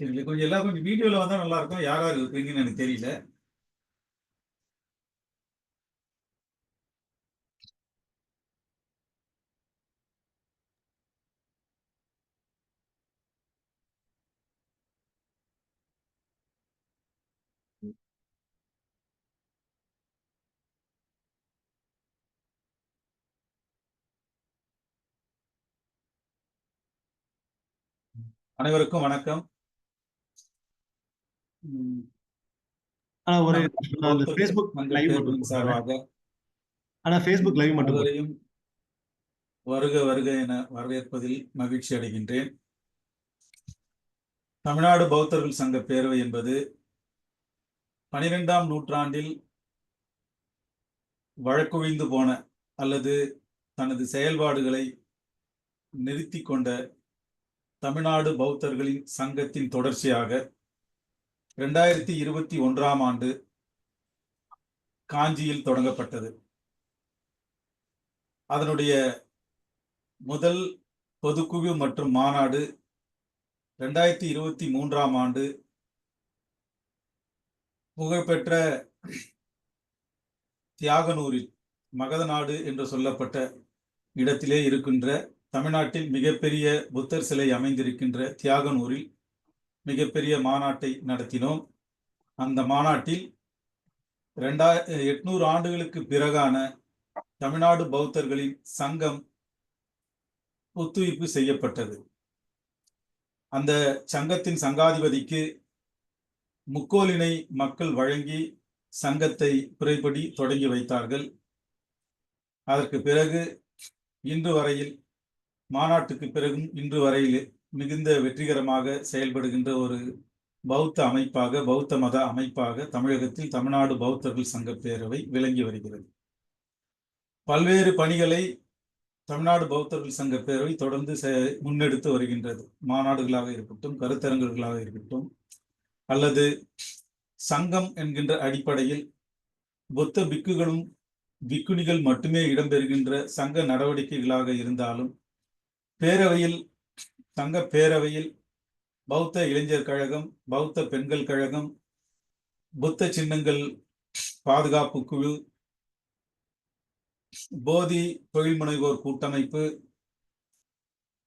தெரியல. கொஞ்சம் எல்லாரும் கொஞ்சம் வீடியோல வந்தா நல்லா இருக்கும். யார் யார் இருப்பீங்கன்னு எனக்கு தெரியல. அனைவருக்கும் வணக்கம். ஒரு அந்த பௌத்தர் Facebook சங்க லைவ் மட்டும் பேரவையின் போடுறானே. சார்பாக Facebook லைவ் மட்டும் போடு. அனைவரையும் வருக வருக என வரவேற்பதில் மகிழ்ச்சி அடைகின்றேன். தமிழ்நாடு பௌத்தர்கள் சங்க பேரவை என்பது 12ஆம் நூற்றாண்டில் வழக்கொழிந்து போன அல்லது தனது செயல்பாடுகளை நிறுத்தி கொண்ட தமிழ்நாடு பௌத்தர்களின் சங்கத்தின் தொடர்ச்சியாக 2021ஆம் ஆண்டு காஞ்சியில் தொடங்கப்பட்டது. அதனுடைய முதல் பொதுக்குழு மற்றும் மாநாடு 2023ஆம் ஆண்டு புகழ்பெற்ற தியாகனூரில் மகத நாடு என்று சொல்லப்பட்ட இடத்திலே இருக்கின்ற தமிழ்நாட்டில் மிகப்பெரிய புத்தர் சிலை அமைந்திருக்கின்ற தியாகனூரில் மிகப்பெரிய மாநாட்டை நடத்தினோம். அந்த மாநாட்டில் 800 ஆண்டுகளுக்கு பிறகான தமிழ்நாடு பௌத்தர்களின் சங்கம் ஒத்துழைப்பு செய்யப்பட்டது. அந்த சங்கத்தின் சங்காதிபதிக்கு முக்கோலினை மக்கள் வழங்கி சங்கத்தை முறைப்படி தொடங்கி வைத்தார்கள். அதற்கு பிறகு இன்று வரையில் மாநாட்டுக்கு பிறகும் இன்று வரையில் மிகுந்த வெற்றிகரமாக செயல்படுகின்ற ஒரு பௌத்த அமைப்பாக, பௌத்த மத அமைப்பாக தமிழகத்தில் தமிழ்நாடு பௌத்தர்கள் சங்க பேரவை விளங்கி வருகிறது. பல்வேறு பணிகளை தமிழ்நாடு பௌத்தர்கள் சங்க பேரவை தொடர்ந்து முன்னெடுத்து வருகின்றது. மாநாடுகளாக இருக்கட்டும், கருத்தரங்குகளாக இருக்கட்டும், அல்லது சங்கம் என்கின்ற அடிப்படையில் புத்த பிக்குகளும் பிக்குணிகள் மட்டுமே இடம்பெறுகின்ற சங்க நடவடிக்கைகளாக இருந்தாலும் பேரவையில், சங்க பேரவையில் பௌத்த இளைஞர் கழகம், பௌத்த பெண்கள் கழகம், புத்த சின்னங்கள் பாதுகாப்பு குழு, போதி தொழில் முனைவோர் கூட்டமைப்பு,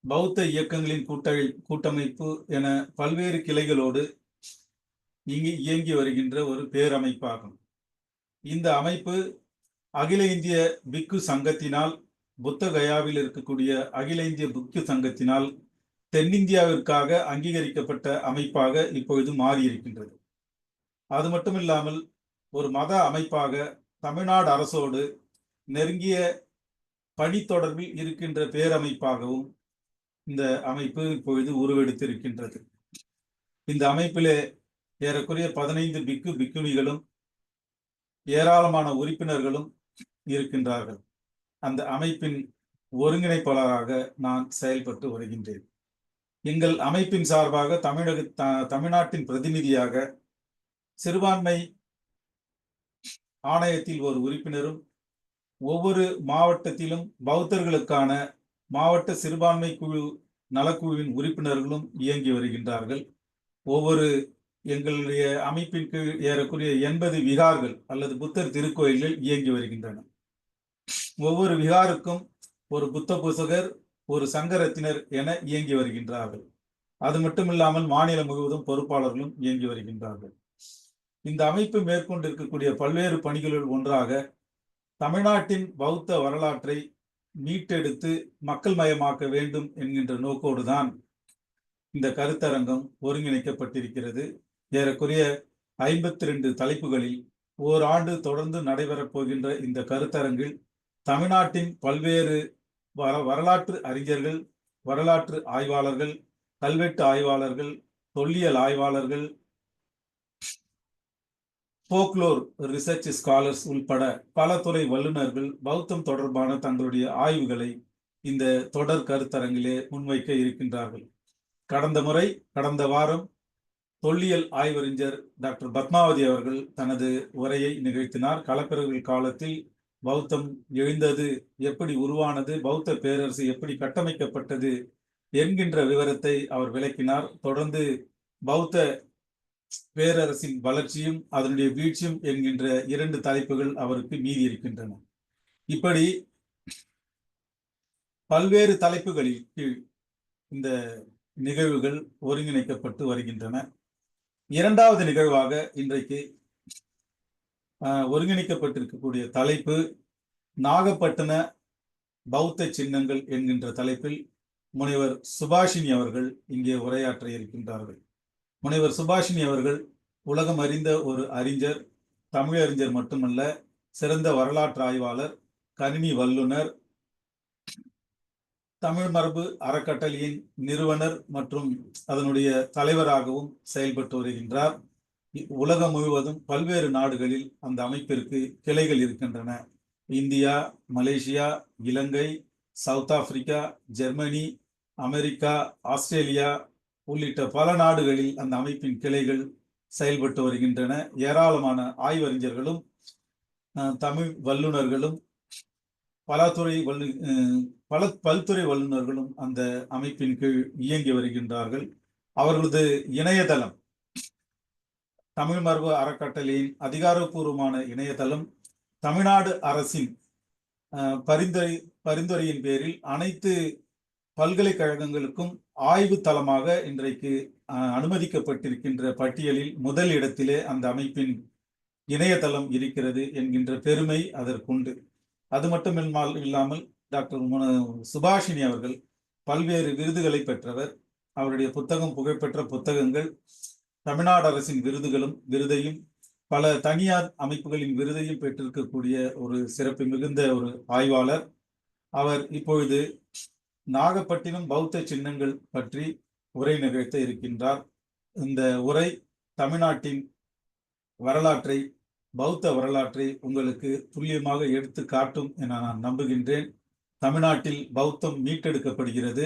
பௌத்த இயக்கங்களின் கூட்டமைப்பு என பல்வேறு கிளைகளோடு இங்கு இயங்கி வருகின்ற ஒரு பேரமைப்பாகும். இந்த அமைப்பு அகில இந்திய பிக்கு சங்கத்தினால், புத்த கயாவில் இருக்கக்கூடிய அகில இந்திய பிக்கு சங்கத்தினால் தென்னிந்தியாவிற்காக அங்கீகரிக்கப்பட்ட அமைப்பாக இப்பொழுது மாறியிருக்கின்றது. அது மட்டுமில்லாமல் ஒரு மத அமைப்பாக தமிழ்நாடு அரசோடு நெருங்கிய பணி தொடர்பில் இருக்கின்ற பேரமைப்பாகவும் இந்த அமைப்பு இப்பொழுது உருவெடுத்திருக்கின்றது. இந்த அமைப்பிலே ஏறக்குறைய 15 பிக்கு பிக்குணிகளும் ஏராளமான உறுப்பினர்களும் இருக்கின்றார்கள். அந்த அமைப்பின் ஒருங்கிணைப்பாளராக நான் செயல்பட்டு வருகின்றேன். எங்கள் அமைப்பின் சார்பாக தமிழ்நாட்டின் பிரதிநிதியாக சிறுபான்மை ஆணையத்தில் ஒரு உறுப்பினரும், ஒவ்வொரு மாவட்டத்திலும் பௌத்தர்களுக்கான மாவட்ட சிறுபான்மை குழு நலக்குழுவின் உறுப்பினர்களும் இயங்கி வருகின்றார்கள். ஒவ்வொரு எங்களுடைய அமைப்பின் கீழ் ஏறக்குறைய 80 விகார்கள் அல்லது புத்தர் திருக்கோயில்கள் இயங்கி வருகின்றன. ஒவ்வொரு விகாருக்கும் ஒரு புத்த பூசகர், ஒரு சங்கரத்தினர் என இயங்கி வருகின்றார்கள். அது மட்டுமில்லாமல் மாநிலம் முழுவதும் பொறுப்பாளர்களும் இயங்கி வருகின்றார்கள். இந்த அமைப்பு மேற்கொண்டிருக்கக்கூடிய பல்வேறு பணிகளுள் ஒன்றாக தமிழ்நாட்டின் பௌத்த வரலாற்றை மீட்டெடுத்து மக்கள் மயமாக்க வேண்டும் என்கின்ற நோக்கோடுதான் இந்த கருத்தரங்கம் ஒருங்கிணைக்கப்பட்டிருக்கிறது. ஏறக்குறைய 52 தலைப்புகளில் ஓராண்டு தொடர்ந்து நடைபெறப் போகின்ற இந்த கருத்தரங்கில் தமிழ்நாட்டின் பல்வேறு வரலாற்று அறிஞர்கள், வரலாற்று ஆய்வாளர்கள், கல்வெட்டு ஆய்வாளர்கள், தொல்லியல் ஆய்வாளர்கள், போக்லோர் ரிசர்ச் ஸ்காலர்ஸ் உள்பட பல துறை வல்லுநர்கள் பௌத்தம் தொடர்பான தங்களுடைய ஆய்வுகளை இந்த தொடர் கருத்தரங்கிலே முன்வைக்க இருக்கின்றார்கள். கடந்த வாரம் தொல்லியல் ஆய்வறிஞர் டாக்டர் பத்மாவதி அவர்கள் தனது உரையை நிகழ்த்தினார். களப்பிரர்கள் காலத்தில் பௌத்தம் எழுந்தது, எப்படி உருவானது, பௌத்த பேரரசு எப்படி கட்டமைக்கப்பட்டது என்கின்ற விவரத்தை அவர் விளக்கினார். தொடர்ந்து பௌத்த பேரரசின் வளர்ச்சியும் அதனுடைய வீழ்ச்சியும் என்கின்ற 2 தலைப்புகள் அவருக்கு மீதி இருக்கின்றன. இப்படி பல்வேறு தலைப்புகளில் கீழ் இந்த நிகழ்வுகள் ஒருங்கிணைக்கப்பட்டு வருகின்றன. 2வது நிகழ்வாக இன்றைக்கு ஒருங்கிணைக்கப்பட்டிருக்கக்கூடிய தலைப்பு நாகப்பட்டின பௌத்த சின்னங்கள் என்கின்ற தலைப்பில் முனைவர் சுபாஷினி அவர்கள் இங்கே உரையாற்ற இருக்கின்றார்கள். முனைவர் சுபாஷினி அவர்கள் உலகம் அறிந்த ஒரு அறிஞர், தமிழறிஞர் மட்டுமல்ல, சிறந்த வரலாற்று ஆய்வாளர், கணினி வல்லுனர், தமிழ் மரபு அறக்கட்டளையின் நிறுவனர் மற்றும் அதனுடைய தலைவராகவும் செயல்பட்டு வருகின்றார். உலகம் முழுவதும் பல்வேறு நாடுகளில் அந்த அமைப்பிற்கு கிளைகள் இருக்கின்றன. India, Malaysia, Ilangai, South Africa, Germany, America, Australia உள்ளிட்ட பல நாடுகளில் அந்த அமைப்பின் கிளைகள் செயல்பட்டு வருகின்றன. ஏராளமான ஆய்வறிஞர்களும் தமிழ் வல்லுநர்களும் பல்துறை வல்லுநர்களும் அந்த அமைப்பின் கீழ் இயங்கி வருகின்றார்கள். அவர்களது இணையதளம், தமிழ் மரபு அறக்கட்டளையின் அதிகாரப்பூர்வமான இணையதளம், தமிழ்நாடு அரசின் பரிந்துரையின் பேரில் அனைத்து பல்கலைக்கழகங்களுக்கும் ஆய்வு தளமாக இன்றைக்கு அனுமதிக்கப்பட்டிருக்கின்ற பட்டியலில் முதல் இடத்திலே அந்த அமைப்பின் இணையதளம் இருக்கிறது என்கின்ற பெருமை அதற்குண்டு. அது மட்டும் இல்லாமல் டாக்டர் சுபாஷினி அவர்கள் பல்வேறு விருதுகளை பெற்றவர். அவருடைய புகழ்பெற்ற புத்தகங்கள் தமிழ்நாடு அரசின் விருதையும் பல தனியார் அமைப்புகளின் விருதையும் பெற்றிருக்கக்கூடிய ஒரு சிறப்பு மிகுந்த ஒரு ஆய்வாளர். அவர் இப்பொழுது நாகப்பட்டினம் பௌத்த சின்னங்கள் பற்றி உரை நிகழ்த்த இருக்கின்றார். இந்த உரை தமிழ்நாட்டின் வரலாற்றை, பௌத்த வரலாற்றை உங்களுக்கு துல்லியமாக எடுத்து காட்டும் என நான் நம்புகின்றேன். தமிழ்நாட்டில் பௌத்தம் மீட்டெடுக்கப்படுகிறது.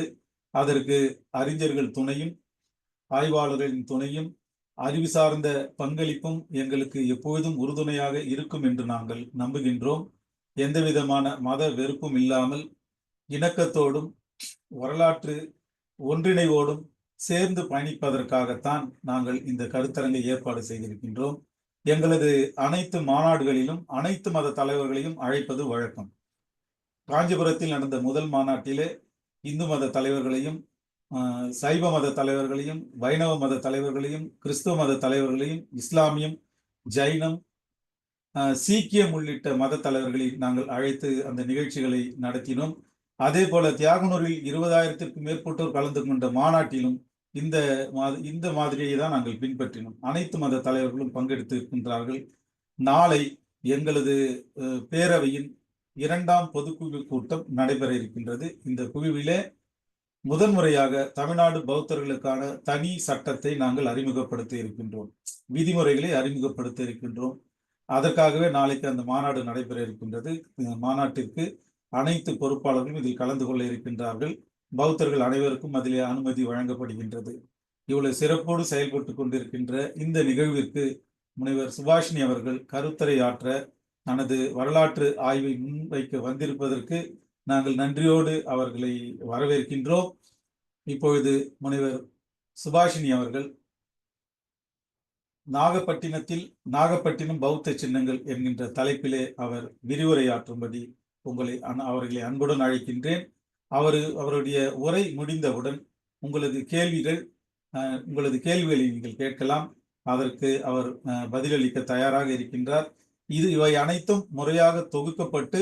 அதற்கு அறிஞர்கள் துணையும், ஆய்வாளர்களின் துணையும், அறிவு சார்ந்த பங்களிப்பும் எங்களுக்கு எப்பொழுதும் உறுதுணையாக இருக்கும் என்று நாங்கள் நம்புகின்றோம். எந்தவிதமான மத வெறுப்பும் இல்லாமல் இணக்கத்தோடும் வரலாற்று ஒன்றிணைவோடும் சேர்ந்து பயணிப்பதற்காகத்தான் நாங்கள் இந்த கருத்தரங்கை ஏற்பாடு செய்திருக்கின்றோம். எங்களது அனைத்து மாநாடுகளிலும் அனைத்து மத தலைவர்களையும் அழைப்பது வழக்கம். காஞ்சிபுரத்தில் நடந்த முதல் மாநாட்டிலே இந்து மத தலைவர்களையும், சைவ மத தலைவர்களையும், வைணவ மத தலைவர்களையும், கிறிஸ்துவ மத தலைவர்களையும், இஸ்லாமியம், ஜைனம், சீக்கியம் உள்ளிட்ட மத தலைவர்களை நாங்கள் அழைத்து அந்த நிகழ்ச்சிகளை நடத்தினோம். அதே போல தியாகனூரில் 20,000க்கும் மேற்பட்டோர் கலந்து கொண்ட மாநாட்டிலும் இந்த மாதிரியை தான் நாங்கள் பின்பற்றினோம். அனைத்து மத தலைவர்களும் பங்கெடுத்து இருக்கின்றார்கள். நாளை எங்களது பேரவையின் 2ஆம் பொதுக்குழு கூட்டம் நடைபெற இருக்கின்றது. இந்த குழுவிலே முதன்முறையாக தமிழ்நாடு பௌத்தர்களுக்கான தனி சட்டத்தை நாங்கள் அறிமுகப்படுத்த இருக்கின்றோம், விதிமுறைகளை அறிமுகப்படுத்த இருக்கின்றோம். அதற்காகவே நாளைக்கு அந்த மாநாடு நடைபெற இருக்கின்றது. மாநாட்டிற்கு அனைத்து பொறுப்பாளர்களும் இதில் கலந்து கொள்ள இருக்கின்றார்கள். பௌத்தர்கள் அனைவருக்கும் அதிலே அனுமதி வழங்கப்படுகின்றது. இவ்வளவு சிறப்போடு செயல்பட்டு கொண்டிருக்கின்ற இந்த நிகழ்விற்கு முனைவர் சுபாஷினி அவர்கள் கருத்தரை ஆற்ற தனது வரலாற்று ஆய்வை முன்வைக்க வந்திருப்பதற்கு நாங்கள் நன்றியோடு அவர்களை வரவேற்கின்றோம். இப்பொழுது முனைவர் சுபாஷினி அவர்கள் நாகப்பட்டினம் பௌத்த சின்னங்கள் என்கின்ற தலைப்பிலே அவர் விரிவுரையாற்றும்படி அவர்களை அன்புடன் அழைக்கின்றேன். அவருடைய உரை முடிந்தவுடன் உங்களது கேள்விகளை நீங்கள் கேட்கலாம். அதற்கு அவர் பதிலளிக்க தயாராக இருக்கின்றார். இவை அனைத்தும் முறையாக தொகுக்கப்பட்டு,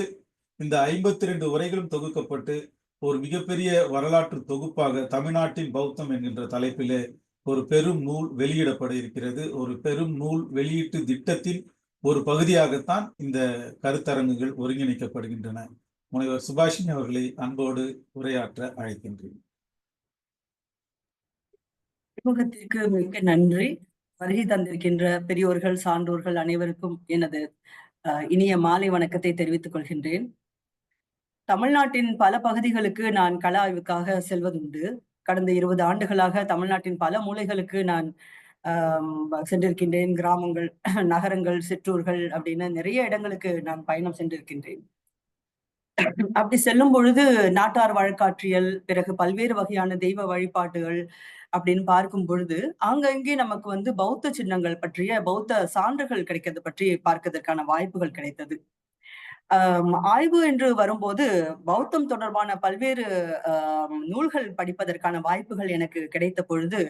இந்த 52 உரைகளும் தொகுக்கப்பட்டு ஒரு மிகப்பெரிய வரலாற்று தொகுப்பாக தமிழ்நாட்டின் பௌத்தம் என்கின்ற தலைப்பிலே ஒரு பெரும் நூல் வெளியிடப்பட இருக்கிறது. ஒரு பெரும் நூல் வெளியீட்டு திட்டத்தின் ஒரு பகுதியாகத்தான் இந்த கருத்தரங்குகள் ஒருங்கிணைக்கப்படுகின்றன. முனைவர் சுபாஷினி அவர்களை அன்போடு உரையாற்ற அழைக்கின்றேன். அறிமுகத்திற்கு மிக்க நன்றி. வருகை தந்திருக்கின்ற பெரியோர்கள், சான்றோர்கள் அனைவருக்கும் எனது இனிய மாலை வணக்கத்தை தெரிவித்துக் கொள்கின்றேன். தமிழ்நாட்டின் பல பகுதிகளுக்கு நான் கள ஆய்வுக்காக செல்வதுண்டு. கடந்த 20 ஆண்டுகளாக தமிழ்நாட்டின் பல மூலைகளுக்கு நான் சென்றிருக்கின்றேன். கிராமங்கள், நகரங்கள், சிற்றூர்கள் அப்படின்னு நிறைய இடங்களுக்கு நான் பயணம் சென்றிருக்கின்றேன். அப்படி செல்லும் பொழுது நாட்டார் வழக்காற்றியல், பிறகு பல்வேறு வகையான தெய்வ வழிபாட்டுகள் அப்படின்னு பார்க்கும் பொழுது, ஆங்கங்கே நமக்கு வந்து பௌத்த சின்னங்கள் பற்றிய பௌத்த சான்றுகள் கிடைக்கிறது பற்றி பார்க்கதற்கான வாய்ப்புகள் கிடைத்தது. ஆய்வு என்று வரும்போது பௌத்தம் தொடர்பான பல்வேறு நூல்கள் படிப்பதற்கான வாய்ப்புகள் எனக்கு கிடைத்த பொழுது,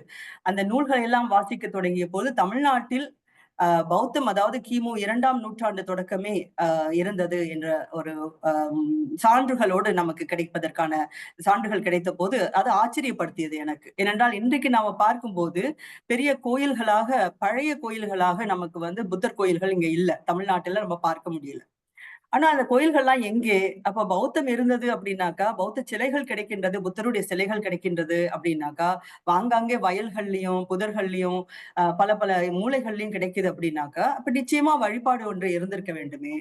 அந்த நூல்களை எல்லாம் வாசிக்க தொடங்கிய போது தமிழ்நாட்டில் பௌத்தம் அதாவது கிமு 2ஆம் நூற்றாண்டு தொடக்கமே இருந்தது என்ற ஒரு சான்றுகளோடு நமக்கு கிடைப்பதற்கான சான்றுகள் கிடைத்த போது அது ஆச்சரியப்படுத்தியது எனக்கு. ஏனென்றால் இன்றைக்கு நாம பார்க்கும்போது பெரிய கோயில்களாக, பழைய கோயில்களாக நமக்கு வந்து புத்தர் கோயில்கள் இங்க இல்ல. தமிழ்நாட்டுல நம்ம பார்க்க முடியல. ஆனா அந்த கோயில்கள்லாம் எங்கே? அப்ப பௌத்தம் இருந்தது அப்படின்னாக்கா, பௌத்த சிலைகள் கிடைக்கின்றது, புத்தருடைய சிலைகள் கிடைக்கின்றது அப்படின்னாக்கா, ஆங்காங்கே வயல்கள்லயும், புதர்கள்லயும், பல பல மூலைகள்லயும் கிடைக்குது அப்படின்னாக்கா, அப்ப நிச்சயமா வழிபாடு ஒன்று இருந்திருக்க வேண்டுமே.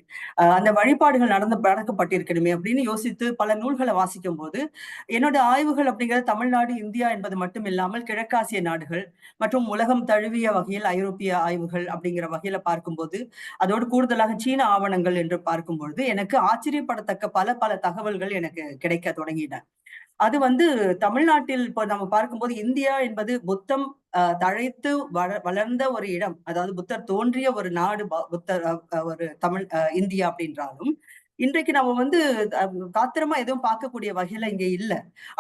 அந்த வழிபாடுகள் நடக்கப்பட்டிருக்கணுமே அப்படின்னு யோசித்து பல நூல்களை வாசிக்கும் போது, என்னோட ஆய்வுகள் அப்படிங்கிறது தமிழ்நாடு, இந்தியா என்பது மட்டும் இல்லாமல் கிழக்காசிய நாடுகள் மற்றும் உலகம் தழுவிய வகையில் ஐரோப்பிய ஆய்வுகள் அப்படிங்கிற வகையில பார்க்கும்போது, அதோடு கூடுதலாக சீன ஆவணங்கள் என்று பார்க்கும் பொழுது எனக்கு ஆச்சரியப்படத்தக்க பல பல தகவல்கள் எனக்கு கிடைக்க தொடங்கின. அது வந்து தமிழ்நாட்டில் இப்போ நம்ம பார்க்கும்போது இந்தியா என்பது புத்தம் தழைத்து வளர்ந்த ஒரு இடம். அதாவது புத்தர் தோன்றிய ஒரு நாடு புத்தர் ஒரு தமிழ் இந்தியா அப்படின்றாலும், இன்றைக்கு நம்ம வந்து காத்திரமா எதுவும் பார்க்கக்கூடிய வகையில இங்க இல்ல.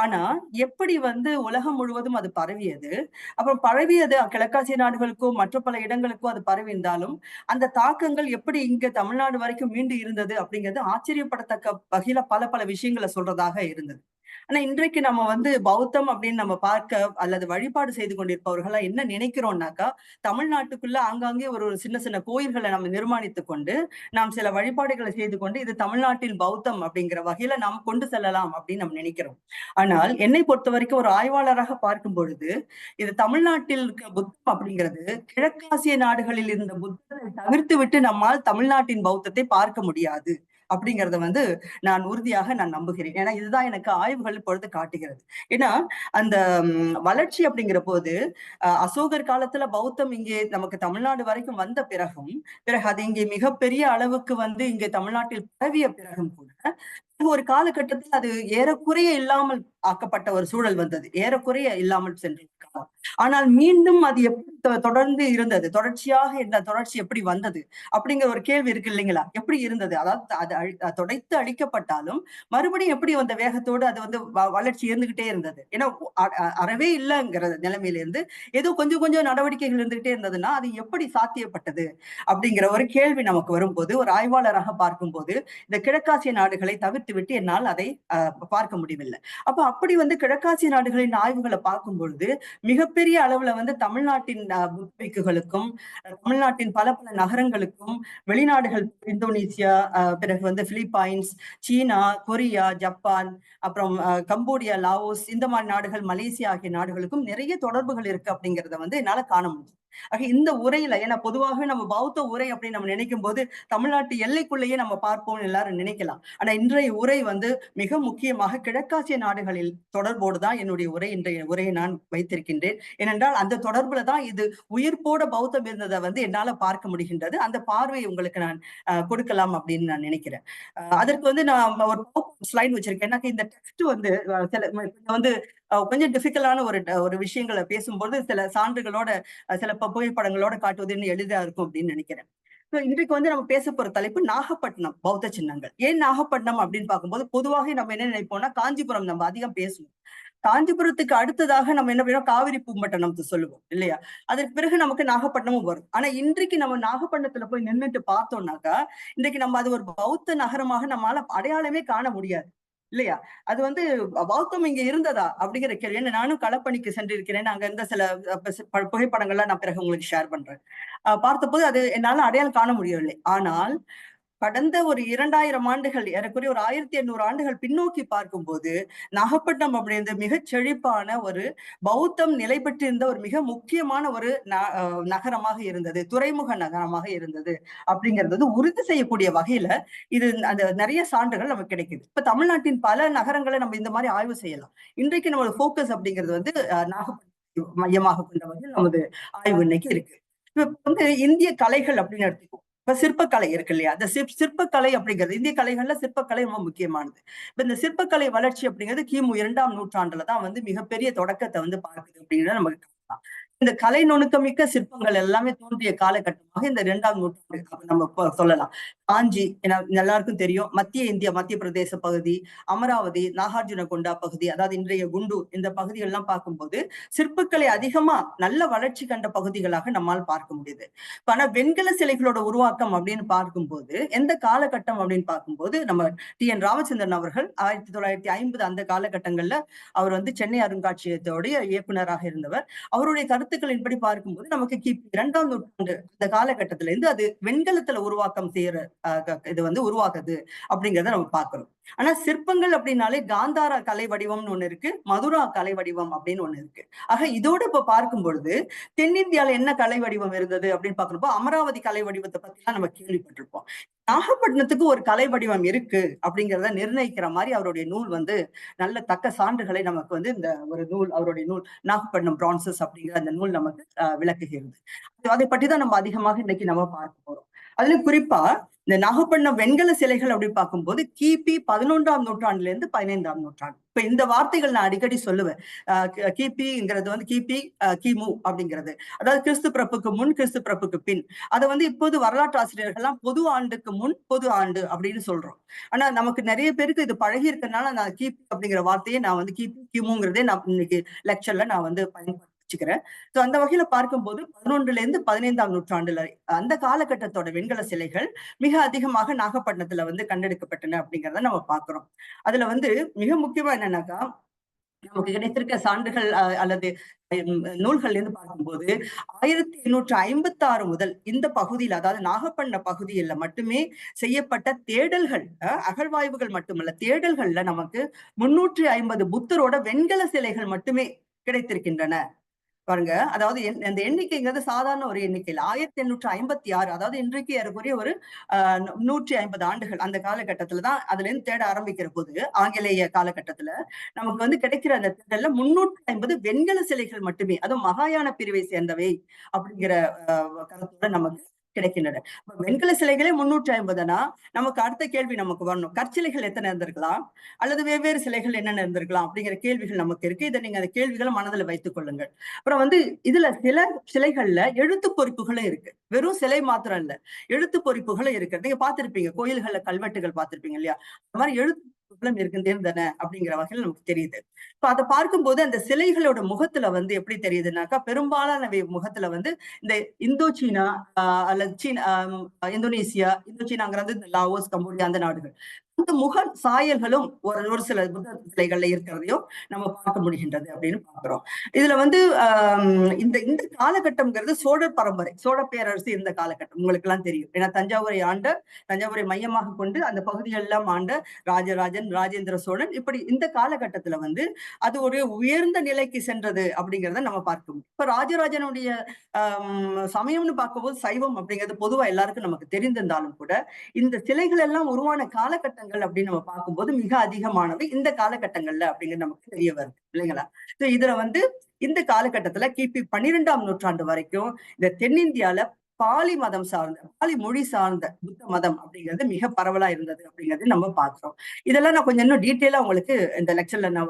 ஆனா எப்படி வந்து உலகம் முழுவதும் அது பரவியது, அப்புறம் பரவியது கிழக்காசிய நாடுகளுக்கோ மற்ற பல இடங்களுக்கோ அது பரவியிருந்தாலும் அந்த தாக்கங்கள் எப்படி இங்க தமிழ்நாடு வரைக்கும் மீண்டு இருந்தது அப்படிங்கிறது ஆச்சரியப்படத்தக்க வகையில பல பல விஷயங்களை சொல்றதாக இருந்தது. ஆனா இன்றைக்கு நம்ம வந்து பௌத்தம் அப்படின்னு நம்ம பார்க்க அல்லது வழிபாடு செய்து கொண்டிருப்பவர்களா என்ன நினைக்கிறோம்னாக்கா, தமிழ்நாட்டுக்குள்ள ஆங்காங்கே ஒரு ஒரு சின்ன சின்ன கோயில்களை நம்ம நிர்மாணித்துக் கொண்டு நாம் சில வழிபாடுகளை செய்து கொண்டு இது தமிழ்நாட்டில் பௌத்தம் அப்படிங்கிற வகையில நாம் கொண்டு செல்லலாம் அப்படின்னு நம்ம நினைக்கிறோம். ஆனால் என்னை பொறுத்த வரைக்கும் ஒரு ஆய்வாளராக பார்க்கும் பொழுது இது தமிழ்நாட்டில் இருக்க புத்தம் அப்படிங்கிறது கிழக்காசிய நாடுகளில் இருந்த புத்தத்தை தவிர்த்து விட்டு நம்மால் தமிழ்நாட்டின் பௌத்தத்தை பார்க்க முடியாது அப்படிங்கறத வந்து நான் உறுதியாக நான் நம்புகிறேன். ஏன்னா இதுதான் எனக்கு ஆய்வுகள் பொழுது காட்டுகிறது. ஏன்னா அந்த வளர்ச்சி அப்படிங்கிற போது அசோகர் காலத்துல பௌத்தம் இங்கே நமக்கு தமிழ்நாடு வரைக்கும் வந்த பிறகு அது இங்கே மிகப்பெரிய அளவுக்கு வந்து இங்கே தமிழ்நாட்டில் பரவிய பிறகும் கூட ஒரு காலகட்டத்தில் அது ஏறக்குறைய இல்லாமல் ஆக்கப்பட்ட ஒரு சூழல் வந்தது. ஏறக்குறைய இல்லாமல் சென்றிருக்கலாம். ஆனால் மீண்டும் அது எப்படி தொடர்ந்து இருந்தது, தொடர்ச்சியாக இந்த தொடர்ச்சி எப்படி வந்தது அப்படிங்கிற ஒரு கேள்வி இருக்கு இல்லைங்களா? எப்படி இருந்தது? அதாவது அது தொடைத்து அழிக்கப்பட்டாலும் மறுபடியும் எப்படி அந்த வேகத்தோடு அது வந்து வளர்ச்சி இருந்துகிட்டே இருந்தது. ஏன்னா அறவே இல்லைங்கிற நிலைமையில இருந்து ஏதோ கொஞ்சம் கொஞ்சம் நடவடிக்கைகள் இருந்துகிட்டே இருந்ததுன்னா அது எப்படி சாத்தியப்பட்டது அப்படிங்கிற ஒரு கேள்வி நமக்கு வரும்போது ஒரு ஆய்வாளராக பார்க்கும்போது இந்த கிழக்காசிய நாடுகளை தவிர்த்து விட்டு என்னால் அதை பார்க்க முடியவில்லை. அப்ப அப்படி வந்து கிழக்காசிய நாடுகளின் ஆய்வுகளை பார்க்கும் பொழுது மிகப்பெரிய அளவுல வந்து தமிழ்நாட்டின் புத்தபிக்குகளுக்கும் தமிழ்நாட்டின் பல பல நகரங்களுக்கும் வெளிநாடுகள் இந்தோனேசியா, பிறகு வந்து பிலிப்பைன்ஸ், சீனா, கொரியா, ஜப்பான், அப்புறம் கம்போடியா, லாவோஸ் இந்த மாதிரி நாடுகள், மலேசியா ஆகிய நாடுகளுக்கும் நிறைய தொடர்புகள் இருக்கு அப்படிங்கிறத வந்து என்னால காண முடியும். ஆக இந்த உரையில ஏன்னா பொதுவாகவே நம்ம பௌத்த உரை அப்படின்னு நம்ம நினைக்கும் போது தமிழ்நாட்டு எல்லைக்குள்ளேயே நம்ம பார்ப்போம் எல்லாரும் நினைக்கலாம். ஆனா இன்றைய உரை வந்து மிக முக்கியமாக கிழக்காசிய நாடுகளில் தொடர்போடு தான் என்னுடைய இன்றைய உரையை நான் வைத்திருக்கின்றேன். ஏனென்றால் அந்த தொடர்புல தான் இது உயிர்ப்போட பௌத்தம் இருந்ததை வந்து என்னால பார்க்க முடிகின்றது. அந்த பார்வையை உங்களுக்கு நான் கொடுக்கலாம் அப்படின்னு நான் நினைக்கிறேன். அதற்கு வந்து நான் ஒரு ஸ்லைட் வச்சிருக்கேன். எனக்கு இந்த டெக்ஸ்ட் வந்து வந்து கொஞ்சம் டிஃபிகல்ட்டான ஒரு விஷயங்களை பேசும்போது சில சான்றுகளோட சில புகைப்படங்களோட காட்டுவது எளிதா இருக்கும் அப்படின்னு நினைக்கிறேன். இன்றைக்கு வந்து நம்ம பேச போற தலைப்பு நாகப்பட்டினம் பௌத்த சின்னங்கள். ஏன் நாகப்பட்டினம் அப்படின்னு பார்க்கும்போது பொதுவாக நம்ம என்ன நினைப்போம்னா காஞ்சிபுரம் நம்ம அதிகம் பேசுவோம். காஞ்சிபுரத்துக்கு அடுத்ததாக நம்ம என்ன பண்ணுவோம், காவிரி பூம்பட்டினம் சொல்லுவோம் இல்லையா? அதற்கு பிறகு நமக்கு நாகப்பட்டினமும் வரும். ஆனா இன்றைக்கு நம்ம நாகப்பட்டினத்துல போய் நின்றுட்டு பார்த்தோம்னாக்கா இன்றைக்கு நம்ம அது ஒரு பௌத்த நகரமாக நம்மளால அடையாளமே காண முடியாது இல்லையா? அது வந்து பௌத்தம் இங்க இருந்ததா அப்படிங்கிற கேள்வி. ஏன்னா நானும் களப்பணிக்கு சென்றிருக்கிறேன். அங்க இருந்த சில புகைப்படங்கள்லாம் நான் பிறகு உங்களுக்கு ஷேர் பண்றேன். பார்த்தபோது அது என்னால அடையாளம் காண முடியவில்லை. ஆனால் கடந்த ஒரு 2000 ஆண்டுகள் ஏறக்குறைய ஒரு 1800 ஆண்டுகள் பின்னோக்கி பார்க்கும்போது நாகப்பட்டினம் அப்படின்றது மிகச் செழிப்பான ஒரு பௌத்தம் நிலை பெற்றிருந்த ஒரு மிக முக்கியமான ஒரு நகரமாக இருந்தது, துறைமுக நகரமாக இருந்தது அப்படிங்கிறது வந்து உறுதி செய்யக்கூடிய வகையில இது அந்த நிறைய சான்றுகள் நமக்கு கிடைக்குது. இப்ப தமிழ்நாட்டின் பல நகரங்களை நம்ம இந்த மாதிரி ஆய்வு செய்யலாம். இன்றைக்கு நம்மளோட போக்கஸ் அப்படிங்கிறது வந்து நாகப்பட்டினம் மையமாக கொண்ட வகையில் நமது ஆய்வு இன்னைக்கு இருக்கு. இப்ப வந்து இந்திய கலைகள் அப்படின்னு எடுத்துக்குவோம். இப்ப சிற்பக்கலை இருக்கு இல்லையா? அந்த சிற்பக்கலை அப்படிங்கிறது இந்திய கலைகள்ல சிற்பக்கலை ரொம்ப முக்கியமானது. இப்ப இந்த சிற்பக்கலை வளர்ச்சி அப்படிங்கிறது கிமு 2ஆம் நூற்றாண்டுல தான் வந்து மிகப்பெரிய தொடக்கத்தை வந்து பார்க்குது அப்படிங்கிறத நமக்கு காணலாம். இந்த கலை நுணுக்கமிக்க சிற்பங்கள் எல்லாமே தோன்றிய காலகட்டமாக இந்த 2ஆம் நூற்றாண்டு நம்ம சொல்லலாம். காஞ்சி எல்லாருக்கும் தெரியும். மத்திய இந்தியா, மத்திய பிரதேச பகுதி, அமராவதி, நாகார்ஜுனகொண்டா பகுதி, அதாவது இன்றைய குண்டூர், இந்த பகுதிகள்லாம் பார்க்கும்போது சிற்பக்கலை அதிகமா நல்ல வளர்ச்சி கண்ட பகுதிகளாக நம்மால் பார்க்க முடியுது. ஆனா வெண்கல சிலைகளோட உருவாக்கம் அப்படின்னு பார்க்கும்போது எந்த காலகட்டம் அப்படின்னு பார்க்கும்போது நம்ம TN ராமச்சந்திரன் அவர்கள் 1950 அந்த காலகட்டங்கள்ல அவர் வந்து சென்னை அருங்காட்சியகத்தோடைய இயக்குனராக இருந்தவர். அவருடைய கருத்துக்களின்படி பார்க்கும்போது நமக்கு கிபி 2ஆம் நூற்றாண்டு அந்த காலகட்டத்தில இருந்து அது வெண்கலத்துல உருவாக்கம் செய்யற இது வந்து உருவாகுது அப்படிங்கிறத நம்ம பார்க்கிறோம். ஆனா சிற்பங்கள் அப்படின்னாலே காந்தாரா கலை வடிவம்னு ஒண்ணு இருக்கு, மதுரா கலை வடிவம் அப்படின்னு ஒண்ணு இருக்கு. ஆக இதோட இப்ப பார்க்கும் பொழுது தென்னிந்தியால என்ன கலை வடிவம் இருந்தது அப்படின்னு பாக்குறப்போ அமராவதி கலை வடிவத்தை பத்தி எல்லாம் நம்ம கேள்விப்பட்டிருப்போம். நாகப்பட்டினத்துக்கு ஒரு கலை வடிவம் இருக்கு அப்படிங்கிறத நிர்ணயிக்கிற மாதிரி அவருடைய நூல் வந்து நல்ல தக்க சான்றுகளை நமக்கு வந்து இந்த ஒரு நூல், அவருடைய நூல் நாகப்பட்டினம் பிரான்சஸ் அப்படிங்கிற அந்த நூல் நமக்கு விளக்குகிறது. அதை பற்றி தான் நம்ம அதிகமாக இன்னைக்கு நம்ம பார்க்க போறோம். அதுலயும் குறிப்பா இந்த நாகப்பட்டினம் வெண்கல சிலைகள் அப்படின்னு பார்க்கும்போது கிபி 11ஆம் நூற்றாண்டுல இருந்து 15ஆம் நூற்றாண்டு. இப்ப இந்த வார்த்தைகள் நான் அடிக்கடி சொல்லுவேன். கிபிங்கிறது வந்து கிபி, கிமு அப்படிங்கிறது, அதாவது கிறிஸ்து பிறப்புக்கு முன், கிறிஸ்து பிறப்புக்கு பின். அதை வந்து இப்போது வரலாற்று ஆசிரியர்கள்லாம் பொது ஆண்டுக்கு முன், பொது ஆண்டு அப்படின்னு சொல்றோம். ஆனா நமக்கு நிறைய பேருக்கு இது பழகி இருக்கனால நான் கிபி அப்படிங்கிற வார்த்தையை நான் வந்து கிபி, கிமுங்கிறதே நான் இன்னைக்கு லெக்சர்ல நான் வந்து பயன்படுத்திக்கிறேன். அந்த வகையில பார்க்கும்போது 11ல இருந்து 15ஆம் நூற்றாண்டுல அந்த காலகட்டத்தோட வெண்கல சிலைகள் மிக அதிகமாக நாகப்பட்டினத்துல வந்து கண்டெடுக்கப்பட்டன அப்படிங்கிறத நம்ம பார்க்கிறோம். அதுல வந்து மிக முக்கியமா என்னன்னாக்கா நமக்கு கிடைத்திருக்க சான்றுகள் அல்லது நூல்கள் இருந்து பார்க்கும்போது 1856 முதல் இந்த பகுதியில், அதாவது நாகப்பட்டின பகுதியில மட்டுமே செய்யப்பட்ட தேடல்கள், அகழ்வாய்வுகள் மட்டுமல்ல, தேடல்கள்ல நமக்கு 350 புத்தரோட வெண்கல சிலைகள் மட்டுமே கிடைத்திருக்கின்றன. பாருங்க, அதாவது அந்த எண்ணிக்கைங்கிறது சாதாரண ஒரு எண்ணிக்கை இல்ல. 1856, அதாவது இன்றைக்கு ஏறக்குறைய ஒரு 150 ஆண்டுகள் அந்த காலகட்டத்துலதான் அதுல இருந்து தேட ஆரம்பிக்கிற போது, ஆங்கிலேய காலகட்டத்துல நமக்கு வந்து கிடைக்கிற அந்த தேடல்ல 350 வெண்கல சிலைகள் மட்டுமே, அதுவும் மகாயான பிரிவை சேர்ந்தவை அப்படிங்கிற கருத்தோட நமக்கு கிடைக்கின்றன. வெண்கல சிலைகளே 350னா நமக்கு அடுத்த கேள்வி நமக்கு வரணும், கற்சிலைகள் எத்தனை இருந்திருக்கலாம், அல்லது வெவ்வேறு சிலைகள் என்னென்ன இருந்திருக்கலாம் அப்படிங்கிற கேள்விகள் நமக்கு இருக்கு. இதை நீங்க அந்த கேள்விகளை மனதில் வைத்துக் கொள்ளுங்கள். அப்புறம் வந்து இதுல சில சிலைகள்ல எழுத்து பொறிப்புகளும் இருக்கு. வெறும் சிலை மாத்திரம் இல்ல, எழுத்து பொறிப்புகளும் இருக்கு. நீங்க பார்த்திருப்பீங்க, கோயில்கள்ல கல்வெட்டுகள் பார்த்திருப்பீங்க இல்லையா? அந்த மாதிரி எழுத்து இருந்தன அப்படிங்கிற வகையில் நமக்கு தெரியுது. இப்ப அதை பார்க்கும்போது அந்த சிலைகளோட முகத்துல வந்து எப்படி தெரியுதுன்னாக்கா, பெரும்பாலான முகத்துல வந்து இந்த இந்தோ சீனா அல்லது இந்தோனேசியா, இந்தோ சீனாங்கிறது இந்த லாவோஸ், கம்போடியா அந்த நாடுகள், அந்த முக சாயல்களும் ஒரு சில புத்த சிலைகள்ல இருக்கிறதையும் நம்ம பார்க்க முடிகின்றது அப்படின்னு பாக்குறோம். இதுல வந்து இந்த இந்த காலகட்டம்ங்கிறது சோழர் பரம்பரை, சோழ பேரரசு இருந்த காலகட்டம் உங்களுக்கு எல்லாம் தெரியும். ஏன்னா தஞ்சாவூரை மையமாக கொண்டு அந்த பகுதிகள் எல்லாம் ஆண்ட ராஜராஜன், ராஜேந்திர சோழன், இப்படி இந்த காலகட்டத்துல வந்து அது ஒரு உயர்ந்த நிலைக்கு சென்றது அப்படிங்கிறத நம்ம பார்க்கணும். இப்ப ராஜராஜனுடைய சமயம்னு பார்க்கும்போது சைவம் அப்படிங்கிறது பொதுவா எல்லாருக்கும் நமக்கு தெரிந்திருந்தாலும் கூட, இந்த சிலைகள் எல்லாம் உருவான காலகட்டங்கள் அப்படின்னு நம்ம பார்க்கும்போது மிக அதிகமானது இந்த காலகட்டங்கள்ல அப்படிங்கிறது நமக்கு தெரிய வருது இல்லைங்களா? இதுல வந்து இந்த காலகட்டத்துல கிபி 12ஆம் நூற்றாண்டு வரைக்கும் இந்த தென்னிந்தியால பாலி மதம் சார்ந்த, பாலி மொழி சார்ந்த புத்த மதம் அப்படிங்கிறது மிக பரவலா இருந்தது அப்படிங்கிறது நம்ம பார்க்கிறோம். இதெல்லாம் நான் கொஞ்சம் இன்னும் டீட்டெயிலா உங்களுக்கு இந்த லெக்சர்ல நான்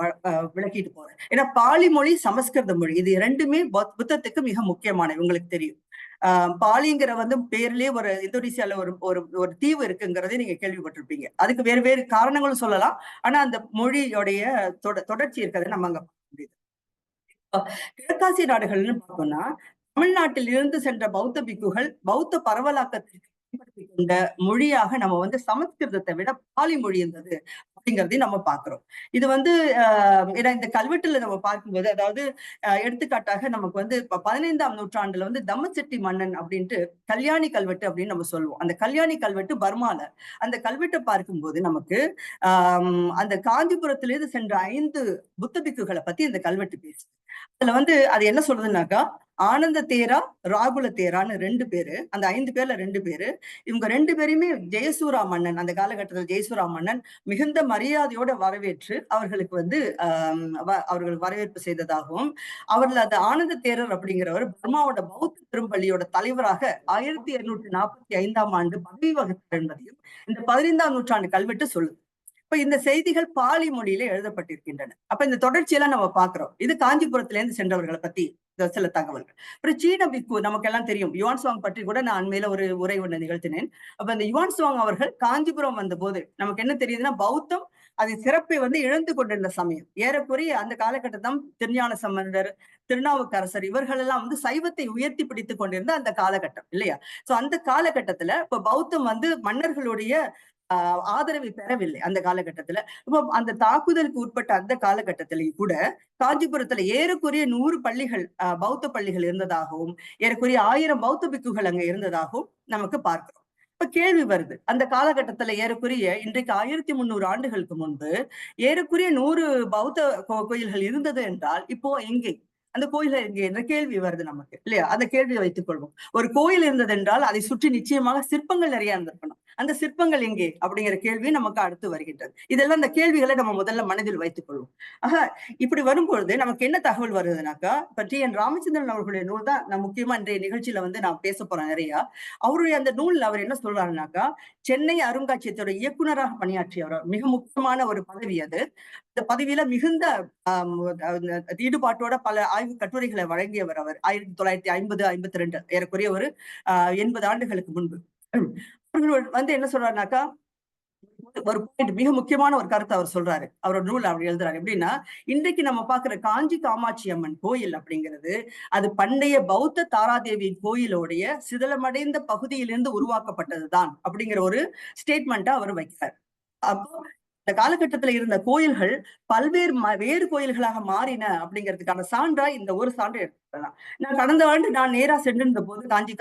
விளக்கிட்டு போறேன். ஏன்னா பாலி மொழி, சமஸ்கிருத மொழி, இது இரண்டுமே புத்தத்துக்கு மிக முக்கியமானது. உங்களுக்கு தெரியும், பாலிங்கிற வந்து பேர்லயே ஒரு இந்தோனேசியால ஒரு தீவு இருக்குங்கிறதே நீங்க கேள்விப்பட்டிருப்பீங்க. அதுக்கு வேறு வேறு காரணங்களும் சொல்லலாம். ஆனா அந்த மொழியோடைய தொடர்ச்சி இருக்கிறத நம்ம அங்க பார்க்க முடியுது. கிழக்காசிய நாடுகள்னு பார்த்தோம்னா, தமிழ்நாட்டில் இருந்து சென்ற பௌத்த பிக்குகள் பௌத்த பரவலாக்கத்திற்கு பயன்படுத்தி கொண்ட மொழியாக நம்ம வந்து சமஸ்கிருதத்தை விட பாலி மொழி இருந்தது அப்படிங்கிறதையும் நம்ம பார்க்கிறோம். இது வந்து ஏன்னா இந்த கல்வெட்டுல நம்ம பார்க்கும்போது, அதாவது எடுத்துக்காட்டாக நமக்கு வந்து 15ஆம் நூற்றாண்டுல வந்து தம்மச்செட்டி மன்னன் அப்படின்ட்டு கல்யாணி கல்வெட்டு அப்படின்னு நம்ம சொல்லுவோம். அந்த கல்யாணி கல்வெட்டு பர்மால, அந்த கல்வெட்டை பார்க்கும்போது நமக்கு அந்த காஞ்சிபுரத்திலிருந்து சென்ற 5 புத்த பிக்குகளை பத்தி இந்த கல்வெட்டு பேசுது. அதுல வந்து அது என்ன சொல்றதுன்னாக்கா, ஆனந்த தேரா, ராகுல தேரான்னு 2 பேரு. அந்த 5 பேர்ல 2 பேரு. இவங்க 2 பேரையுமே ஜெயசூரா மன்னன், அந்த காலகட்டத்தில் ஜெயசூரா மன்னன் மிகுந்த மரியாதையோட வரவேற்று அவர்களுக்கு வந்து அவர்கள் வரவேற்பு செய்ததாகவும், அவர்கள் அந்த ஆனந்த தேரர் அப்படிங்கிறவர் பர்மாவோட பௌத்த பெரும்பள்ளியோட தலைவராக 1245ஆம் ஆண்டு பதவி வகித்தார் என்பதையும் இந்த 15ஆம் நூற்றாண்டு கல்வெட்டு சொல்லுது. இப்ப இந்த செய்திகள் பாலி மொழியில எழுதப்பட்டிருக்கின்றன. அப்ப இந்த தொடர்ச்சியெல்லாம் நம்ம பாக்குறோம். இது காஞ்சிபுரத்திலிருந்து சென்றவர்களை பத்தி சில தகவல்கள். அப்புறம் சீன பிக்கு நமக்கு எல்லாம் தெரியும். யுவான் சுவாங் பற்றி கூட நான் அண்மையில ஒரு உரை ஒன்று நிகழ்த்தினேன். அப்ப இந்த யுவான் சுவாங் அவர்கள் காஞ்சிபுரம் வந்த போது நமக்கு என்ன தெரியுதுன்னா, பௌத்தம் அதன் சிறப்பை வந்து இழந்து கொண்டிருந்த சமயம். ஏறக்குறைய அந்த காலகட்டத்தில் திருஞான சம்பந்தர், திருநாவுக்கரசர் இவர்கள் எல்லாம் வந்து சைவத்தை உயர்த்தி பிடித்துக் கொண்டிருந்த அந்த காலகட்டம் இல்லையா? சோ அந்த காலகட்டத்துல இப்ப பௌத்தம் வந்து மன்னர்களுடைய ஆதரவை பெறவில்லை அந்த காலகட்டத்துல. இப்போ அந்த தாக்குதலுக்கு உட்பட்ட அந்த காலகட்டத்திலேயும் கூட காஞ்சிபுரத்துல ஏறக்குறைய 100 பள்ளிகள், பௌத்த பள்ளிகள் இருந்ததாகவும், ஏறக்குறைய 1000 பௌத்த பிக்குகள் அங்க இருந்ததாகவும் நமக்கு பார்க்கிறோம். இப்ப கேள்வி வருது, அந்த காலகட்டத்துல ஏறக்குறைய இன்றைக்கு 1300 ஆண்டுகளுக்கு முன்பு ஏறக்குறைய 100 பௌத்த கோயில்கள் இருந்தது என்றால் இப்போ எங்கே அந்த கோயில்கள் எங்கே என்ற கேள்வி வருது நமக்கு இல்லையா? அந்த கேள்வியை வைத்துக் கொள்வோம். ஒரு கோயில் இருந்தது என்றால் அதை சுற்றி நிச்சயமாக சிற்பங்கள் நிறைய இருந்திருக்கணும். அந்த சிற்பங்கள் எங்கே அப்படிங்கிற கேள்வி நமக்கு அடுத்து வருகின்றது. இதெல்லாம் இந்த கேள்விகளை நம்ம முதல்ல மனதில் வைத்துக் கொள்வோம். ஆக இப்படி வரும்பொழுது நமக்கு என்ன தகவல் வருதுனாக்கா, இப்ப டி.என். ராமச்சந்திரன் அவர்களுடைய நூல் தான் நான் முக்கியமா இன்றைய நிகழ்ச்சியில வந்து நான் பேச போறேன் நிறைய. அவருடைய அந்த நூல்ல அவர் என்ன சொல்றாருனாக்கா, சென்னை அருங்காட்சியகத்தோட இயக்குனராக பணியாற்றியவர். மிக முக்கியமான ஒரு பதவி அது. இந்த பதவியில மிகுந்த ஈடுபாட்டோட பல ஆய்வு கட்டுரைகளை வழங்கியவர் அவர். 1950-52 ஏறக்குறைய ஒரு 80 ஆண்டுகளுக்கு முன்பு. அவர்கள் வந்து என்ன சொல்றாருனாக்கா, ஒரு பாயிண்ட், மிக முக்கியமான ஒரு கருத்தை அவர் சொல்றாரு. அவரோட நூல் அவர் எழுதுறாரு. எப்படின்னா, இன்றைக்கு நம்ம பாக்குற காஞ்சி காமாட்சி அம்மன் கோயில் அப்படிங்கிறது அது பண்டைய பௌத்த தாராதேவி கோயிலோடைய சிதலமடைந்த பகுதியிலிருந்து உருவாக்கப்பட்டதுதான் அப்படிங்கிற ஒரு ஸ்டேட்மெண்ட்டை அவர் வைக்கிறார். அப்போ இந்த காலகட்டத்துல இருந்த கோயில்கள் பல்வேறு வேறு கோயில்களாக மாறின அப்படிங்கிறதுக்கான சான்றா இந்த ஒரு சான்றை எடுத்துக்கலாம். நான் கடந்த ஆண்டு நான் நேரா சென்றிருந்த போது காஞ்சி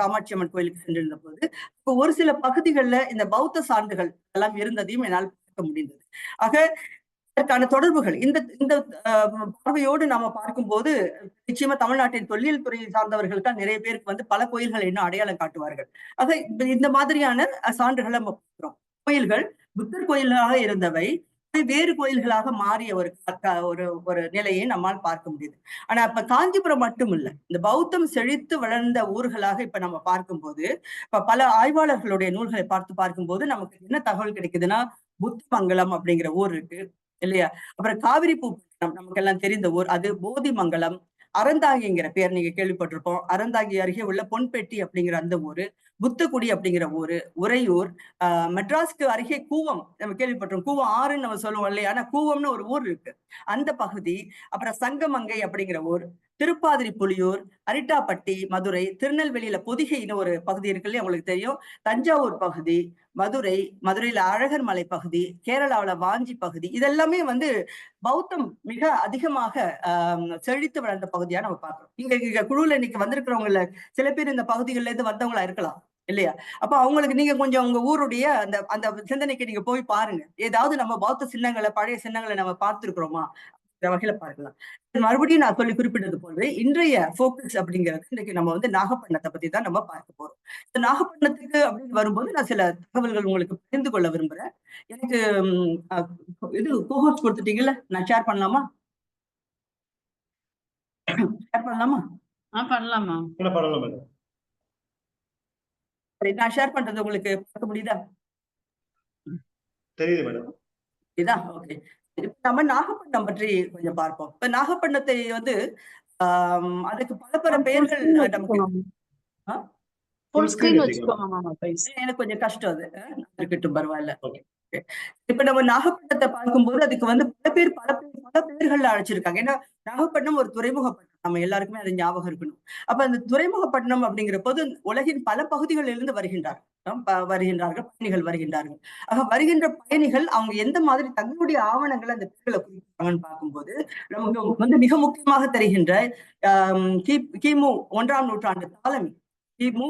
காமாட்சி அம்மன் கோயிலுக்கு சென்றிருந்த போது இப்போ ஒரு சில பகுதிகளில் இந்த பௌத்த சான்றுகள் எல்லாம் இருந்ததையும் என்னால் பார்க்க முடிந்தது. ஆக இதற்கான தொடர்புகள் இந்த இந்த பார்வையோடு நாம பார்க்கும்போது நிச்சயமா தமிழ்நாட்டின் தொல்லியல் துறையை சார்ந்தவர்களுக்கு நிறைய பேருக்கு வந்து பல கோயில்களை இன்னும் அடையாளம் காட்டுவார்கள். ஆக இந்த மாதிரியான சான்றுகளை நம்ம பார்க்கிறோம். கோயில்கள் புத்தர் கோயில்களாக இருந்தவை வேறு கோயில்களாக மாறிய ஒரு நிலையை நம்மால் பார்க்க முடியுது. ஆனா இப்ப காஞ்சிபுரம் மட்டும் இல்ல, இந்த பௌத்தம் செழித்து வளர்ந்த ஊர்களாக இப்ப நம்ம பார்க்கும்போது, இப்ப பல ஆய்வாளர்களுடைய நூல்களை பார்க்கும்போது நமக்கு என்ன தகவல் கிடைக்குதுன்னா, புத்தமங்கலம் அப்படிங்கிற ஊர் இருக்கு இல்லையா? அப்புறம் காவிரி பூப்பட்டினம் நமக்கு எல்லாம் தெரிந்த ஊர், அது போதிமங்கலம். அறந்தாங்கிங்கிற பேர் நீங்க கேள்விப்பட்டிருப்போம். அறந்தாங்கி அருகே உள்ள பொன்பெட்டி அப்படிங்கிற அந்த ஊரு, புத்தக்குடி அப்படிங்கிற ஊரு, உறையூர், மெட்ராஸ்க்கு அருகே கூவம் நம்ம கேள்விப்பட்டோம். கூவம் ஆறுன்னு நம்ம சொல்லுவோம் இல்லையா? ஆனா கூவம்னு ஒரு ஊர் இருக்கு, அந்த பகுதி. அப்புறம் சங்கமங்கை அப்படிங்கிற ஊர், திருப்பாதிரி புலியூர், அரிட்டாப்பட்டி, மதுரை, திருநெல்வேலியில பொதிகைன்னு ஒரு பகுதி இருக்கு இல்லையா, உங்களுக்கு தெரியும். தஞ்சாவூர் பகுதி, மதுரையில அழகர் மலை பகுதி, கேரளாவில வாஞ்சி பகுதி, இதெல்லாமே வந்து பௌத்தம் மிக அதிகமாக செழித்து வளர்ந்த பகுதியா நம்ம பார்க்கிறோம். இங்க குழுல இன்னைக்கு வந்திருக்கிறவங்கள சில பேர் இந்த பகுதிகளில இருந்து வந்தவங்களா இருக்கலாம் இல்லையா? அப்ப அவங்களுக்கு நீங்க கொஞ்சம் உங்க ஊருடைய அந்த அந்த சிந்தனைக்கு நீங்க போய் பாருங்க. ஏதாவது நம்ம பௌத்த சின்னங்களை, பழைய சின்னங்களை நம்ம பார்த்திருக்கிறோமா வகையில பார்க்கலாம். மறுபடியும் நான் சொல்லி குறிப்பிட்டது போலவே இன்றைய போக்கஸ் அப்படிங்கிறது இன்னைக்கு நம்ம வந்து நாகப்பட்டினத்தை பத்தி தான் நம்ம பார்க்க போறோம். நாகப்பட்டினத்துக்கு அப்படின்னு வரும்போது நான் சில தகவல்கள் உங்களுக்கு பகிர்ந்து கொள்ள விரும்புறேன். எனக்கு இது கோஹோஸ்ட் கொடுத்துட்டீங்கல்ல, நான் ஷேர் பண்ணலாமா? ஷேர் பண்ணலாமா? பண்ணலாமா? நான் ஷேர் பண்றது உங்களுக்கு பார்க்க முடியுதா? தெரியுது மேடம். இதா ஓகே. நம்ம நாகப்பட்டினம் பற்றி கொஞ்சம் பார்ப்போம். இப்ப நாகப்பட்டினத்தை வந்து அதுக்கு பல பெயர்கள் நமக்கு எனக்கு கொஞ்சம் கஷ்டம் அது இருக்கட்டும், பரவாயில்ல. இப்ப நம்ம நாகப்பட்டினத்தை பார்க்கும்போது அதுக்கு வந்து பல பேர்கள்ல அழைச்சிருக்காங்க. ஏன்னா நாகப்பட்டினம் ஒரு துறைமுகப்பட்டினம், நம்ம எல்லாருக்குமே அது ஞாபகம் இருக்கணும். அப்ப அந்த துறைமுகப்பட்டினம் அப்படிங்கிற போது உலகின் பல பகுதிகளில் இருந்து வருகின்றார்கள் பயணிகள் வருகின்றார்கள். ஆக வருகின்ற பயணிகள் அவங்க எந்த மாதிரி தங்களுடைய ஆவணங்களை அந்த பேர்களை குறிப்பிட்டாங்கன்னு பார்க்கும்போது நமக்கு வந்து மிக முக்கியமாக தெரிகின்ற கிமு 1ஆம் நூற்றாண்டு தாலமி, கிமு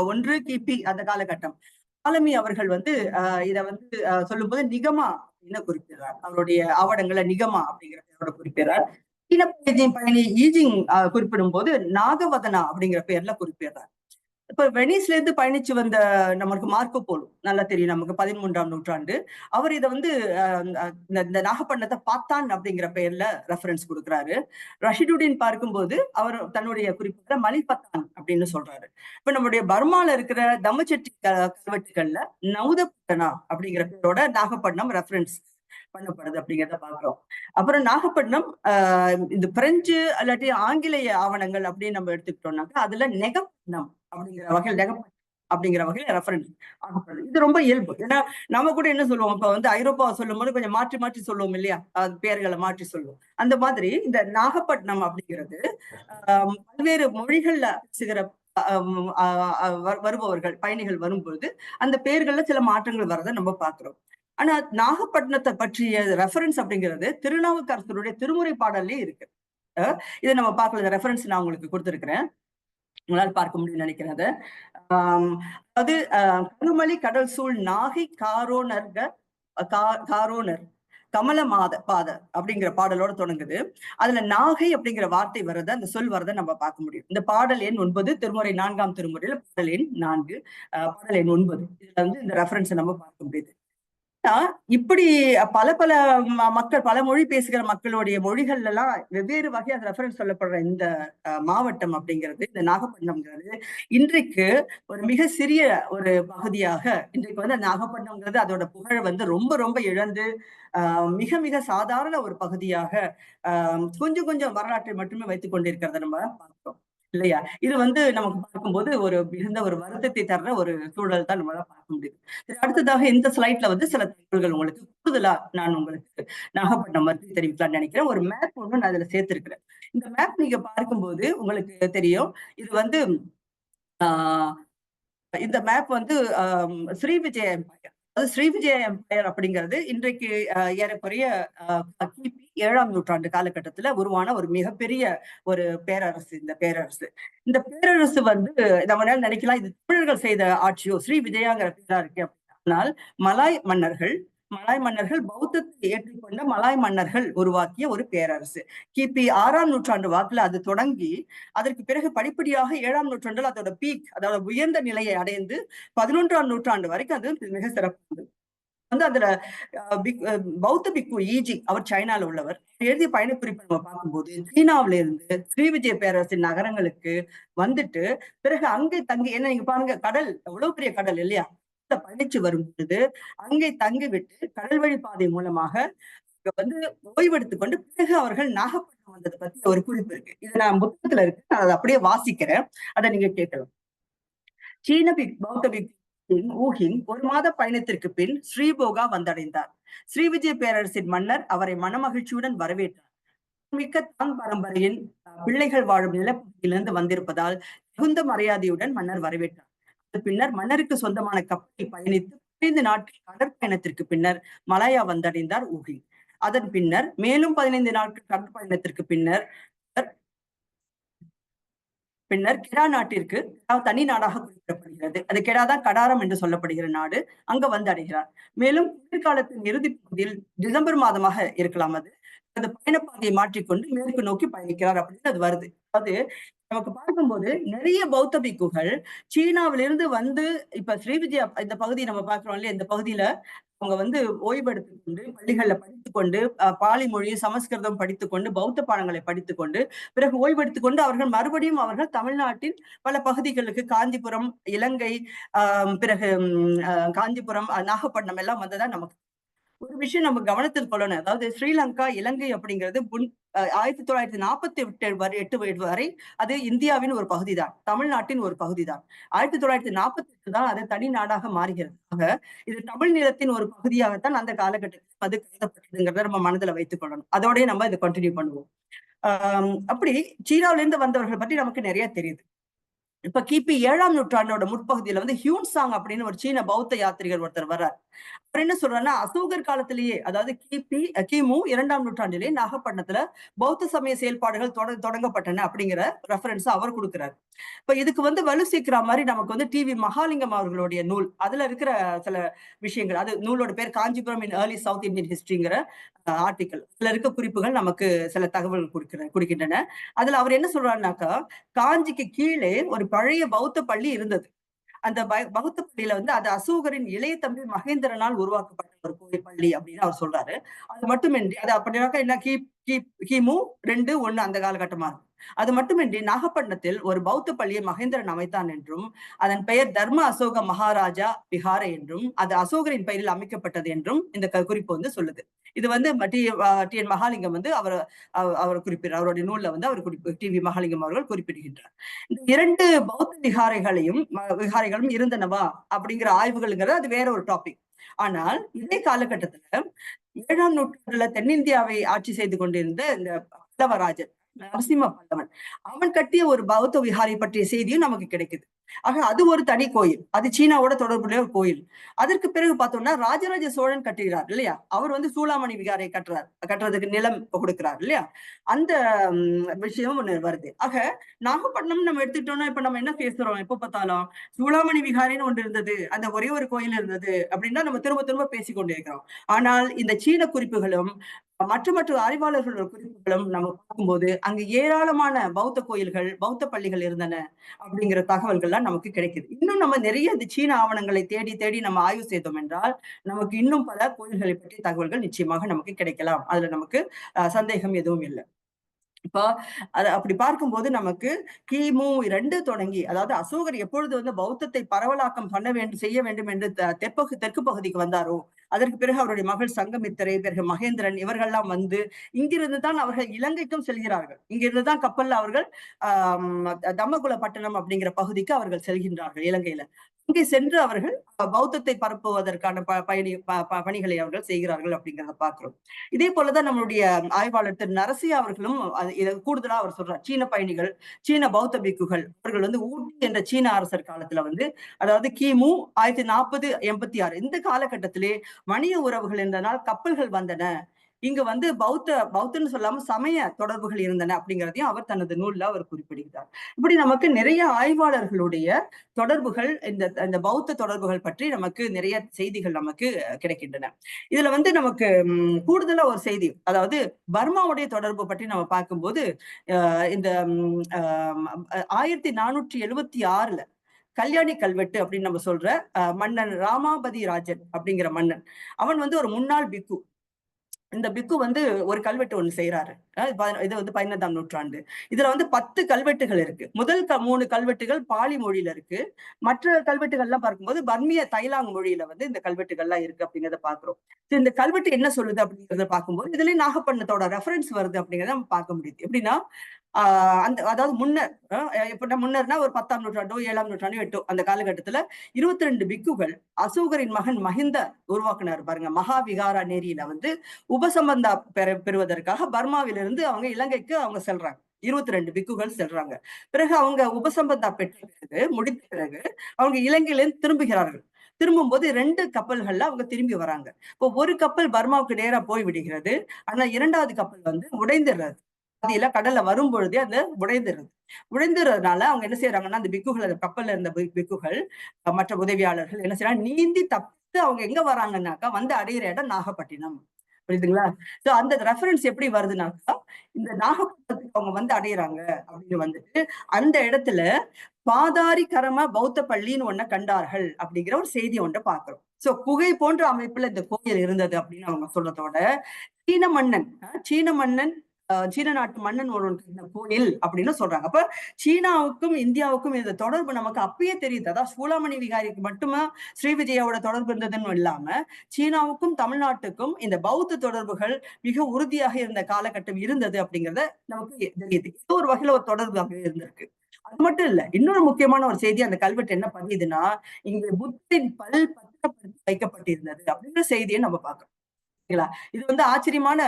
1 கிபி அந்த காலகட்டம் தாலமி அவர்கள் வந்து இத வந்து சொல்லும் போது நிகமா அப்படின்னு குறிப்பிடுறார். அவருடைய ஆவணங்களை நிகமா அப்படிங்கிற பேரோட குறிப்பிடுறார். சீன பயணி ஈஜிங் குறிப்பிடும் போது நாகவதனா அப்படிங்கிற பேர்ல குறிப்பிடுறார். இப்ப வெனிஸ்ல இருந்து பயணிச்சு வந்த நமக்கு மார்க்கோ போலோ நல்லா தெரியும், நமக்கு 13ஆம் நூற்றாண்டு. அவர் இதை வந்து இந்த நாகப்பட்டினத்தை பாத்தான் அப்படிங்கிற பெயர்ல ரெஃபரன்ஸ் கொடுக்குறாரு. ரஷிதுddin பார்க்கும்போது அவர் தன்னுடைய குறிப்பிட்ட மலிபத்தான் அப்படின்னு சொல்றாரு. இப்ப நம்முடைய பர்மால இருக்கிற தம்மச்செட்டி கல்வெட்டுகள்ல நவுதப்பட்டனா அப்படிங்கிற பேரோட நாகப்பட்டினம் ரெஃபரன்ஸ் பண்ணப்படுது அப்படிங்கிறத பாக்குறோம். அப்புறம் நாகப்பட்டினம் இந்த பிரெஞ்சு இல்லாட்டி ஆங்கிலேய ஆவணங்கள் அப்படின்னு நம்ம எடுத்துக்கிட்டோம்னாக்கா அதுல நெகப்பட்டினம் அப்படிங்கிற வகையில ரெஃபரன்ஸ் ஆகப்படுது. இது ரொம்ப இயல்பு. ஏன்னா நம்ம கூட என்ன சொல்லுவோம், இப்ப வந்து ஐரோப்பாவை சொல்லும் போது கொஞ்சம் மாற்றி மாற்றி சொல்லுவோம் இல்லையா, பேர்களை மாற்றி சொல்லுவோம். அந்த மாதிரி இந்த நாகப்பட்டினம் அப்படிங்கிறது பல்வேறு மொழிகள்ல பேசுகிற வருபவர்கள் பயணிகள் வரும்பொழுது அந்த பெயர்கள்ல சில மாற்றங்கள் வரதை நம்ம பாக்குறோம். ஆனா நாகப்பட்டினத்தை பற்றிய ரெஃபரன்ஸ் அப்படிங்கிறது திருநாவுக்கரசருடைய திருமுறை பாடல்லே இருக்கு. இதை நம்ம பார்க்கல, ரெஃபரன்ஸ் நான் உங்களுக்கு கொடுத்திருக்கிறேன், உங்களால் பார்க்க முடியும்னு நினைக்கிறேன். அதாவது கருமலி கடல் சூழ் நாகை காரோனர் கமல பாத அப்படிங்கிற பாடலோட தொடங்குது. அதுல நாகை அப்படிங்கிற வார்த்தை வர்றத, அந்த சொல் வர்றதை நம்ம பார்க்க முடியும். இந்த பாடல் எண் 9, திருமுறை 4ஆம் திருமுறையில பாடல் எண் 4, பாடல் எண் 9. இதுல வந்து இந்த ரெஃபரன்ஸை நம்ம பார்க்க முடியுது. இப்படி பல பல மக்கள், பல மொழி பேசுகிற மக்களுடைய மொழிகள்ல எல்லாம் வெவ்வேறு வகையா ரெஃபரன்ஸ் சொல்லப்படுற இந்த மாவட்டம் அப்படிங்கிறது, இந்த நாகப்பட்டினம்ங்கிறது இன்றைக்கு ஒரு மிக சிறிய ஒரு பகுதியாக இன்றைக்கு வந்து நாகப்பட்டினம்ங்கிறது அதோட புகழ் வந்து ரொம்ப ரொம்ப இழந்து மிக மிக சாதாரண ஒரு பகுதியாக கொஞ்சம் கொஞ்சம் வரலாற்றை மட்டுமே வைத்துக் கொண்டிருக்கிறத நம்ம பார்க்கிறோம் இல்லையா. இது வந்து நமக்கு பார்க்கும்போது ஒரு மிகுந்த ஒரு வருத்தத்தை தர்ற ஒரு சூழல் தான் நம்மளால பார்க்க முடியுது. அடுத்ததாக இந்த ஸ்லைட்ல வந்து சில தகவல்கள் உங்களுக்கு கூடுதலா நான் உங்களுக்கு நாகப்பட்டினம் பற்றி தெரிவிக்கலாம்னு நினைக்கிறேன். ஒரு மேப் ஒண்ணு நான் அதுல சேர்த்திருக்கிறேன். இந்த மேப் நீங்க பார்க்கும்போது உங்களுக்கு தெரியும், இது வந்து இந்த மேப் வந்து ஸ்ரீவிஜய எம்பையர், அதாவது ஸ்ரீவிஜய எம்பையர் அப்படிங்கிறது இன்றைக்கு ஏறக்குறைய கிபி 7ஆம் நூற்றாண்டு காலகட்டத்துல உருவான ஒரு மிகப்பெரிய ஒரு பேரரசு. இந்த பேரரசு வந்து நம்ம நினைக்கலாம் இது தமிழர்கள் செய்த ஆட்சியோ, ஸ்ரீ விஜயாங்கிற பேரா இருக்கு. ஆனால் மலாய் மன்னர்கள் பௌத்தத்தை ஏற்றுக்கொண்ட மலாய் மன்னர்கள் உருவாக்கிய ஒரு பேரரசு. கிபி 6ஆம் நூற்றாண்டு வாக்குல அது தொடங்கி அதற்கு பிறகு படிப்படியாக 7ஆம் நூற்றாண்டில் அதோட பீக், அதோட உயர்ந்த நிலையை அடைந்து 11ஆம் நூற்றாண்டு வரைக்கும் அது மிக சிறப்பு. வந்து அதுல பௌத்த பிக்கு ஈஜி, அவர் சைனால உள்ளவர், எழுதிய பயணக்குறிப்பை நம்ம பார்க்கும்போது சீனாவில இருந்து ஸ்ரீவிஜய பேரரசின் நகரங்களுக்கு வந்துட்டு பிறகு அங்கே தங்கி, என்ன நீங்க பாருங்க, கடல் எவ்வளவு பெரிய கடல் இல்லையா, பயணிச்சு வரும் பொழுது அங்கே தங்கி விட்டு கடல் வழி பாதை மூலமாக வந்து ஓய்வெடுத்துக் கொண்டு பிறகு அவர்கள் நாகப்பட்டினம் வந்ததை பத்தி ஒரு குறிப்பு இருக்கு. இது நான் புத்தகத்துல இருக்கு, நான் அதை அப்படியே வாசிக்கிறேன், அதை நீங்க கேட்கலாம். சீன பௌத்த ஊஹிங் 1 மாத பயணத்திற்கு பின் ஸ்ரீபோகா வந்தடைந்தார். ஸ்ரீவிஜய பேரரசின் மன்னர் அவரை மனமகிழ்ச்சியுடன் வரவேற்றார். மிக்க தாங் பரம்பரையின் பிள்ளைகள் வாழும் நிலப்பகுதியிலிருந்து வந்திருப்பதால் மிகுந்த மரியாதையுடன் மன்னர் வரவேற்றார். பின்னர் மன்னருக்கு சொந்தமான கப்பலில் பயணித்து 15 நாட்கள் கடற்பயணத்திற்கு பின்னர் மலாயா வந்தடைந்தார் ஊஹிங். அதன் பின்னர் மேலும் 15 நாட்கள் கடற்பயணத்திற்கு பின்னர் கெடா நாட்டிற்கு தனி நாடாக குறிப்பிடப்படுகிறது. அது கெடாதான் கடாரம் என்று சொல்லப்படுகிற நாடு, அங்க வந்து அடைகிறார். மேலும் குளிர்காலத்தின் இறுதி பகுதியில் டிசம்பர் மாதமாக இருக்கலாம், அது பயணப்பாதையை மாற்றிக்கொண்டு மேற்கு நோக்கி பயணிக்கிறார் அப்படின்னு அது வருது. அதாவது நமக்கு பார்க்கும்போது நிறைய பௌத்த பிக்குகள் சீனாவிலிருந்து வந்து இப்ப ஸ்ரீவிஜயா இந்த பகுதி நம்ம பார்க்கிறோம் இல்லையா, இந்த பகுதியில அவங்க வந்து ஓய்வெடுத்துக் கொண்டு பள்ளிகள்ல படித்துக் கொண்டு பாலி மொழி சமஸ்கிருதம் படித்துக்கொண்டு பௌத்த பாடங்களை படித்துக்கொண்டு பிறகு ஓய்வெடுத்துக் கொண்டு அவர்கள் மறுபடியும் தமிழ்நாட்டின் பல பகுதிகளுக்கு, காஞ்சிபுரம், இலங்கை, பிறகு காஞ்சிபுரம், நாகப்பட்டினம் எல்லாம் வந்ததா நமக்கு ஒரு விஷயம் நம்ம கவனத்தில் கொள்ளணும். அதாவது ஸ்ரீலங்கா, இலங்கை அப்படிங்கிறது 1948 வரை அது இந்தியாவின் ஒரு பகுதி தான், தமிழ்நாட்டின் ஒரு பகுதி தான். 1948 தான் அது தனி நாடாக மாறுகிறது. ஆக இது தமிழ் நிலத்தின் ஒரு பகுதியாகத்தான் அந்த காலகட்டத்தில் அது கருதப்பட்டதுங்கிறத நம்ம மனதில் வைத்துக் கொள்ளணும். அதோடய நம்ம இதை கண்டினியூ பண்ணுவோம். அப்படி சீனாவில இருந்து வந்தவர்கள் பற்றி நமக்கு நிறைய தெரியுது. இப்ப கிபி 7ஆம் நூற்றாண்டோட முற்பகுதியில வந்து ஹியூன்சாங் அப்படின்னு ஒரு சீன பௌத்த யாத்திரிகர் ஒருத்தர் வர்றார். அவர் என்ன சொல்றாருன்னா, அசோகர் காலத்திலேயே, அதாவது கிமு 2ஆம் நூற்றாண்டிலேயே நாகப்பட்டினத்துல பௌத்த சமய செயல்பாடுகள் தொடங்கப்பட்டன அப்படிங்கிற ரெஃபரன்ஸ் அவர் கொடுக்கிறார். இப்ப இதுக்கு வந்து வலு சேர்க்கிற மாதிரி நமக்கு வந்து டிவி மகாலிங்கம் அவர்களுடைய நூல், அதுல இருக்கிற சில விஷயங்கள், அது நூலோட பேர் Kanchipuram in early South Indian ஹிஸ்டரிங்கிற ஆர்டிக்கல். இதுல இருக்க குறிப்புகள் நமக்கு சில தகவல் கொடுக்கின்றன. அதுல அவர் என்ன சொல்றாருனாக்கா, காஞ்சிக்கு கீழே ஒரு பழைய பௌத்த பள்ளி இருந்தது. அந்த பௌத்த பள்ளியில வந்து அது அசோகரின் இளைய தம்பி மகேந்திரனால் உருவாக்கப்பட்ட ஒரு கோயில் பள்ளி அப்படின்னு அவர் சொல்றாரு. அது மட்டுமின்றி அது அப்படின்னாக்கா என்ன, கிமு 2-1 அந்த காலகட்டமா இருக்கும். அது மட்டுமின்றி நாகப்பட்டினத்தில் ஒரு பௌத்த பள்ளியை மகேந்திரன் அமைத்தான் என்றும், அதன் பெயர் தர்ம அசோக மகாராஜா விஹார என்றும், அது அசோகரின் பெயரில் அமைக்கப்பட்டது என்றும் இந்த குறிப்பு வந்து சொல்லுது. இது வந்து டி.என். மகாலிங்கம் வந்து அவர் குறிப்பிடுறார். அவருடைய நூல்ல வந்து அவர் டிவி மகாலிங்கம் அவர்கள் குறிப்பிடுகின்றார். இந்த 2 பௌத்த விகாரைகளும் இருந்தனவா அப்படிங்கிற ஆய்வுகள்ங்கிறது அது வேற ஒரு டாபிக். ஆனால் இதே காலகட்டத்துல 7ஆம் நூற்றாண்டுல தென்னிந்தியாவை ஆட்சி செய்து கொண்டிருந்த இந்த பல்லவராஜன் நரசிம்ம பல்லவன், அவன் கட்டிய ஒரு பௌத்த விஹாரை பற்றிய செய்தியும் நமக்கு கிடைக்குது. ஆக அது ஒரு தனி கோயில், அது சீனாவோட தொடர்புடைய ஒரு கோயில். அதற்கு பிறகு பார்த்தோம்னா ராஜராஜ சோழன் கட்டுகிறார் இல்லையா, அவர் வந்து சூளாமணி விகாரை கட்டுறதுக்கு நிலம் கொடுக்கிறார் இல்லையா, அந்த விஷயம் ஒண்ணு வருது. ஆக நாகப்பட்டினம் நம்ம எடுத்துக்கிட்டோம்னா இப்ப நம்ம என்ன பேசுறோம், எப்ப பார்த்தாலும் சூளாமணி விகாரின்னு ஒன்று இருந்தது, அந்த ஒரே ஒரு கோயில் இருந்தது அப்படின்னா நம்ம திரும்ப திரும்ப பேசிக்கொண்டிருக்கிறோம். ஆனால் இந்த சீன குறிப்புகளும் மற்ற அறிவாளர்களோட குறிப்புகளும் நம்ம பார்க்கும்போது அங்கு ஏராளமான பௌத்த கோயில்கள், பௌத்த பள்ளிகள் இருந்தன அப்படிங்கிற தகவல்கள்லாம் நமக்கு கிடைக்குது. இன்னும் நம்ம நிறைய இந்த சீன ஆவணங்களை தேடி தேடி நம்ம ஆய்வு செய்தோம் என்றால் நமக்கு இன்னும் பல கோயில்களை பற்றிய தகவல்கள் நிச்சயமாக நமக்கு கிடைக்கலாம். அதுல நமக்கு சந்தேகம் எதுவும் இல்லை. இப்ப அப்படி பார்க்கும்போது நமக்கு கிமு 2 தொடங்கி, அதாவது அசோகர் எப்பொழுது வந்து பௌத்தத்தை பரவலாக்கம் செய்ய வேண்டும் என்று தெற்கு பகுதிக்கு வந்தாரோ, அதற்கு பிறகு அவருடைய மகள் சங்கமித்திரை, பிறகு மகேந்திரன் இவர்கள்லாம் வந்து இங்கிருந்து தான் அவர்கள் இலங்கைக்கும் செல்கிறார்கள். இங்கிருந்து தான் கப்பல்ல அவர்கள் தம்மகுலப்பட்டினம் அப்படிங்கிற பகுதிக்கு அவர்கள் செல்கின்றார்கள் இலங்கையில. இங்கே சென்று அவர்கள் பௌத்தத்தை பரப்புவதற்கான பணிகளை அவர்கள் செய்கிறார்கள் அப்படிங்கிறத பார்க்கிறோம். இதே போலதான் நம்மளுடைய ஆய்வாளர் திரு நரசியா அவர்களும் கூடுதலா அவர் சொல்றார், சீன பயணிகள், சீன பௌத்த பிக்குகள் அவர்கள் வந்து ஊட்டி என்ற சீன அரசர் காலத்துல வந்து, அதாவது கிமு 1040-86 இந்த காலகட்டத்திலே வணிக உறவுகள் இருந்தனால் கப்பல்கள் வந்தன, இங்க வந்து பௌத்தன்னு சொல்லாம சமய தொடர்புகள் இருந்தன அப்படிங்கிறதையும் அவர் தனது நூல்ல அவர் குறிப்பிடுகிறார். இப்படி நமக்கு நிறைய ஆய்வாளர்களுடைய தொடர்புகள், இந்த பௌத்த தொடர்புகள் பற்றி நமக்கு நிறைய செய்திகள் நமக்கு கிடைக்கின்றன. இதுல வந்து நமக்கு கூடுதலா ஒரு செய்தி, அதாவது பர்மாவுடைய தொடர்பு பற்றி நம்ம பார்க்கும்போது இந்த 1476 கல்யாணி கல்வெட்டு அப்படின்னு நம்ம சொல்ற மன்னன் ராமாபதி ராஜன் அப்படிங்கிற மன்னன், அவன் வந்து ஒரு முன்னாள் பிக்கு. இந்த பிக்கு வந்து ஒரு கல்வெட்டு ஒண்ணு செய்யறாரு. இது வந்து 15ஆம் நூற்றாண்டு. இதுல வந்து 10 கல்வெட்டுகள் இருக்கு. முதல் 3 கல்வெட்டுகள் பாலி மொழியில இருக்கு. மற்ற கல்வெட்டுகள்லாம் பார்க்கும்போது பர்மிய தைலாங் மொழியில வந்து இந்த கல்வெட்டுகள்லாம் இருக்கு அப்படிங்கிறத பாக்குறோம். இந்த கல்வெட்டு என்ன சொல்லுது அப்படிங்கிறத பார்க்கும்போது இதுலயும் நாகப்பட்டினத்தோட ரெஃபரன்ஸ் வருது அப்படிங்கிறத நம்ம பார்க்க முடியுது. எப்படின்னா அதாவது முன்னர்னா ஒரு 10ஆம் நூற்றாண்டோ 7ஆம் நூற்றாண்டோ 8 அந்த காலகட்டத்துல 22 பிக்குகள் அசோகரின் மகன் மஹிந்த உருவாக்குனார் பாருங்க, மகாவிகாரா நேரியில வந்து உபசம்பந்தா பெறுவதற்காக பர்மாவிலிருந்து அவங்க இலங்கைக்கு அவங்க செல்றாங்க. 22 பிக்குகள் செல்றாங்க. பிறகு அவங்க உபசம்பந்தா பெற்ற பிறகு முடித்த பிறகு அவங்க இலங்கையிலிருந்து திரும்புகிறார்கள். திரும்பும்போது 2 கப்பல்கள்ல அவங்க திரும்பி வராங்க. இப்போ ஒரு கப்பல் பர்மாவுக்கு நேரா போய் விடுகிறது. ஆனா 2வது கப்பல் வந்து உடைந்துடுறது. பாதியில கடல்ல வரும் பொழுதே அந்த உடைந்துறதுனால அவங்க என்ன செய்யறாங்கன்னா, அந்த பிக்குகள், கப்பல்ல இருந்த பிக்குகள் மற்ற உதவியாளர்கள் என்ன செய்யறாங்க, நீந்தி தப்பித்து அவங்க எங்க வராங்கன்னாக்கா வந்து அடையிற இடம் நாகப்பட்டினம். புரியுதுங்களா? சோ அந்த ரெஃபரன்ஸ் எப்படி வருதுனாக்கா, இந்த நாகப்பட்டினத்துக்கு அவங்க வந்து அடையிறாங்க அப்படின்னு வந்துட்டு அந்த இடத்துல பாதாரி கரம பௌத்த பள்ளின்னு ஒண்ண கண்டார்கள் அப்படிங்கிற ஒரு செய்தி ஒன்றை பார்க்கிறோம். சோ குகை போன்ற அமைப்புல இந்த கோயில் இருந்தது அப்படின்னு அவங்க சொல்றதோட சீன மன்னன் சீன நாட்டு மன்னன் ஒரு கோயில் அப்படின்னு சொல்றாங்க. அப்ப சீனாவுக்கும் இந்தியாவுக்கும் இந்த தொடர்பு நமக்கு அப்பயே தெரியுது. அதான் சூளாமணி விகாரிக்கு மட்டுமா ஸ்ரீவிஜயாவோட தொடர்பு இருந்ததுன்னு இல்லாம சீனாவுக்கும் தமிழ்நாட்டுக்கும் இந்த பௌத்த தொடர்புகள் மிக உறுதியாக இருந்த காலகட்டம் இருந்தது அப்படிங்கிறத நமக்கு தெரியுது. இது ஒரு வகையில ஒரு தொடர்பு இருந்திருக்கு. அது மட்டும் இல்ல, இன்னொரு முக்கியமான ஒரு செய்தி அந்த கல்வெட்டு என்ன பதியுதுன்னா, இங்கு புத்தின் பல் பத்திரப்படுத்தி வைக்கப்பட்டிருந்தது அப்படிங்கிற செய்தியை நம்ம பார்க்கணும். இது வந்து ஆச்சரியமான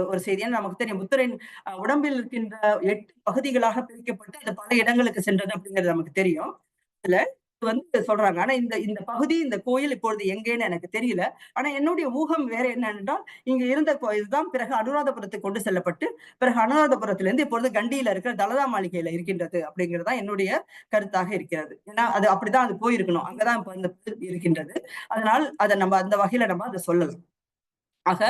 ஒரு செய்தி. ஏன்னா நமக்கு தெரியும் புத்தரின் உடம்பில் இருக்கின்ற 8 பகுதிகளாக பிரிக்கப்பட்டு அது பல இடங்களுக்கு சென்றது அப்படிங்கிறது நமக்கு தெரியும். இதுல வந்து சொல்றாங்க. ஆனா இந்த இந்த பகுதி, இந்த கோயில் இப்பொழுது எங்கேன்னு எனக்கு தெரியல. ஆனா என்னுடைய ஊகம் வேற என்னவென்றால், இங்க இருந்த இதுதான் பிறகு அனுராதபுரத்துக்கு கொண்டு செல்லப்பட்டு, பிறகு அனுராதபுரத்திலிருந்து இப்பொழுது கண்டியில இருக்கிற தலதா மாளிகையில இருக்கின்றது அப்படிங்கிறது தான் என்னுடைய கருத்தாக இருக்கிறது. ஏன்னா அது அப்படிதான் அது போயிருக்கணும். அங்கதான் இப்ப இந்த இருக்கின்றது. அதனால் அத நம்ம அந்த வகையில நம்ம அத சொல்லலாம். ஆக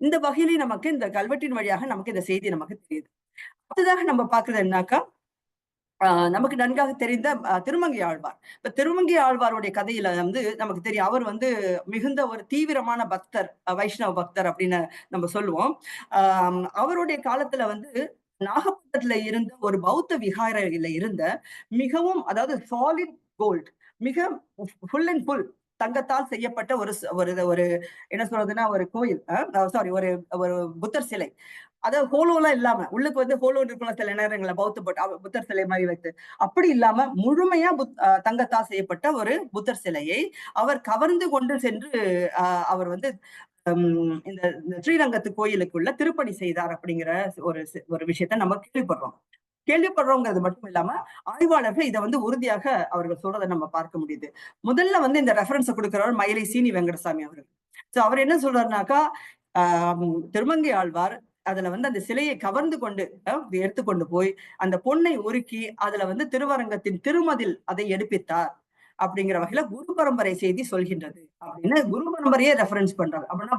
இந்த வகையிலே நமக்கு இந்த கல்வெட்டின் வழியாக நமக்கு இந்த செய்தி நமக்கு தெரியுது. அடுத்ததாக நம்ம பார்க்கிறது என்னாக்கா, நமக்கு நன்காக தெரிந்த திருமங்கை ஆழ்வார். இப்ப திருமங்கை ஆழ்வாருடைய கதையில வந்து நமக்கு தெரியும். அவர் வந்து மிகுந்த ஒரு தீவிரமான பக்தர், வைஷ்ணவ பக்தர் அப்படின்னு நம்ம சொல்லுவோம். அவருடைய காலத்துல வந்து நாகப்பட்டினத்துல இருந்த ஒரு பௌத்த விகாரையில இருந்த மிகவும், அதாவது சாலிட் கோல்ட், மிக ஃபுல் அண்ட் ஃபுல் தங்கத்தால் செய்யப்பட்ட ஒரு ஒரு ஒரு என்ன சொல்றதுன்னா ஒரு கோயில், சாரி, ஒரு ஒரு புத்தர் சிலை. அதாவது ஹோலோலாம் இல்லாம, உள்ளுக்கு வந்து ஹோலோ இருக்குள்ள சில நேரங்கள்ல புத்தர் சிலை மாதிரி வைத்து, அப்படி இல்லாம முழுமையா தங்கத்தால் செய்யப்பட்ட ஒரு புத்தர் சிலையை அவர் கவர்ந்து கொண்டு சென்று அவர் வந்து இந்த ஸ்ரீரங்கத்து கோயிலுக்குள்ள திருப்பணி செய்தார் அப்படிங்கிற ஒரு ஒரு விஷயத்த நம்ம கேள்விப்படுறோம். கேள்விப்படுறோங்கிறது மட்டும் இல்லாம ஆய்வாளர்கள் இதை வந்து உறுதியாக அவர்கள் சொல்றதை நம்ம பார்க்க முடியுது. முதல்ல வந்து இந்த ரெஃபரன்ஸை கொடுக்கிறவர் மயிலை சீனி வெங்கடசாமி அவர்கள். சோ அவர் என்ன சொல்றாருனாக்கா, திருமங்கை ஆழ்வார் அதுல வந்து அந்த சிலையை கவர்ந்து கொண்டு எடுத்துக்கொண்டு போய் அந்த பொன்னை உருக்கி அதுல வந்து திருவரங்கத்தின் திருமதில் அதை எடுப்பித்தார் அப்படிங்கிற வகையில குரு பரம்பரை செய்தி சொல்கின்றது அப்படின்னு குரு பரம்பரையே ரெஃபரன்ஸ் பண்றாங்க. அப்படின்னா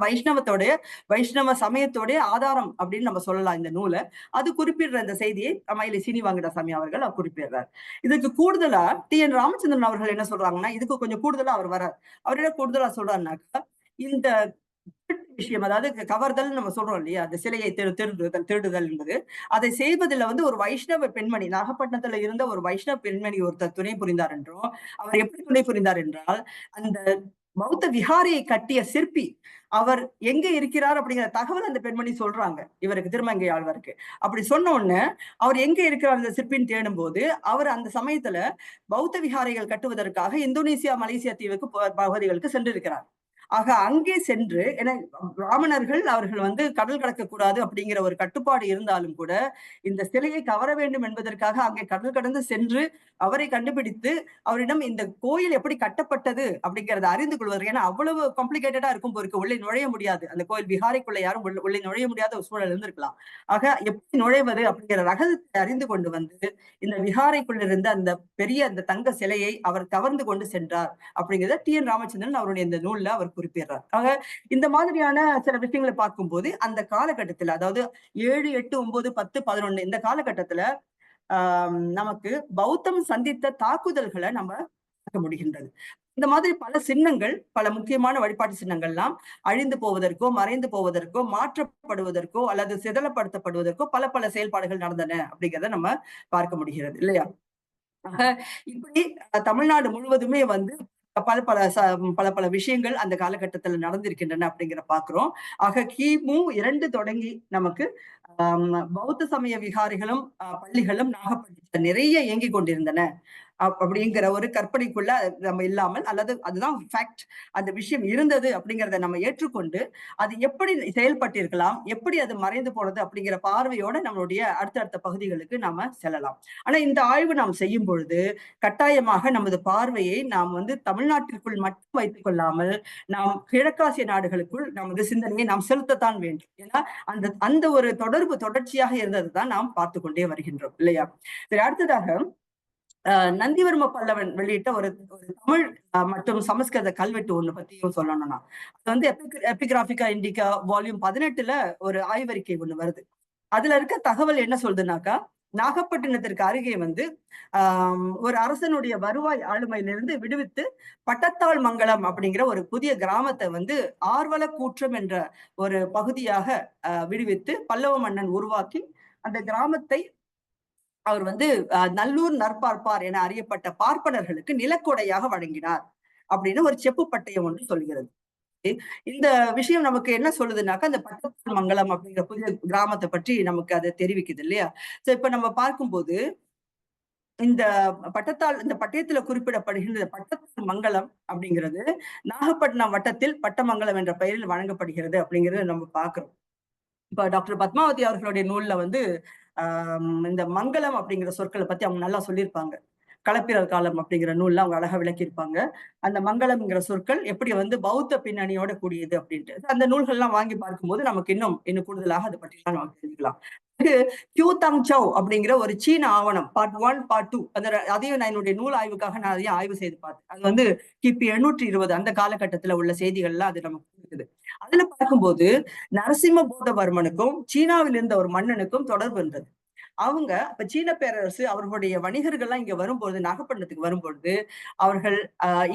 வைஷ்ணவ சமயத்தோடைய ஆதாரம் அப்படின்னு நம்ம சொல்லலாம் இந்த நூலை. அது குறிப்பிடுற இந்த செய்தியை மயிலை சீனி வெங்கடசாமி அவர்கள் குறிப்பிடுறார். இதுக்கு கூடுதலா டி.என். ராமச்சந்திரன் அவர்கள் என்ன சொல்றாங்கன்னா, இதுக்கு கொஞ்சம் கூடுதலா அவர் வர்றார். அவர் என்ன கூடுதலா சொல்றாருனாக்கா, இந்த விஷயம், அதாவது கவர்தல் நம்ம சொல்றோம் இல்லையா, அந்த சிலையை திருடுதல் என்பது, அதை செய்வதில் வந்து ஒரு வைஷ்ணவ பெண்மணி, நாகப்பட்டினத்துல இருந்த ஒரு வைஷ்ணவ பெண்மணி ஒருத்தர் துணை புரிந்தார் என்றும், அவர் எப்படி துணை புரிந்தார் என்றால், அந்த பௌத்த விகாரையை கட்டிய சிற்பி அவர் எங்க இருக்கிறார் அப்படிங்கிற தகவல் அந்த பெண்மணி சொல்றாங்க இவருக்கு, திருமங்கை ஆழ்வாருக்கு. அப்படி சொன்ன உடனே அவர் எங்க இருக்கிறார் அந்த சிற்பின்னு தேடும் போது, அவர் அந்த சமயத்துல பௌத்த விகாரைகள் கட்டுவதற்காக இந்தோனேசியா, மலேசியா தீவுக்கு பகுதிகளுக்கு சென்றிருக்கிறார். ஆக அங்கே சென்று, ஏன்னா பிராமணர்கள் அவர்கள் வந்து கடல் கடக்கக்கூடாது அப்படிங்கிற ஒரு கட்டுப்பாடு இருந்தாலும் கூட இந்த சிலையை கவர வேண்டும் என்பதற்காக அங்கே கடல் கடந்து சென்று அவரை கண்டுபிடித்து அவரிடம் இந்த கோயில் எப்படி கட்டப்பட்டது அப்படிங்கறத அறிந்து கொள்வார். ஏன்னா அவ்வளவு காம்ப்ளிகேட்டடா இருக்கும் போருக்கு உள்ளே நுழைய முடியாது. அந்த கோயில் விகாரைக்குள்ள யாரும் உள்ளே நுழைய முடியாத ஒரு சூழல் இருந்திருக்கலாம். ஆக எப்படி நுழைவது அப்படிங்கிற ரகசியத்தை அறிந்து கொண்டு வந்து இந்த விகாரைக்குள்ள இருந்த அந்த பெரிய அந்த தங்க சிலையை அவர் கவர்ந்து கொண்டு சென்றார் அப்படிங்கிறத டி.என். ராமச்சந்திரன் அவருடைய இந்த நூல்ல அவர் குறிப்பிடுறார். ஆக இந்த மாதிரியான சில விஷயங்களை பார்க்கும்போது அந்த காலகட்டத்துல, அதாவது 7, 8, 9, 10, 11 இந்த காலகட்டத்துல நமக்கு பௌத்தம் சந்தித்த தாக்குதல்களை நம்ம பார்க்க முடிகின்றது. இந்த மாதிரி பல சின்னங்கள், பல முக்கியமான வழிபாட்டு சின்னங்கள்லாம் அழிந்து போவதற்கோ, மறைந்து போவதற்கோ, மாற்றப்படுவதற்கோ அல்லது சிதலப்படுத்தப்படுவதற்கோ பல பல செயல்பாடுகள் நடந்தன அப்படிங்கிறத நம்ம பார்க்க முடிகிறது இல்லையா. இப்படி தமிழ்நாடு முழுவதுமே வந்து பல பல பல பல விஷயங்கள் அந்த காலகட்டத்துல நடந்திருக்கின்றன அப்படிங்கிற பாக்குறோம். ஆக கிமு 2 தொடங்கி நமக்கு பௌத்த சமய விகாரிகளும் பள்ளிகளும் நாகப்பட்டினத்துல நிறைய இயங்கிக் கொண்டிருந்தன அப்படிங்கிற ஒரு கற்பனைக்குள்ள நம்ம இல்லாமல், அல்லது அதுதான் ஃபேக்ட், அந்த விஷயம் இருந்தது அப்படிங்கிறத நம்ம ஏற்றுக்கொண்டு அது எப்படி செயல்பட்டிருக்கலாம், எப்படி அது மறைந்து போனது அப்படிங்கிற பார்வையோட நம்மளுடைய அடுத்தடுத்த பகுதிகளுக்கு நாம செல்லலாம். ஆனா இந்த ஆய்வு நாம் செய்யும் பொழுது கட்டாயமாக நமது பார்வையை நாம் வந்து தமிழ்நாட்டிற்குள் மட்டும் வைத்துக் கொள்ளாமல் நாம் கிழக்காசிய நாடுகளுக்குள் நமது சிந்தனையை நாம் செலுத்தத்தான் வேண்டும். ஏன்னா அந்த அந்த ஒரு தொடர்ச்சியாக இருந்ததுதான் நாம் பார்த்து கொண்டே வருகின்றோம் இல்லையா. சரி, அடுத்ததாக நந்திவர்ம பல்லவன் வெளியிட்ட ஒரு தமிழ் மற்றும் சமஸ்கிருத கல்வெட்டு ஒண்ணு பத்தியும் சொல்லணும்னா, அது வந்து எபிகிராபிகா இண்டிகா வால்யூம் 18ல ஒரு ஆய்வறிக்கை ஒண்ணு வருது. அதுல இருக்க தகவல் என்ன சொல்றதுனாக்கா, நாகப்பட்டினத்திற்கு அருகே வந்து ஒரு அரசனுடைய வருவாய் ஆளுமையிலிருந்து விடுவித்து பட்டத்தாள் மங்கலம் அப்படிங்கிற ஒரு புதிய கிராமத்தை வந்து ஆர்வல கூற்றம் என்ற ஒரு பகுதியாக விடுவித்து பல்லவ மன்னன் உருவாக்கி அந்த கிராமத்தை அவர் வந்து நல்லூர் நற்பார்ப்பார் என அறியப்பட்ட பார்ப்பனர்களுக்கு நிலக்கொடையாக வழங்கினார் அப்படின்னு ஒரு செப்பு பட்டயம் ஒன்று சொல்கிறது. இந்த விஷயம் நமக்கு என்ன சொல்லுதுன்னாக்கா, அந்த பட்டத்தாள் மங்கலம் அப்படிங்கிற புதிய கிராமத்தை பற்றி நமக்கு அதை தெரிவிக்குது இல்லையா. சோ இப்ப நம்ம பார்க்கும்போது இந்த பட்டயத்துல குறிப்பிடப்படுகின்ற பட்டத்தாள் மங்கலம் அப்படிங்கிறது நாகப்பட்டினம் வட்டத்தில் பட்டமங்கலம் என்ற பெயரில் வழங்கப்படுகிறது அப்படிங்கிறது நம்ம பார்க்கிறோம். இப்ப டாக்டர் பத்மாவதி அவர்களுடைய நூல்ல வந்து இந்த மங்களம் அப்படிங்கிற சொற்களை பத்தி அவங்க நல்லா சொல்லியிருப்பாங்க. களப்பிரர் காலம் அப்படிங்கிற நூல்ல அவங்க அழகா விளக்கியிருப்பாங்க. அந்த மங்களம்ங்கிற சொற்கள் எப்படி வந்து பௌத்த பின்னணியோட கூடியது அப்படின்ட்டு. அந்த நூல்கள்லாம் வாங்கி பார்க்கும்போது நமக்கு இன்னும் கூடுதலாக அதை பற்றிலாம் நம்ம தெரிஞ்சுக்கலாம். கியூ தங் சவ் அப்படிங்கிற ஒரு சீன ஆவணம் பார்ட் 1 பார்ட் 2 அதையும் நான் என்னுடைய நூல் ஆய்வுக்காக நான் அதையும் ஆய்வு செய்து பார்த்தேன். அது வந்து கிபி 820 அந்த காலகட்டத்துல உள்ள செய்திகள்லாம் அது நமக்கு இருக்குது. அதுல பார்க்கும்போது நரசிம்ம பூதவர்மனுக்கும் சீனாவில் இருந்த ஒரு மன்னனுக்கும் தொடர்பு இருந்தது. அவங்க இப்ப சீன பேரரசு அவர்களுடைய வணிகர்கள்லாம் இங்க வரும்பொழுது நாகப்பட்டினத்துக்கு வரும்பொழுது அவர்கள்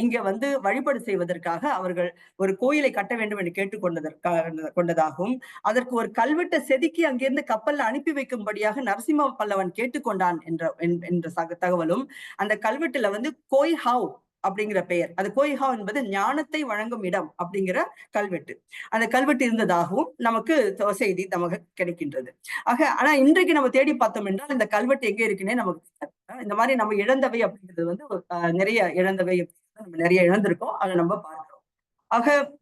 இங்க வந்து வழிபாடு செய்வதற்காக அவர்கள் ஒரு கோயிலை கட்ட வேண்டும் என்று கொண்டதாகவும் அதற்கு ஒரு கல்வெட்டை செதுக்கி அங்கிருந்து கப்பல்ல அனுப்பி வைக்கும்படியாக நரசிம்ம பல்லவன் கேட்டுக்கொண்டான் என்ற தகவலும் அந்த கல்வெட்டுல வந்து கோய் ஹாவ் அப்படிங்கிற பெயர், அது கோய்ஹா என்பது ஞானத்தை வழங்கும் இடம் அப்படிங்கிற கல்வெட்டு, அந்த கல்வெட்டு இருந்ததாகவும் நமக்கு செய்தி நமக்கு கிடைக்கின்றது. ஆனா இன்றைக்கு நம்ம தேடி பார்த்தோம் என்றால் இந்த கல்வெட்டு எங்க இருக்குன்னே நமக்கு இந்த மாதிரி நம்ம இழந்தவை அப்படிங்கிறது வந்து நிறைய இழந்தவை நம்ம நிறைய இழந்திருக்கோம், அதை நம்ம பார்க்கிறோம்.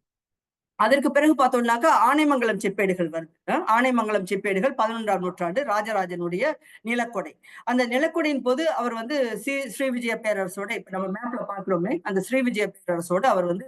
அதற்கு பிறகு பார்த்தோம்னாக்கா ஆனைமங்கலம் செப்பேடுகள் வருது. ஆனைமங்கலம் செப்பேடுகள் 11ஆம் நூற்றாண்டு ராஜராஜனுடைய நிலக்கொடை. அந்த நிலக்கொடையின் போது அவர் வந்து ஸ்ரீ விஜய பேரரசோட, இப்ப நம்ம மேப்ல பாக்குறோமே அந்த ஸ்ரீ விஜய பேரரசோட அவர் வந்து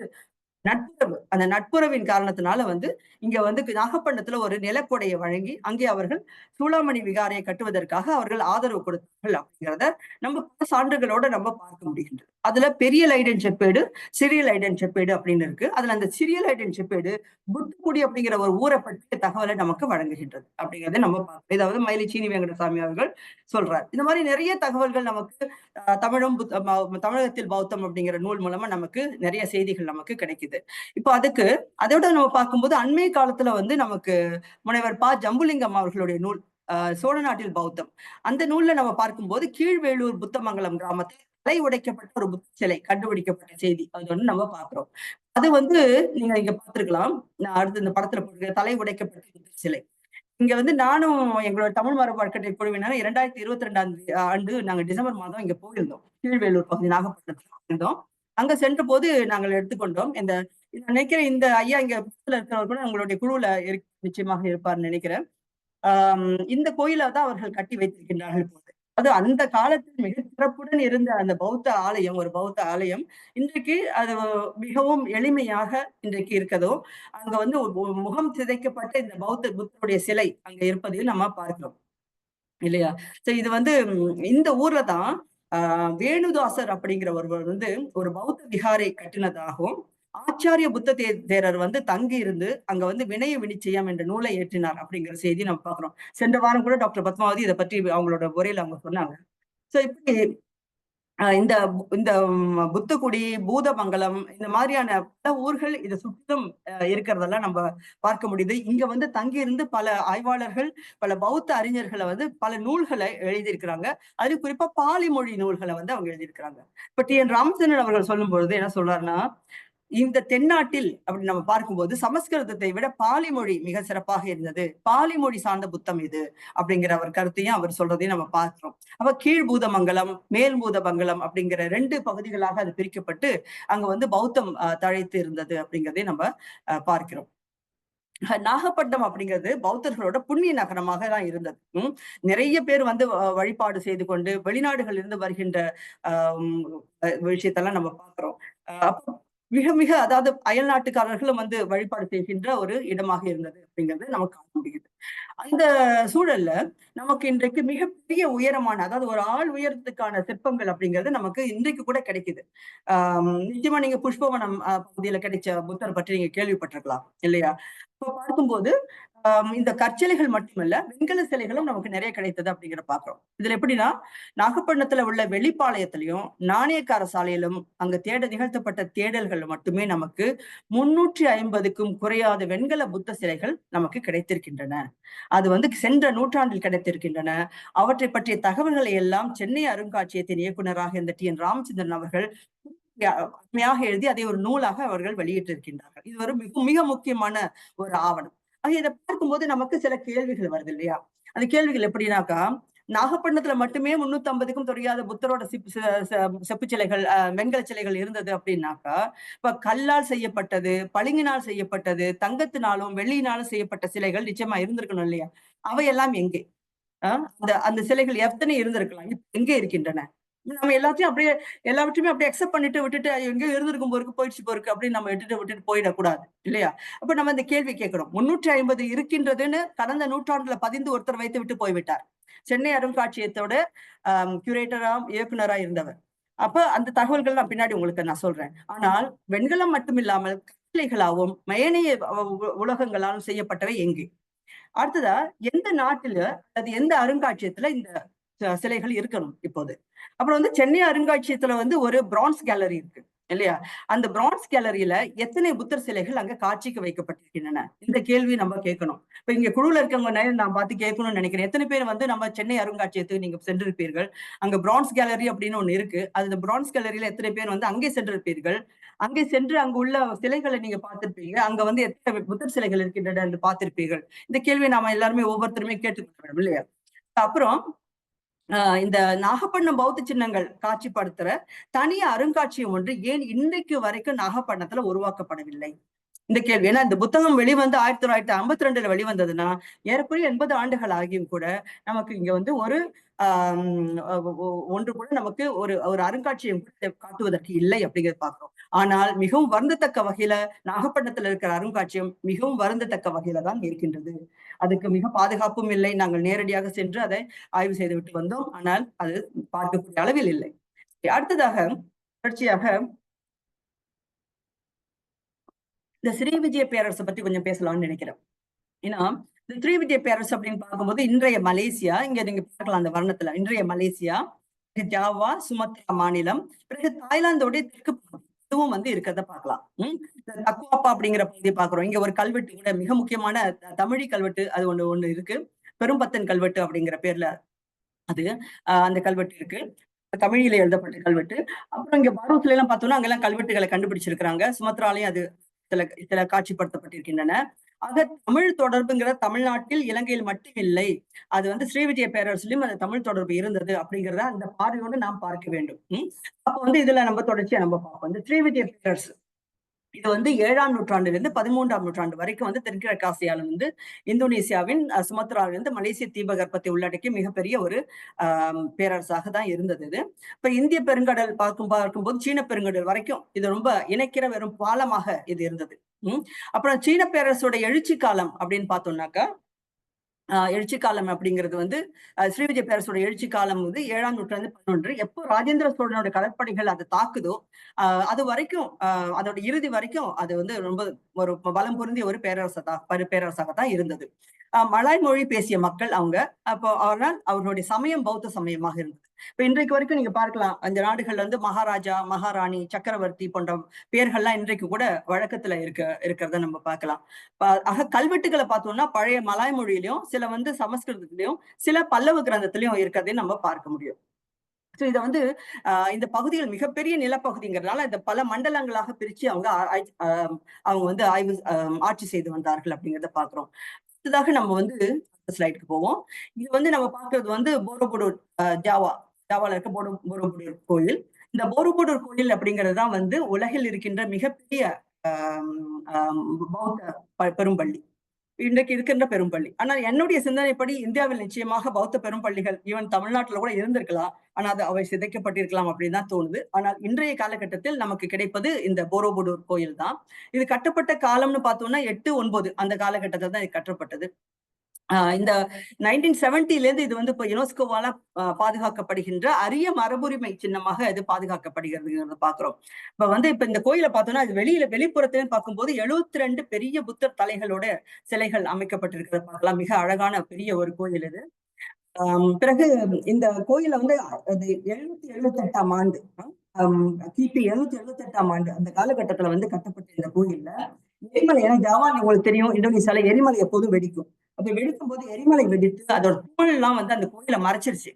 நட்புறவு, அந்த நட்புறவின் காரணத்தினால வந்து இங்க வந்து நாகப்பட்டினத்துல ஒரு நிலக்கொடையை வழங்கி அங்கே அவர்கள் சூளாமணி விகாரையை கட்டுவதற்காக அவர்கள் ஆதரவு கொடுத்தார்கள் அப்படிங்கிறத நம்ம பல சான்றுகளோட நம்ம பார்க்க முடிகின்றது. அதுல பெரிய லைடன் செப்பேடு, சிறிய லைடன் செப்பேடு அப்படின்னு இருக்கு. அதுல அந்த சிறிய லைடன் செப்பேடு புத்துக்குடி அப்படிங்கிற ஒரு ஊரை பற்றிய தகவலை நமக்கு வழங்குகின்றது அப்படிங்கிறத நம்ம பார்க்கணும். இதாவது மயிலை சீனி வெங்கடசாமி அவர்கள் சொல்றார். இந்த மாதிரி நிறைய தகவல்கள் நமக்கு தமிழகத்தில் பௌத்தம் அப்படிங்கிற நூல் மூலமா நமக்கு நிறைய செய்திகள் நமக்கு கிடைக்குது. இப்போ அதோட நம்ம பார்க்கும்போது அண்மை காலத்துல வந்து நமக்கு முனைவர் ப ஜம்புலிங்கம் அவர்களுடைய நூல் சோழ நாட்டில் பௌத்தம், அந்த நூல்ல நம்ம பார்க்கும்போது கீழ்வேலூர் புத்தமங்கலம் கிராமத்தில் தலை உடைக்கப்பட்ட ஒரு புத்த சிலை கண்டுபிடிக்கப்பட்ட செய்தி அது வந்து நம்ம பார்க்கிறோம். அது வந்து நீங்க இங்க பார்த்திருக்கலாம், நான் அடுத்து இந்த படத்துல போட்டிருக்க தலை உடைக்கப்பட்ட புத்த சிலை. இங்க வந்து நானும் எங்களோட தமிழ் மரபு அறக்கட்டளை குழுவினர் 2022ஆம் ஆண்டு நாங்க டிசம்பர் மாதம் இங்க போயிருந்தோம். கீழ்வேலூர் பகுதி நாகப்பட்டினத்துல இருந்தோம். அங்க சென்ற போது நாங்கள் எடுத்துக்கொண்டோம். நினைக்கிறேன் இந்த ஐயா இங்க இருக்கிறவர் கூட உங்களுடைய குழுவுல நிச்சயமாக இருப்பார்னு நினைக்கிறேன். இந்த கோயிலை தான் அவர்கள் கட்டி வைத்திருக்கின்றார்கள் போது. அது அந்த காலத்தில் மிக சிறப்புடன் இருந்த அந்த பௌத்த ஆலயம், ஒரு பௌத்த ஆலயம் இன்றைக்கு அது மிகவும் எளிமையாக இன்றைக்கு இருக்கதோ, அங்க வந்து ஒரு முகம் சிதைக்கப்பட்ட இந்த புத்தருடைய சிலை அங்க இருப்பதையும் நம்ம பார்க்கிறோம் இல்லையா? சோ இது வந்து இந்த ஊர்ல தான் வேணுதாசர் அப்படிங்கிற ஒருவர் வந்து ஒரு பௌத்த விகாரை கட்டினதாகவும் ஆச்சாரிய புத்த தேரர் வந்து தங்கி இருந்து அங்க வந்து வினய வினிச்சயம் என்ற நூலை ஏற்றினார் அப்படிங்கிற செய்தி நம்ம பாக்குறோம். சென்ற வாரம் கூட டாக்டர் பத்மாவதி இதை பற்றி அவங்களோட உரையில அவங்க சொன்னாங்க. சோ இப்படி இந்த புத்துக்குடி, பூதமங்கலம் இந்த மாதிரியான பல ஊர்கள் இதை சுற்றும் இருக்கிறதெல்லாம் நம்ம பார்க்க முடியுது. இங்க வந்து தங்கி இருந்து பல ஆய்வாளர்கள், பல பௌத்த அறிஞர்களை வந்து பல நூல்களை எழுதியிருக்கிறாங்க. அது குறிப்பா பாலி மொழி நூல்களை வந்து அவங்க எழுதியிருக்கிறாங்க. இப்ப TN ராமச்சந்திரன் அவர்கள் சொல்லும் பொழுது என்ன சொல்றாருன்னா, இந்த தென்னாட்டில் அப்படி நம்ம பார்க்கும்போது சமஸ்கிருதத்தை விட பாலி மொழி மிக சிறப்பாக இருந்தது, பாலி மொழி சார்ந்த புத்தம் இது அப்படிங்கிற அவர் கருத்தையும் அவர் சொல்றதையும் நம்ம பார்க்கிறோம். அப்ப கீழ் பூதமங்கலம், மேல் பூதமங்கலம் அப்படிங்கிற 2 பகுதிகளாக அது பிரிக்கப்பட்டு அங்க வந்து பௌத்தம் தழைத்து இருந்தது அப்படிங்கிறதை நம்ம பார்க்கிறோம். நாகப்பட்டினம் அப்படிங்கிறது பௌத்தர்களோட புண்ணிய நகரமாக தான் இருந்தது. நிறைய பேர் வந்து வழிபாடு செய்து கொண்டு வெளிநாடுகள் இருந்து வருகின்ற விஷயத்தெல்லாம் நம்ம பார்க்கிறோம். அப்போ மிக மிக அதாவது அயல் நாட்டுக்காரர்களும் வந்து வழிபாடு செய்கின்ற ஒரு இடமாக இருந்தது அப்படிங்கிறது நமக்கு காண முடியுது. அந்த சூழல்ல நமக்கு இன்றைக்கு மிகப்பெரிய உயரமான, அதாவது ஒரு ஆள் உயரத்துக்கான சிற்பங்கள் அப்படிங்கிறது நமக்கு இன்றைக்கு கூட கிடைக்குது. நிச்சயமா நீங்க புஷ்பவனம் பகுதியில கிடைச்ச புத்தர் பற்றி நீங்க கேள்விப்பட்டிருக்கலாம் இல்லையா? இப்ப பார்க்கும்போது இந்த கற்சிலைகள் மட்டுமல்ல, வெண்கல சிலைகளும் நமக்கு நிறைய கிடைத்தது அப்படிங்கிற பாக்குறோம். இதுல எப்படின்னா, நாகப்பட்டினத்துல உள்ள வெளிப்பாளையத்திலையும் நாணயக்கார சாலையிலும் அங்க நிகழ்த்தப்பட்ட தேடல்கள் மட்டுமே நமக்கு 350க்கும் குறையாத வெண்கல புத்த சிலைகள் நமக்கு கிடைத்திருக்கின்றன. அது வந்து சென்ற நூற்றாண்டில் கிடைத்திருக்கின்றன. அவற்றை பற்றிய தகவல்களை எல்லாம் சென்னை அருங்காட்சியகத்தின் இயக்குநராக இருந்த TN ராமச்சந்திரன் அவர்கள் அருமையாக எழுதி அதை ஒரு நூலாக அவர்கள் வெளியிட்டிருக்கின்றார்கள். இது ஒரு மிக முக்கியமான ஒரு ஆவணம். இதை பார்க்கும்போது நமக்கு சில கேள்விகள் வருது இல்லையா? அந்த கேள்விகள் எப்படின்னாக்கா, நாகப்பட்டினத்துல மட்டுமே 350க்கும் தெரியாத புத்தரோட செப்பு சிலைகள், வெண்கல சிலைகள் இருந்தது அப்படின்னாக்கா, இப்ப கல்லால் செய்யப்பட்டது, பளிங்கினால் செய்யப்பட்டது, தங்கத்தினாலும் வெள்ளியினாலும் செய்யப்பட்ட சிலைகள் நிச்சயமா இருந்திருக்கணும் இல்லையா? அவையெல்லாம் எங்கே? அந்த அந்த சிலைகள் எத்தனை இருந்திருக்கலாம், இப்ப எங்கே இருக்கின்றன? நம்ம எல்லாத்தையும் அப்படியே எல்லாவற்றையுமே அப்படியே அக்செப்ட் பண்ணிட்டு விட்டுட்டு எங்கேயோ இருந்திருக்கும் போருக்கு போயிடுச்சு போருக்கு அப்படின்னு நம்ம விட்டுட்டு போயிடக்கூடாது இல்லையா? அப்ப நம்ம இந்த கேள்வி கேட்கிறோம். 350 இருக்கின்றதுன்னு கடந்த நூற்றாண்டுல பதிந்து ஒருத்தர் வைத்து விட்டு போய்விட்டார். சென்னை அருங்காட்சியகத்தோட கியூரேட்டரா, இயக்குனரா இருந்தவர். அப்ப அந்த தகவல்கள் நான் பின்னாடி உங்களுக்கு நான் சொல்றேன். ஆனால் வெண்கலம் மட்டும் இல்லாமல் கட்டளைகளாகவும் மயனைய உலகங்களாலும் செய்யப்பட்டவை எங்கே? அடுத்ததா எந்த நாட்டுல அது எந்த அருங்காட்சியகத்துல இந்த சிலைகள் இருக்கணும் இப்போது? அப்புறம் வந்து சென்னை அருங்காட்சியகத்துல வந்து ஒரு பிரான்ஸ் கேலரி இருக்கு இல்லையா? அந்த பிரான்ஸ் கேலரியில எத்தனை புத்தர் சிலைகள் அங்க காட்சிக்கு வைக்கப்பட்டிருக்கின்றன? இந்த கேள்வி நம்ம கேட்கணும். இப்ப இங்க குழுல இருக்கவங்க நான் பார்த்து கேட்கணும்னு நினைக்கிறேன். எத்தனை பேர் வந்து நம்ம சென்னை அருங்காட்சியகத்துக்கு நீங்க சென்றிருப்பீர்கள்? அங்க பிரான்ஸ் கேலரி அப்படின்னு ஒண்ணு இருக்கு. அந்த பிரான்ஸ் கேலரியில எத்தனை பேர் வந்து அங்கே சென்றிருப்பீர்கள்? அங்கே சென்று அங்கு உள்ள சிலைகளை நீங்க பார்த்திருப்பீங்க. அங்க வந்து எத்தனை புத்தர் சிலைகள் இருக்கின்றன என்று பார்த்திருப்பீர்கள். இந்த கேள்வியை நாம எல்லாருமே ஒவ்வொருத்தருமே கேட்டுக்க வேண்டும் இல்லையா? அப்புறம் இந்த நாகப்பட்டினம் பௌத்த சின்னங்கள் காட்சிப்படுத்துற தனி அருங்காட்சியகம் ஒன்று ஏன் இன்றைக்கு வரைக்கும் நாகப்பட்டினத்துல உருவாக்கப்படவில்லை? இந்த கேள்வி. ஏன்னா இந்த புத்தகம் வெளிவந்து 1952 வெளிவந்ததுன்னா ஏறக்குறைய 80 ஆண்டுகள் ஆகியும் கூட நமக்கு இங்க வந்து ஒரு ஒன்று கூட நமக்கு ஒரு அருங்காட்சியகம் காட்டுவதற்கு இல்லை அப்படிங்கிறது பார்க்கிறோம். ஆனால் மிகவும் வருந்தத்தக்க வகையில நாகப்பட்டினத்துல இருக்கிற அருங்காட்சியகம் மிகவும் வருந்தத்தக்க வகையில தான் இருக்கின்றது. அதுக்கு மிக பாதுகாப்பும் இல்லை. நாங்கள் நேரடியாக சென்று அதை ஆய்வு செய்து விட்டு வந்தோம். ஆனால் அது பார்க்கக்கூடிய அளவில் இல்லை. அடுத்ததாக தொடர்ச்சியாக இந்த ஸ்ரீ விஜய பேரரசை பத்தி கொஞ்சம் பேசலாம்னு நினைக்கிறேன். ஏன்னா இந்த ஸ்ரீ விஜய பேரரசு அப்படின்னு பார்க்கும்போது இன்றைய மலேசியா, இங்க நீங்க பார்க்கலாம் அந்த வர்ணத்துல, இன்றைய மலேசியா, ஜாவா, சுமத்ரா மாநிலம், பிறகு தாய்லாந்தோடைய தெற்கு பகுதி இதுவும் வந்து இருக்கிறத பார்க்கலாம். தக்குவாப்பா அப்படிங்கிற பகுதியை பார்க்கிறோம். இங்க ஒரு கல்வெட்டு கூட மிக முக்கியமான தமிழி கல்வெட்டு அது ஒண்ணு இருக்கு. பெரும்பத்தன் கல்வெட்டு அப்படிங்கிற பேர்ல அது அந்த கல்வெட்டு இருக்கு. தமிழில எழுதப்பட்ட கல்வெட்டு. அப்புறம் இங்க பாரூத்ல எல்லாம் பார்த்தோம்னா அங்கெல்லாம் கல்வெட்டுகளை கண்டுபிடிச்சிருக்கிறாங்க. சுமத்ராலையும் அது சில காட்சிப்படுத்தப்பட்டிருக்கின்றன. ஆக தமிழ் தொடர்புங்கிற தமிழ்நாட்டில் இலங்கையில் மட்டும் இல்லை, அது வந்து ஸ்ரீ விஜய பேரரசுலயும் அந்த தமிழ் தொடர்பு இருந்தது அப்படிங்கிறத அந்த பார்வையோடு நாம் பார்க்க வேண்டும். அப்ப வந்து இதுல நம்ம தொடர்ச்சியா நம்ம பார்ப்போம். இந்த ஸ்ரீ விஜய பேரரசு இது வந்து 7ஆம் நூற்றாண்டிலிருந்து 13ஆம் நூற்றாண்டு வரைக்கும் வந்து தென்கிழக்கு ஆசியால வந்து இந்தோனேசியாவின் சுமத்ராவிலிருந்து மலேசிய தீபகற்பத்தை உள்ளடக்கி மிகப்பெரிய ஒரு பேரரசாக தான் இருந்தது இது. இப்ப இந்திய பெருங்கடல் பார்க்கும்போது சீன பெருங்கடல் வரைக்கும் இது ரொம்ப இணைக்கிற வெறும் பாலமாக இது இருந்தது. அப்புறம் சீன பேரரசோட எழுச்சி காலம் அப்படின்னு பார்த்தோம்னாக்கா எழுச்சி காலம் அப்படிங்கிறது வந்து ஸ்ரீ விஜய பேரரசோட எழுச்சி காலம் வந்து 7ஆம் நூற்றாண்டு 11. எப்போ ராஜேந்திர சோழனோட கடற்படைகள் அதை தாக்குதோ அது வரைக்கும் அதோட இறுதி வரைக்கும் அது வந்து ரொம்ப ஒரு பலம் பொருந்திய ஒரு பேரரசாகத்தான் இருந்தது. மலாய் மொழி பேசிய மக்கள் அவங்க. அப்போ ஆனால் அவர்களுடைய சமயம் பௌத்த சமயமாக இருந்தது. இப்ப இன்றைக்கு வரைக்கும் நீங்க பார்க்கலாம் அந்த நாடுகள்ல வந்து மகாராஜா, மகாராணி, சக்கரவர்த்தி போன்ற பெயர்கள்லாம் இன்றைக்கு கூட வழக்கத்துல இருக்கிறத நம்ம பார்க்கலாம். ஆக கல்வெட்டுகளை பார்த்தோம்னா பழைய மலாய் மொழியிலையும் சில வந்து சமஸ்கிருதத்திலையும் சில பல்லவ கிரந்தத்திலையும் இருக்கிறதையும் நம்ம பார்க்க முடியும். இத வந்து இந்த பகுதிகள் மிகப்பெரிய நிலப்பகுதிங்கிறதுனால இந்த பல மண்டலங்களாக பிரிச்சு அவங்க வந்து ஆட்சி செய்து வந்தார்கள் அப்படிங்கிறத பாக்குறோம். அடுத்ததாக நம்ம வந்து ஸ்லைடுக்கு போவோம். இது வந்து நம்ம பார்க்கறது வந்து போரோபுடூர் ஜாவால இருக்க போரோபுடூர் கோயில். இந்த போரோபுடூர் கோயில் அப்படிங்கிறது தான் வந்து உலகில் இருக்கின்ற மிகப்பெரிய பௌத்த பெரும்பள்ளி, இன்றைக்கு இருக்கின்ற பெரும்பள்ளி. ஆனா என்னுடைய சிந்தனைப்படி இந்தியாவில் நிச்சயமாக பௌத்த பெரும்பள்ளிகள் ஈவன் தமிழ்நாட்டுல கூட இருந்திருக்கலாம். ஆனா அது அவை சிதைக்கப்பட்டிருக்கலாம் அப்படின்னு தான் தோணுது. ஆனால் இன்றைய காலகட்டத்தில் நமக்கு கிடைப்பது இந்த போரோபுடூர் கோயில் தான். இது கட்டப்பட்ட காலம்னு பார்த்தோம்னா 8, 9 அந்த காலகட்டத்தில் தான் இது கட்டப்பட்டது. இந்த 1970ல இருந்து இது வந்து இப்ப யுனெஸ்கோவால பாதுகாக்கப்படுகின்ற அரிய மரபுரிமை சின்னமாக இது பாதுகாக்கப்படுகிறதுங்கிறத பாக்குறோம். இப்ப இந்த கோயிலை பார்த்தோம்னா அது வெளிப்புறத்துல பார்க்கும்போது 72 பெரிய புத்தர் தலைகளோட சிலைகள் அமைக்கப்பட்டிருக்கிறத பார்க்கலாம். மிக அழகான பெரிய ஒரு கோயில் இது. பிறகு இந்த கோயில வந்து 778ஆம் ஆண்டு கிபி 778ஆம் ஆண்டு அந்த காலகட்டத்துல வந்து கட்டப்பட்ட இந்த கோயில்ல எரிமலை, ஏன்னா ஜாவா உங்களுக்கு தெரியும் இந்தோனேசியால எரிமலை எப்போதும் வெடிக்கும். அப்ப வெடிக்கும் போது எரிமலை வெடித்து அதோட தூள் எல்லாம் வந்து அந்த கோயிலை மறைச்சிருச்சு.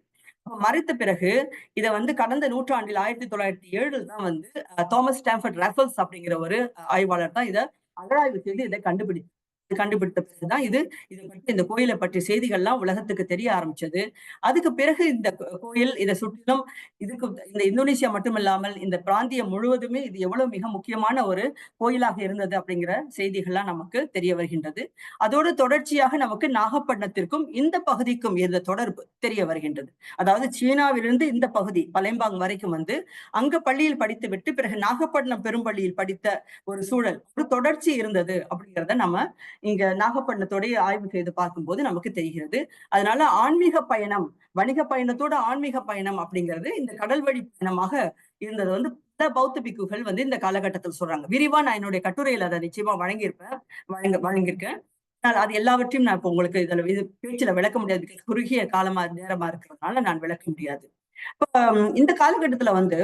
மறைத்த பிறகு இதை வந்து கடந்த நூற்றாண்டில் 1907 தான் வந்து தாமஸ் ஸ்டாம்ஃபர்ட் ராஃபல்ஸ் அப்படிங்கிற ஒரு ஆய்வாளர் தான் இதை அகழாய்வு செய்து இதை கண்டுபிடிச்சு கண்டுபிடித்த பிறகுதான் இதை பற்றி இந்த கோயிலை பற்றிய செய்திகள்லாம் உலகத்துக்கு தெரிய ஆரம்பிச்சது. அதுக்கு பிறகு இந்த கோயில் இதை சுற்றிலும் இதுக்கு இந்த இந்தோனேசியா மட்டுமில்லாமல் இந்த பிராந்தியம் முழுவதுமே இது எவ்வளவு மிக முக்கியமான ஒரு கோயிலாக இருந்தது அப்படிங்கிற செய்திகள்லாம் நமக்கு தெரிய வருகின்றது. அதோடு தொடர்ச்சியாக நமக்கு நாகப்பட்டினத்திற்கும் இந்த பகுதிக்கும் இருந்த தொடர்பு தெரிய வருகின்றது. அதாவது சீனாவிலிருந்து இந்த பகுதி பலேம்பாங் வரைக்கும் வந்து அங்க பள்ளியில் படித்து விட்டு பிறகு நாகப்பட்டினம் பெரும்பள்ளியில் படித்த ஒரு சூழல், ஒரு தொடர்ச்சி இருந்தது அப்படிங்கிறத நம்ம இங்க நாகப்பட்டினத்தோடைய ஆய்வு செய்து பார்க்கும்போது நமக்கு தெரிகிறது. அதனால ஆன்மீக பயணம், வணிக பயணத்தோட ஆன்மீக பயணம் அப்படிங்கிறது இந்த கடல் வழி பயணமாக இருந்தது வந்து பல பௌத்த பிக்குகள் வந்து இந்த காலகட்டத்தில் சொல்றாங்க. விரிவா நான் என்னுடைய கட்டுரையில அதை நிச்சயமா வழங்கியிருக்கேன். ஆனால் அது எல்லாவற்றையும் நான் இப்ப உங்களுக்கு இது பேச்சுல விளக்க முடியாது, குறுகிய நேரமா இருக்கிறதுனால நான் விளக்க முடியாது. இப்ப இந்த காலகட்டத்துல வந்து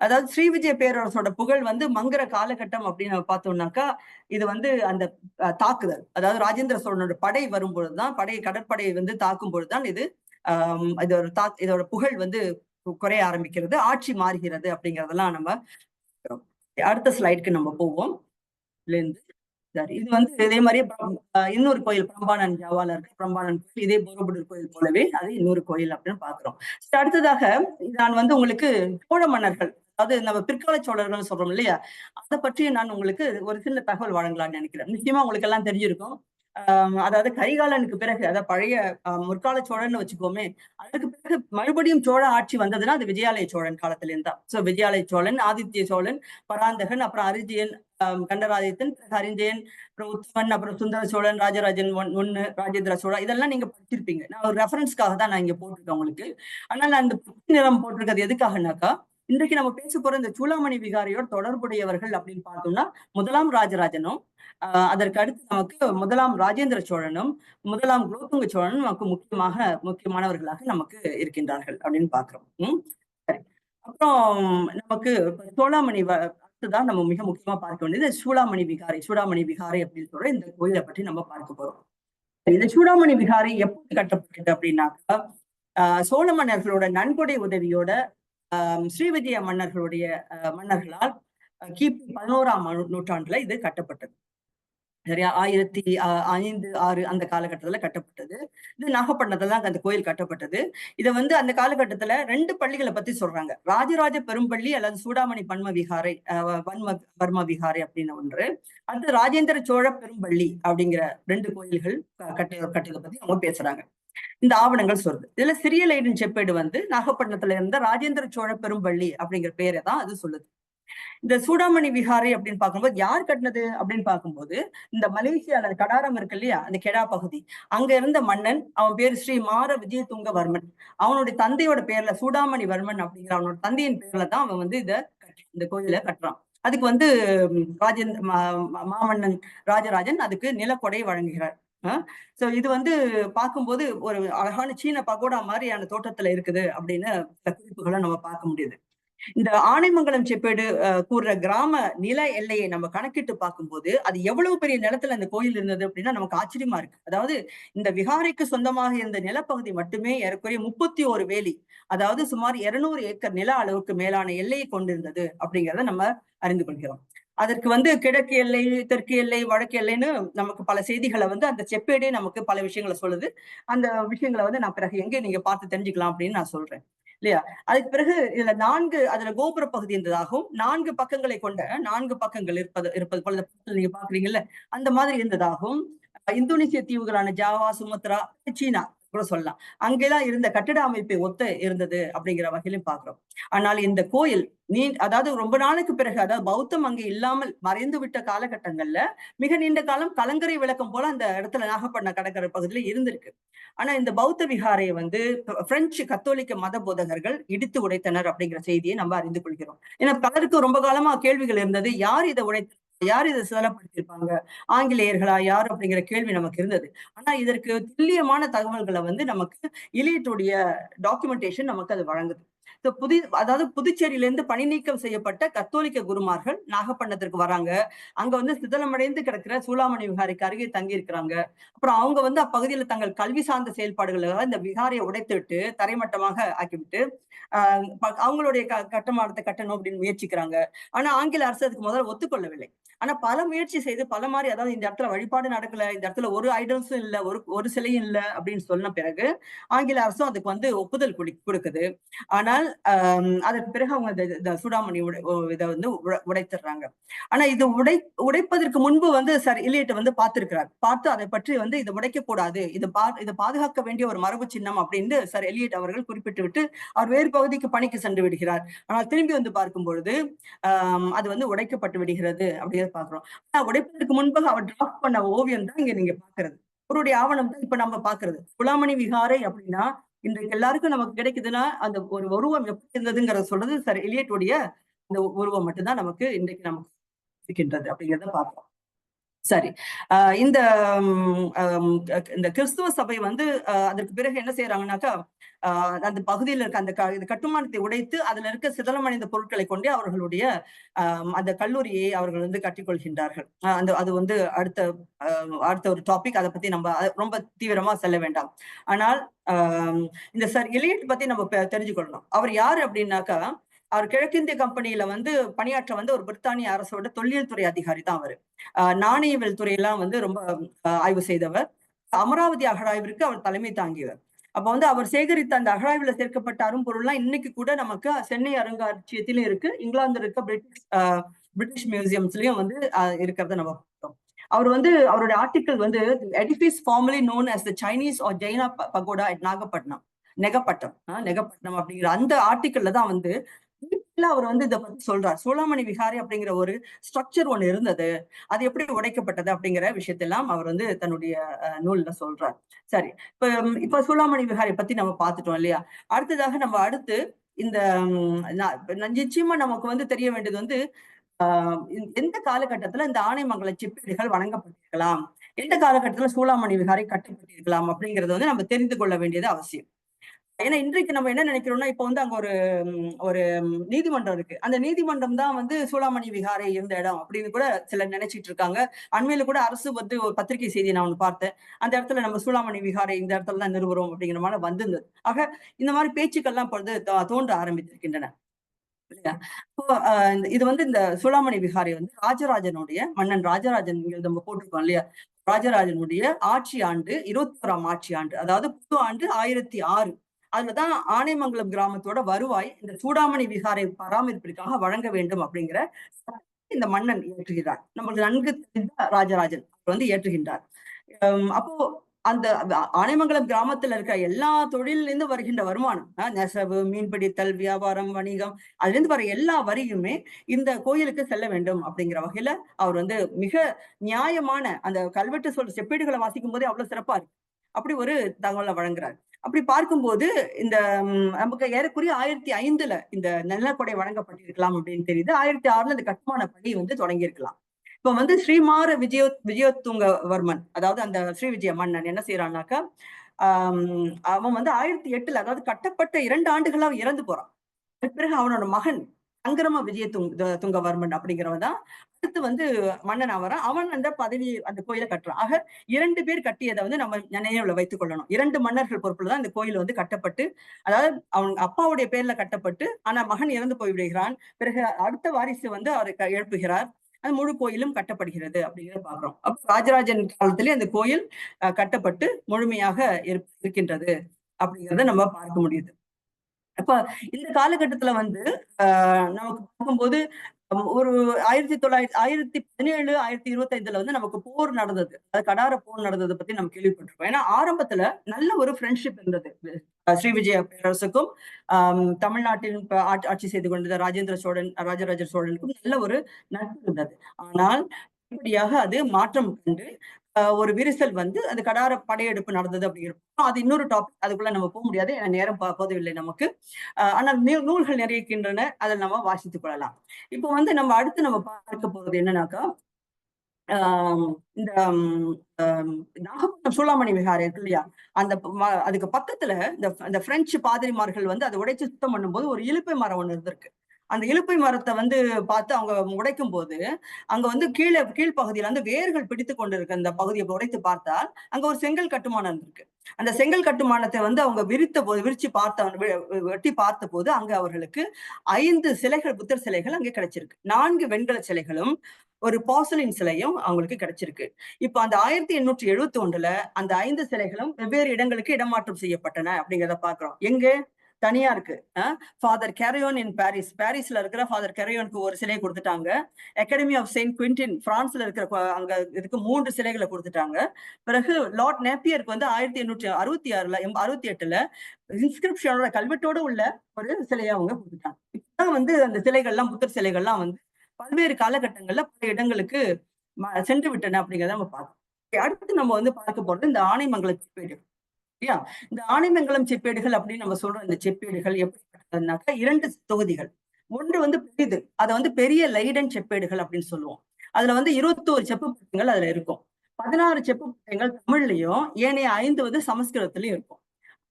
அதாவது ஸ்ரீவிஜய பேரரசோட புகழ் வந்து மங்குற காலகட்டம் அப்படின்னு நம்ம பார்த்தோம்னாக்கா, இது வந்து அந்த தாக்குதல், அதாவது ராஜேந்திர சோழனோட படை வரும்பொழுதுதான், கடற்படை வந்து தாக்கும் பொழுதுதான் இதோட புகழ் வந்து குறைய ஆரம்பிக்கிறது, ஆட்சி மாறுகிறது அப்படிங்கறதெல்லாம் நம்ம அடுத்த ஸ்லைடுக்கு நம்ம போவோம். இது வந்து இதே மாதிரியே இன்னொரு கோயில் பிரம்பானன் ஜாவால இருக்கு. பிரம்பானன் கோயில் இதே போரோபுடூர் கோயில் போலவே அது இன்னொரு கோயில் அப்படின்னு பாக்குறோம். அடுத்ததாக நான் வந்து உங்களுக்கு சோழ மன்னர்கள், அதாவது நம்ம பிற்கால சோழர்கள் சொல்றோம் இல்லையா, அதை பற்றி நான் உங்களுக்கு ஒரு சில தகவல் வழங்கலாம்னு நினைக்கிறேன். நிச்சயமா உங்களுக்கு எல்லாம் தெரிஞ்சிருக்கும். அதாவது கரிகாலனுக்கு பிறகு, அதாவது பழைய முற்கால சோழன்னு வச்சுக்கோமே, அதுக்கு பிறகு மறுபடியும் சோழ ஆட்சி வந்ததுன்னா அது விஜயாலய சோழன் காலத்துல இருந்தா. சோ விஜயாலய சோழன், ஆதித்ய சோழன், பராந்தகன், அப்புறம் அரிஜயன், கண்டராதித்தன், அரிஞ்சயன், அப்புறம் உத்தமன், அப்புறம் சுந்தர சோழன், ராஜராஜன் ஒண்ணு, ராஜேந்திர சோழன், இதெல்லாம் நீங்க படிச்சிருப்பீங்க. நான் ஒரு ரெஃபரன்ஸ்க்காக தான் நான் இங்க போட்டிருக்கேன் உங்களுக்கு. ஆனால் நான் இந்த நிறம் போட்டிருக்கிறது எதுக்காகனாக்கா, இன்றைக்கு நம்ம பேச போற இந்த சூளாமணி விகாரையோட தொடர்புடையவர்கள் அப்படின்னு பார்த்தோம்னா, முதலாம் ராஜராஜனும் அதற்கு அடுத்து நமக்கு முதலாம் ராஜேந்திர சோழனும் முதலாம் குலோத்துங்க சோழனும் நமக்கு முக்கியமானவர்களாக நமக்கு இருக்கின்றார்கள் அப்படின்னு பாக்குறோம். சரி, அப்புறம் நமக்கு சோழாமணி தான் நம்ம மிக முக்கியமா பார்க்க வேண்டியது சூளாமணி விகாரை அப்படின்னு சொல்ற இந்த கோயிலை பற்றி நம்ம பார்க்க போறோம். இந்த சூடாமணி விகாரை எப்படி கட்டப்பட்டது அப்படின்னாக்கா, சோழ மன்னர்களோட நன்கொடை உதவியோட ஸ்ரீவிஜய மன்னர்களால் கிபி 11ஆம் நூற்றாண்டுல இது கட்டப்பட்டது. சரியா, 1005-6 அந்த காலகட்டத்துல கட்டப்பட்டது. இது நாகப்பட்டினத்துல அந்த கோயில் கட்டப்பட்டது. இதை வந்து அந்த காலகட்டத்துல 2 பள்ளிகளை பத்தி சொல்றாங்க. ராஜராஜ பெரும்பள்ளி அல்லது சூடாமணி பர்ம விகாரை அப்படின்னு ஒன்று, அது ராஜேந்திர சோழ பெரும்பள்ளி அப்படிங்கிற 2 கோயில்கள் கட்டியதை பத்தி அவங்க பேசுறாங்க. இந்த ஆவணங்கள் சொல்றது. இதுல சிறியலைடன் செப்பேடு வந்து நாகப்பட்டினத்துல இருந்த ராஜேந்திர சோழ பெரும்பள்ளி அப்படிங்கிற பேரை தான் அது சொல்லுது. இந்த சூடாமணி விகாரை அப்படின்னு பார்க்கும்போது யார் கட்டினது அப்படின்னு பார்க்கும்போது, இந்த மலேசியால கடாரம் இருக்கு இல்லையா, அந்த கெடா பகுதி, அங்க இருந்த மன்னன், அவன் பேரு ஸ்ரீ மார விஜயதுங்கவர்மன். அவனுடைய தந்தையோட பேர்ல சூடாமணி வர்மன் அப்படிங்கிற அவனோட தந்தையின் பேர்ல தான் அவன் வந்து இந்த கோயிலை கட்டுறான். அதுக்கு வந்து மாமன்னன் ராஜராஜன் அதுக்கு நிலக்கொடை வழங்குகிறார். சோ இது வந்து பார்க்கும்போது ஒரு அழகான சீன பகோடா மாதிரியான தோட்டத்துல இருக்குது அப்படின்னு குறிப்புகளை நம்ம பார்க்க முடியுது. இந்த ஆனைமங்கலம் செப்பேடு கூறுற கிராம நில எல்லையை நம்ம கணக்கிட்டு பார்க்கும்போது அது எவ்வளவு பெரிய நிலத்துல அந்த கோயில் இருந்தது அப்படின்னா நமக்கு ஆச்சரியமா இருக்கு. அதாவது இந்த விகாரைக்கு சொந்தமாக இருந்த நிலப்பகுதி மட்டுமே ஏறக்குறைய 31 வேலி, அதாவது சுமார் 200 ஏக்கர் நில அளவுக்கு மேலான எல்லையை கொண்டிருந்தது அப்படிங்கிறத நம்ம அறிந்து கொள்கிறோம். அதற்கு வந்து கிழக்கு எல்லை, தெற்கு எல்லை, வடக்கு எல்லைன்னு நமக்கு பல செய்திகளை வந்து அந்த செப்பேடே நமக்கு பல விஷயங்களை சொல்லுது. அந்த விஷயங்களை வந்து நான் பிறகு எங்கே நீங்க பார்த்து தெரிஞ்சுக்கலாம் அப்படின்னு நான் சொல்றேன் இல்லையா. அதுக்கு பிறகு இதுல 4 அதுல கோபுர பகுதி இருந்ததாகவும் 4 பக்கங்களை கொண்ட 4 பக்கங்கள் இருப்பது போல நீங்க பாக்குறீங்கல்ல, அந்த மாதிரி இருந்ததாகவும் இந்தோனேசிய தீவுகளான ஜாவா, சுமத்ரா, சீனா கூட சொல்லலாம், அங்கெல்லாம் இருந்த கட்டிட அமைப்பை ஒத்த இருந்தது அப்படிங்கிற வகையிலும் பாக்குறோம். ஆனால் இந்த கோயில் அதாவது ரொம்ப நாளுக்கு பிறகு, அதாவது பௌத்தம் அங்கே இல்லாமல் மறைந்து விட்ட காலகட்டங்கள்ல மிக நீண்ட காலம் கலங்கரை விளக்கம் போல அந்த இடத்துல நாகப்பட்டினம் கடற்கரை பகுதியில இருந்திருக்கு. ஆனா இந்த பௌத்த விகாரையை வந்து பிரெஞ்சு கத்தோலிக்க மத போதகர்கள் இடித்து உடைத்தனர் அப்படிங்கிற செய்தியை நம்ம அறிந்து கொள்கிறோம். ஏன்னா பலருக்கு ரொம்ப காலமா கேள்விகள் இருந்தது, யார் இதை யார் இதை சேதப்படுத்தியிருப்பாங்க, ஆங்கிலேயர்களா யார் அப்படிங்கிற கேள்வி நமக்கு இருந்தது. ஆனா இதற்கு துல்லியமான தகவல்களை வந்து நமக்கு இலியட்டுடைய டாக்குமெண்டேஷன் நமக்கு அது வழங்குது. அதாவது புதுச்சேரியிலிருந்து பணி நீக்கம் செய்யப்பட்ட கத்தோலிக்க குருமார்கள் நாகப்பட்டினத்திற்கு வராங்க. அங்க வந்து சிதலமடைந்து கிடக்கிற சூளாமணி விகாரைக்கு அருகே தங்கி இருக்கிறாங்க. அப்புறம் அவங்க வந்து அப்பகுதியில் தங்கள் கல்வி சார்ந்த செயல்பாடுகளாக இந்த விகாரையை உடைத்துவிட்டு தரைமட்டமாக ஆக்கிவிட்டு அவங்களுடைய கட்டுமானத்தை கட்டணும் அப்படின்னு முயற்சிக்கிறாங்க. ஆனா ஆங்கில அரசு அதுக்கு முதல்ல ஒத்துக்கொள்ளவில்லை. ஆனா பல முயற்சி செய்து பல மாதிரி, அதாவது இந்த இடத்துல வழிபாடு நடக்கல, இந்த இடத்துல ஒரு ஐடல்ஸும் இல்ல, ஒரு சிலையும் இல்ல அப்படின்னு சொன்ன பிறகு ஆங்கில அரசும் அதுக்கு வந்து ஒப்புதல் கொடுக்குது. ஆனால் அதற்கு பிறகு அவங்க இந்த சூடாமணி இதை வந்து உடைத்துடுறாங்க. ஆனா இது உடைப்பதற்கு முன்பு வந்து சார் எலியட் வந்து பார்த்திருக்கிறார். பார்த்து அதை பற்றி வந்து இதை உடைக்க கூடாது, இதை பாதுகாக்க வேண்டிய ஒரு மரபு சின்னம் அப்படின்னு சார் எலியட் அவர்கள் குறிப்பிட்டு விட்டு அவர் வேறு பகுதிக்கு பணிக்கு சென்று விடுகிறார். ஆனால் திரும்பி வந்து பார்க்கும் பொழுது அது வந்து உடைக்கப்பட்டு விடுகிறது அப்படிங்கிறத பாக்குறோம். ஆனா உடைப்பதற்கு முன்பாக அவர் டிராஃப்ட் பண்ண ஓவியம் தான் இங்க நீங்க பாக்குறது. அவருடைய ஆவணம் தான் இப்ப நம்ம பாக்குறது. சூளாமணி விகாரை அப்படின்னா இன்றைக்கு எல்லாருக்கும் நமக்கு கிடைக்குதுன்னா அந்த ஒரு உருவம் எப்படி இருந்ததுங்கிறத சொல்றது சார் எலியட்டுடைய அந்த உருவம் மட்டும்தான் நமக்கு இன்றைக்கு நமக்கு இருக்கின்றது அப்படிங்கிறத பார்ப்போம். சரி, இந்த இந்த கிறிஸ்துவ சபை வந்து அதற்கு பிறகு என்ன செய்யறாங்கன்னாக்கா, அந்த பகுதியில் இருக்க அந்த கட்டுமானத்தை உடைத்து அதுல இருக்க சிதலமடைந்த பொருட்களை கொண்டே அவர்களுடைய அந்த கல்லூரியை அவர்கள் வந்து கட்டிக்கொள்கின்றார்கள். அது வந்து அடுத்த ஒரு டாபிக். அதை பத்தி நம்ம ரொம்ப தீவிரமா செல்ல வேண்டாம். ஆனால் இந்த சார் எலியட் பத்தி நம்ம தெரிஞ்சுக்கொள்ளணும். அவர் யாரு அப்படின்னாக்கா, அவர் கிழக்கிந்திய கம்பெனியில வந்து பணியாற்ற வந்து ஒரு பிரித்தானிய அரசோட தொல்லியல் துறை அதிகாரி தான் அவரு. நாணயவியல் துறையெல்லாம் வந்து ரொம்ப ஆய்வு செய்தவர். அமராவதி அகழாய்விற்கு அவர் தலைமை தாங்கியவர். அப்ப வந்து அவர் சேகரித்த அந்த அகழாய்வுல சேர்க்கப்பட்ட அரும்பொருள்லாம் இன்னைக்கு கூட நமக்கு சென்னை அருங்காட்சியகத்திலும் இருக்கு, இங்கிலாந்து இருக்க பிரிட்டிஷ் மியூசியம்ஸ்லயும் வந்து இருக்கிறத நம்ம பார்த்தோம். அவர் வந்து அவருடைய ஆர்டிக்கிள் வந்து edifice formerly known as the Chinese or Jaina pagoda at Nagapattinam, Negapattinam அப்படிங்கிற அந்த ஆர்டிக்கிள்ல தான் வந்து அவர் வந்து இதை பத்தி சொல்றார். சூளாமணி விகாரை அப்படிங்கிற ஒரு ஸ்ட்ரக்சர் ஒண்ணு இருந்தது, அது எப்படி உடைக்கப்பட்டது அப்படிங்கிற விஷயத்தெல்லாம் அவர் வந்து தன்னுடைய நூல்ல சொல்றார். சரி, இப்ப சூளாமணி விகாரை பத்தி நம்ம பார்த்துட்டோம் இல்லையா? அடுத்ததாக நம்ம இந்த நிச்சயமா நமக்கு வந்து தெரிய வேண்டியது வந்து எந்த காலகட்டத்துல இந்த ஆனைமங்கல செப்பேடுகள் வழங்கப்பட்டிருக்கலாம், எந்த காலகட்டத்துல சூளாமணி விகாரை கட்டப்பட்டிருக்கலாம் அப்படிங்கறது வந்து நம்ம தெரிந்து கொள்ள வேண்டியது அவசியம். ஏன்னா இன்றைக்கு நம்ம என்ன நினைக்கிறோம்னா, இப்ப வந்து அங்க ஒரு நீதிமன்றம் இருக்கு, அந்த நீதிமன்றம் தான் வந்து சூளாமணி விகாரை இருந்த இடம் அப்படின்னு கூட சிலர் நினைச்சிட்டு இருக்காங்க. அண்மையில கூட அரசு வந்து ஒரு பத்திரிகை செய்தியை நான் ஒண்ணு பார்த்தேன். அந்த இடத்துல நம்ம சூளாமணி விகாரை இந்த இடத்துல தான் நிறுவுறோம் அப்படிங்கிற மாதிரி வந்திருந்தது. ஆக இந்த மாதிரி பேச்சுக்கள்லாம் பொழுது தோன்ற ஆரம்பித்திருக்கின்றன. இது வந்து இந்த சூளாமணி விகாரை வந்து ராஜராஜனுடைய மன்னன் ராஜராஜன் நம்ம போட்டிருக்கோம் இல்லையா, ராஜராஜனுடைய ஆட்சி ஆண்டு 21ஆம் ஆட்சி ஆண்டு, அதாவது புது ஆண்டு 1006. அதுலதான் ஆனைமங்கலம் கிராமத்தோட வருவாய் இந்த சூடாமணி விகாரை பராமரிப்பிற்காக வழங்க வேண்டும் அப்படிங்கிற இந்த மன்னன் இயற்றுகிறார். நம்மளுக்கு நன்கு தெரிந்த ராஜராஜன் வந்து ஏற்றுகின்றார். அப்போ அந்த ஆனைமங்கலம் கிராமத்துல இருக்க எல்லா தொழில இருந்து வருகின்ற வருமானம், நெசவு, மீன்பிடித்தல், வியாபாரம், வணிகம், அதுல இருந்து வர எல்லா வரியுமே இந்த கோயிலுக்கு செல்ல வேண்டும் அப்படிங்கிற வகையில அவர் வந்து மிக நியாயமான அந்த கல்வெட்டு செப்பேடுகளை வாசிக்கும் போதே அவ்வளவு சிறப்பா இருக்கு. அப்படி ஒரு தகவலை வழங்குறாரு. அப்படி பார்க்கும்போது இந்த நமக்கு ஏறக்குறைய 1005 இந்த நிலக்கொடை வழங்கப்பட்டிருக்கலாம் அப்படின்னு தெரியுது. 1006 இந்த கட்டுமான பணி வந்து தொடங்கி இருக்கலாம். இப்ப வந்து ஸ்ரீமார விஜயதுங்கவர்மன், அதாவது அந்த ஸ்ரீ விஜய மன்னன் என்ன செய்யறான்னாக்கா, அவன் வந்து 1008 அதாவது கட்டப்பட்ட 2 ஆண்டுகளா இறந்து போறான். அதுக்கு பிறகு அவனோட மகன் சங்கிரம துங்கவர்மன் அப்படிங்கிறவன் தான் அடுத்து வந்து மன்னன் ஆவறான். அவன் அந்த பதவி அந்த கோயிலை கட்டுறான். ஆக 2 பேர் கட்டியதை வந்து நம்ம நினைவுல வைத்துக் கொள்ளணும். 2 மன்னர்கள் பொறுப்புலதான் இந்த கோயில் வந்து கட்டப்பட்டு, அதாவது அவன் அப்பாவுடைய பேர்ல கட்டப்பட்டு, ஆனா மகன் இறந்து போய் விடுகிறான். பிறகு அடுத்த வாரிசு வந்து அவரை எழுப்புகிறார். அது முழு கோயிலும் கட்டப்படுகிறது அப்படிங்கிறத பாக்குறோம். அப்ப ராஜராஜன் காலத்திலே அந்த கோயில் கட்டப்பட்டு முழுமையாக இருக்கின்றது அப்படிங்கிறத நம்ம பார்க்க முடியுது. அப்ப இந்த காலகட்டத்துல வந்து நமக்கு பார்க்கும்போது ஒரு 1917 1925 வந்து நமக்கு போர் நடந்தது, அது கடார போர் நடந்ததை பத்தி நம்ம கேள்விப்பட்டிருக்கோம். ஏன்னா ஆரம்பத்துல நல்ல ஒரு ஃப்ரெண்ட்ஷிப் இருந்தது ஸ்ரீ விஜய பேரரசுக்கும் தமிழ்நாட்டில் ஆட்சி செய்து கொண்டிருந்த ராஜராஜ சோழனுக்கும் நல்ல ஒரு நட்பு இருந்தது. ஆனால் இப்படியாக அது மாற்றம் கண்டு ஒரு விரிசல் வந்து அந்த கடார படையெடுப்பு நடந்தது அப்படிங்கிறப்போ அது இன்னொரு டாபிக், அதுக்குள்ள நம்ம போக முடியாது, நேரம் போதவில்லை நமக்கு. ஆனால் நூல்கள் நிறைய இருக்கின்றன, அதை நம்ம வாசித்துக் கொள்ளலாம். இப்போ வந்து நம்ம அடுத்து நம்ம பார்க்க போறது என்னன்னாக்கா, இந்த நாகப்பட்டினம் சூளாமணி விகாரை இருக்கு இல்லையா, அதுக்கு பக்கத்துல இந்த பிரெஞ்சு பாதிரிமார்கள் வந்து அதை உடைச்சு சுத்தம் பண்ணும்போது ஒரு இலுப்பை மரம் ஒண்ணு இருந்திருக்கு. அந்த இலுப்பை மரத்தை வந்து பார்த்து அவங்க உடைக்கும் போது அங்க வந்து கீழ்ப்பகுதியில வந்து வேர்கள் பிடித்து கொண்டு இருக்க அந்த பகுதியை உடைத்து பார்த்தால் அங்க ஒரு செங்கல் கட்டுமானம் இருந்திருக்கு. அந்த செங்கல் கட்டுமானத்தை வந்து அவங்க வெட்டி பார்த்த போது அங்க அவர்களுக்கு 5 சிலைகள், புத்தர் சிலைகள் அங்கே கிடைச்சிருக்கு. 4 வெண்கல சிலைகளும் ஒரு பாசலின் சிலையும் அவங்களுக்கு கிடைச்சிருக்கு. இப்ப அந்த 1871ல அந்த 5 சிலைகளும் வெவ்வேறு இடங்களுக்கு இடமாற்றம் செய்யப்பட்டன அப்படிங்கிறத பாக்குறோம். எங்க தனியா இருக்கு. ஃபாதர் கேரியோன் இன் பாரிஸ்ல இருக்கிற ஃபாதர் கேரியோனுக்கு ஒரு சிலை கொடுத்துட்டாங்க. அகாடமி ஆஃப் செயின்ட் குவிண்டின் பிரான்ஸ்ல இருக்கிற அங்க இதுக்கு 3 சிலைகளை கொடுத்துட்டாங்க. பிறகு லார்ட் நேப்பியருக்கு வந்து 1866ல இன்ஸ்கிரிப்ஷனோட கல்வெட்டோட உள்ள ஒரு சிலையை அவங்க கொடுத்துட்டாங்க. இப்பதான் வந்து அந்த சிலைகள்லாம், புத்தர் சிலைகள்லாம் வந்து பல்வேறு காலகட்டங்கள்ல பல இடங்களுக்கு சென்று விட்டன அப்படிங்கிறத நம்ம பார்க்கணும். அடுத்து நம்ம வந்து பார்க்க போறது இந்த ஆனைமங்கல செப்பேடு. இல்லையா? இந்த ஆனைமங்கலம் செப்பேடுகள் அப்படின்னு நம்ம சொல்றோம். இந்த செப்பேடுகள் எப்படிப்பட்டதுனாக்கா 2 தொகுதிகள். ஒன்று வந்து பெரிது, அதை வந்து பெரிய லைடன் செப்பேடுகள் அப்படின்னு சொல்லுவோம். அதுல வந்து 21 செப்பு பட்டயங்கள் அதுல இருக்கும். 16 செப்பு பட்டயங்கள் தமிழ்லயும், ஏனைய 5 வந்து சமஸ்கிருதத்திலயும் இருக்கும்.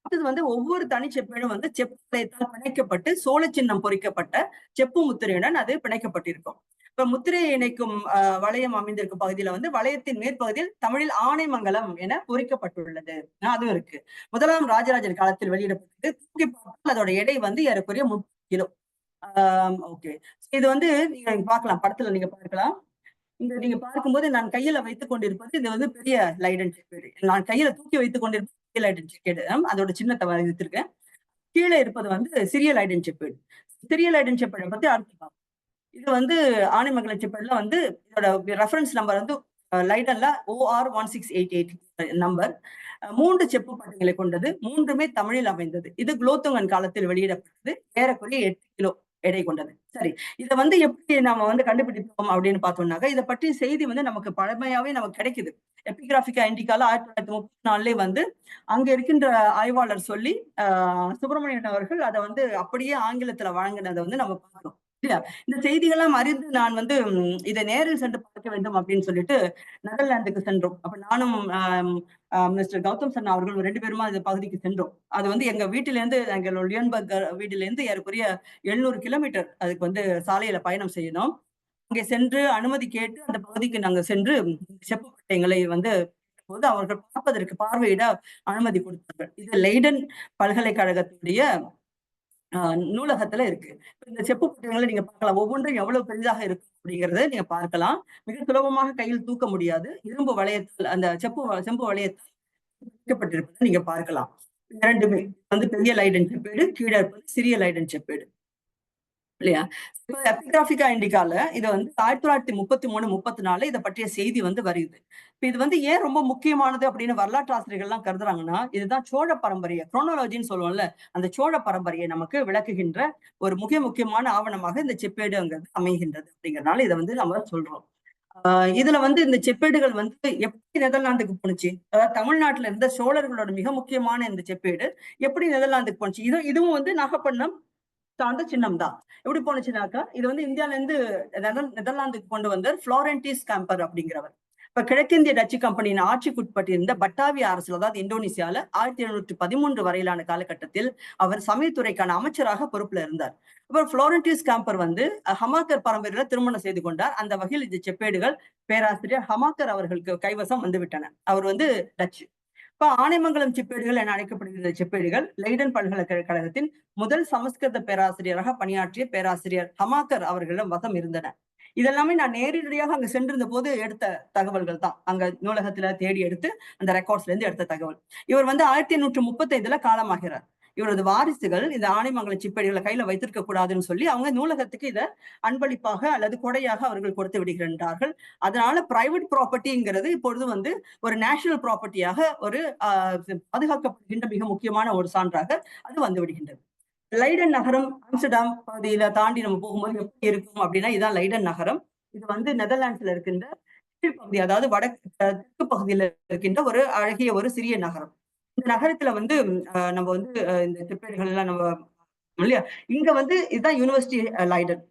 அடுத்தது வந்து ஒவ்வொரு தனி செப்பேடும் வந்து செப்பு வளையத்தால் பிணைக்கப்பட்டு சோழ சின்னம் பொறிக்கப்பட்ட செப்பு முத்திரையுடன் அது பிணைக்கப்பட்டிருக்கும். இப்ப முத்திரையை இணைக்கும் வளையம் அமைந்திருக்கும் பகுதியில வந்து வளையத்தின் மேற்பகுதியில் தமிழில் ஆனைமங்கலம் என பொறிக்கப்பட்டுள்ளது. அதுவும் இருக்கு. 1ஆம் ராஜராஜன் காலத்தில் வெளியிடப்பட்டது. தூக்கி பார்த்தால் அதோட எடை வந்து ஏறக்குறைய 30 கிலோ. ஓகே. இது வந்து நீங்க பார்க்கலாம், படத்துல நீங்க பார்க்கலாம். இந்த நீங்க பார்க்கும்போது நான் கையில வைத்துக் கொண்டிருப்பது இது வந்து பெரிய லைடன் செப்பேடு. நான் கையில தூக்கி வைத்துக் கொண்டிருப்பது பெரிய லைடன் செப்பேடு. அதோட சின்னத்தை வைத்திருக்கேன். கீழே இருப்பது வந்து சிறிய லைடன் செப்பேடு. சிறிய லைடன் செப்பேடை பத்தி அடுத்து பார்ப்போம். இது வந்து ஆனைமங்கலம் செப்பேடுல வந்து இதோட ரெஃபரன்ஸ் நம்பர் வந்து லைடன்ல OR 1688 நம்பர். 3 செப்பு பட்டயங்களை கொண்டது. 3மே தமிழில் அமைந்தது. இது குலோத்துங்கன் காலத்தில் வெளியிடப்பட்டது. ஏறக்குறைய 8 கிலோ எடை கொண்டது. சரி, இதை வந்து எப்படி நாம வந்து கண்டுபிடிப்போம் அப்படின்னு பார்த்தோம்னாக்க, இதை பற்றிய செய்தி வந்து நமக்கு பழமையாவே நமக்கு கிடைக்குது. எபிகிராபிகா இண்டிகால 1934 வந்து அங்க இருக்கின்ற ஆய்வாளர் சொல்லி சுப்பிரமணியன் அவர்கள் அதை வந்து அப்படியே ஆங்கிலத்துல வழங்கினதை வந்து நம்ம பார்க்கிறோம். இல்லையா? இந்த செய்திகள்லாம் அறிந்து நான் வந்து இதை நேரில் சென்று பார்க்க வேண்டும் அப்படின்னு சொல்லிட்டு நெதர்லாந்துக்கு சென்றோம். அப்ப நானும் மிஸ்டர் கௌதம் சன்னா அவர்கள் 2 பேருமா இந்த பகுதிக்கு சென்றோம். அது வந்து எங்க வீட்டில இருந்து, எங்கள் லியன்பர்க் வீட்டில இருந்து ஏறக்குறைய 700 கிலோமீட்டர் அதுக்கு வந்து சாலையில பயணம் செய்யணும். அங்கே சென்று அனுமதி கேட்டு அந்த பகுதிக்கு நாங்க சென்று செப்பு பட்டயங்களை வந்து போது அவர்கள் பார்வையிட அனுமதி கொடுத்தார்கள். இது லெய்டன் பல்கலைக்கழகத்துடைய நூலகத்துல இருக்கு. இந்த செப்பு பட்டயங்களை நீங்க பார்க்கலாம். ஒவ்வொன்றும் எவ்வளவு பெரிதாக இருக்கு அப்படிங்கறத நீங்க பார்க்கலாம். மிக சுலபமாக கையில் தூக்க முடியாது. இரும்பு வளையத்தில் அந்த செம்பு வளையத்தில் வைக்கப்பட்டிருப்பதை நீங்க பார்க்கலாம். இரண்டுமே வந்து பெரிய லைடன் செப்பேடு, கீழே இருப்பது சிறிய லைடன் செப்பேடு. இல்லையா? இப்ப எபிகிராபிகா இண்டிகால இது வந்து 1933, 34 இதை பற்றிய செய்தி வந்து வருது. இப்ப இது வந்து ஏன் ரொம்ப முக்கியமானது அப்படின்னு வரலாற்று ஆசிரியர்கள் எல்லாம் கருதுறாங்கன்னா, இதுதான் சோழ பரம்பரையை, குரோனாலஜின்னு சொல்லுவோம்ல, அந்த சோழ பரம்பரையை நமக்கு விளக்குகின்ற ஒரு முக்கியமான ஆவணமாக இந்த செப்பேடுங்கிறது அமைகின்றது அப்படிங்கறதுனால இதை வந்து நம்ம சொல்றோம். இதுல வந்து இந்த செப்பேடுகள் வந்து எப்படி நெதர்லாந்துக்கு போனுச்சு, அதாவது தமிழ்நாட்டுல இருந்த சோழர்களோட மிக முக்கியமான இந்த செப்பேடு எப்படி நெதர்லாந்துக்கு போனுச்சு, இதுவும் வந்து நாகப்பட்டினம் சார்ந்த சின்னம் தான். எப்படி போனுச்சுனாக்கா, இது வந்து இந்தியால இருந்து நெதர்லாந்துக்கு கொண்டு வந்தார் புளோரன்டிஸ் கேம்பர் அப்படிங்கிறவர். இப்ப கிழக்கிந்திய டச்சு கம்பெனியின் ஆட்சிக்குட்பட்டிருந்த பட்டாவிய அரசுல, அதாவது இந்தோனேசியால 1713 வரையிலான காலகட்டத்தில் அவர் சமயத்துறைக்கான அமைச்சராக பொறுப்புல இருந்தார். அப்புறம் புளோரன்டிஸ் கேம்பர் வந்து ஹமாக்கர் பரம்பரையில திருமணம் செய்து கொண்டார். அந்த வகையில் இந்த செப்பேடுகள் பேராசிரியர் ஹமாக்கர் அவர்களுக்கு கைவசம் வந்துவிட்டன. அவர் வந்து டச்சு. இப்ப ஆனைமங்கலம் செப்பேடுகள் என அழைக்கப்படுகிற செப்பேடுகள் லெய்டன் பல்கலைக்கழகத்தின் முதல் சமஸ்கிருத பேராசிரியராக பணியாற்றிய பேராசிரியர் ஹமாக்கர் அவர்களிடம் வசம் இருந்தன. இதெல்லாமே நான் நேரடியாக அங்க சென்றிருந்த போது எடுத்த தகவல்கள் தான். அங்க நூலகத்துல தேடி எடுத்து அந்த ரெக்கார்ட்ஸ்ல இருந்து எடுத்த தகவல். இவர் வந்து 1835 காலமாகிறார். இவரது வாரிசுகள் இந்த ஆனைமங்கலம் செப்பேடுகளை கையில வைத்திருக்க கூடாதுன்னு சொல்லி அவங்க நூலகத்துக்கு இதை அன்பளிப்பாக அல்லது கொடையாக அவர்கள் கொடுத்து விடுகின்றார்கள். அதனால பிரைவேட் ப்ராப்பர்ட்டிங்கிறது இப்பொழுது வந்து ஒரு நேஷனல் ப்ராப்பர்ட்டியாக ஒரு பாதுகாக்கப்படுகின்ற மிக முக்கியமான ஒரு சான்றாக அது வந்து விடுகின்றது. லைடன் நகரம் ஆம்ஸ்டர்டாம் பகுதியில தாண்டி நம்ம போகும்போது எப்படி இருக்கும் அப்படின்னா, இதுதான் லைடன் நகரம். இது வந்து நெதர்லாண்ட்ஸ்ல இருக்கின்ற பகுதி, அதாவது வடக்கு தெற்கு பகுதியில இருக்கின்ற ஒரு அழகிய ஒரு சிறிய நகரம். இந்த நகரத்துல வந்து நம்ம வந்து இந்த செப்பேடுகள் எல்லாம் நம்ம இல்லையா, இங்க வந்து இதுதான் யூனிவர்சிட்டி லைடன்.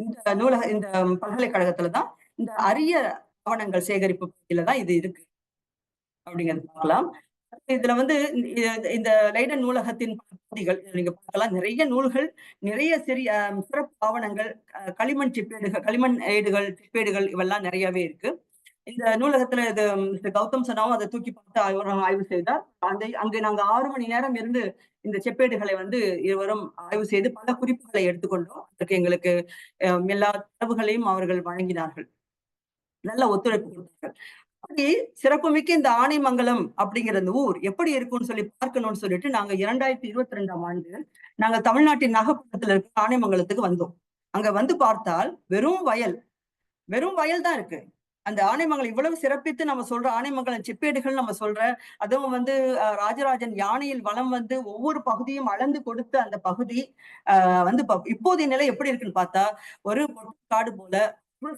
இந்த நூலக இந்த பல்கலைக்கழகத்துலதான் இந்த அரிய ஆவணங்கள் சேகரிப்பு பகுதியில தான் இது இருக்கு அப்படிங்கிறது பார்க்கலாம். இதுல வந்து இந்த லைடன் நூலகத்தின் பகுதிகள் நீங்க பார்க்கலாம். நிறைய நூல்கள், நிறைய சிறப்பு ஆவணங்கள், களிமண் செப்பேடுகள், களிமண் ஏடுகள், செப்பேடுகள் இவெல்லாம் நிறையவே இருக்கு. இந்த நூலகத்துல இது மிஸ்டர் கௌதம் சனாவும் அதை தூக்கி பார்த்து ஆய்வு செய்தார். அங்கு நாங்க 6 மணி நேரம் இருந்து இந்த செப்பேடுகளை வந்து இருவரும் ஆய்வு செய்து பல குறிப்புகளை எடுத்துக்கொண்டோம். அதற்கு எங்களுக்கு எல்லா தரவுகளையும் அவர்கள் வழங்கினார்கள். நல்ல ஒத்துழைப்பு கொடுத்தார்கள். அப்படி சிறப்புமிக்க இந்த ஆனைமங்கலம் அப்படிங்கிற இந்த ஊர் எப்படி இருக்கும்னு சொல்லி பார்க்கணும்னு சொல்லிட்டு நாங்க 2022ஆம் ஆண்டு நாங்க தமிழ்நாட்டின் நாகப்பட்டினத்துல இருக்க ஆனைமங்கலத்துக்கு வந்தோம். அங்க வந்து பார்த்தால் வெறும் வயல் தான் இருக்கு. அந்த ஆனைமங்கலம் இவ்வளவு சிறப்பித்து நம்ம சொல்ற ஆனைமங்கலம் செப்பேடுகள் நம்ம சொல்ற, அதுவும் வந்து ராஜராஜன் யானையில் வலம் வந்து ஒவ்வொரு பகுதியும் அளந்து கொடுத்த அந்த பகுதி வந்து இப்போதைய நிலை எப்படி இருக்குன்னு பார்த்தா ஒரு காடு போல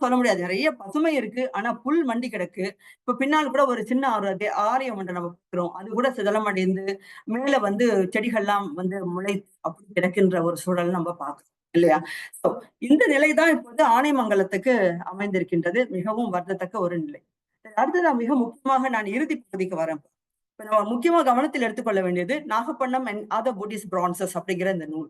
சொல்ல முடியாது. நிறைய பசுமை இருக்கு, ஆனா புல் மண்டி கிடக்கு. இப்ப பின்னால் கூட ஒரு சின்ன ஆலயம் ஒன்று நம்ம பார்க்கிறோம். அது கூட சிதலமடைந்து மேல வந்து செடிகள்லாம் வந்து முளை அப்படி கிடக்கின்ற ஒரு சூழல் நம்ம பார்க்கிறோம் இல்லையா? இந்த நிலைதான் இப்போது ஆனைமங்கலத்துக்கு அமைந்திருக்கின்றது. மிகவும் வருந்தத்தக்க ஒரு நிலை. அடுத்ததான் மிக முக்கியமாக நான் இறுதி பகுதிக்கு வரேன். இப்ப நம்ம முக்கியமா கவனத்தில் எடுத்துக்கொள்ள வேண்டியது நாகப்பட்டினம் அண்ட் அதர் புத்திஸ்ட் பிரான்சஸ் அப்படிங்கிற இந்த நூல்.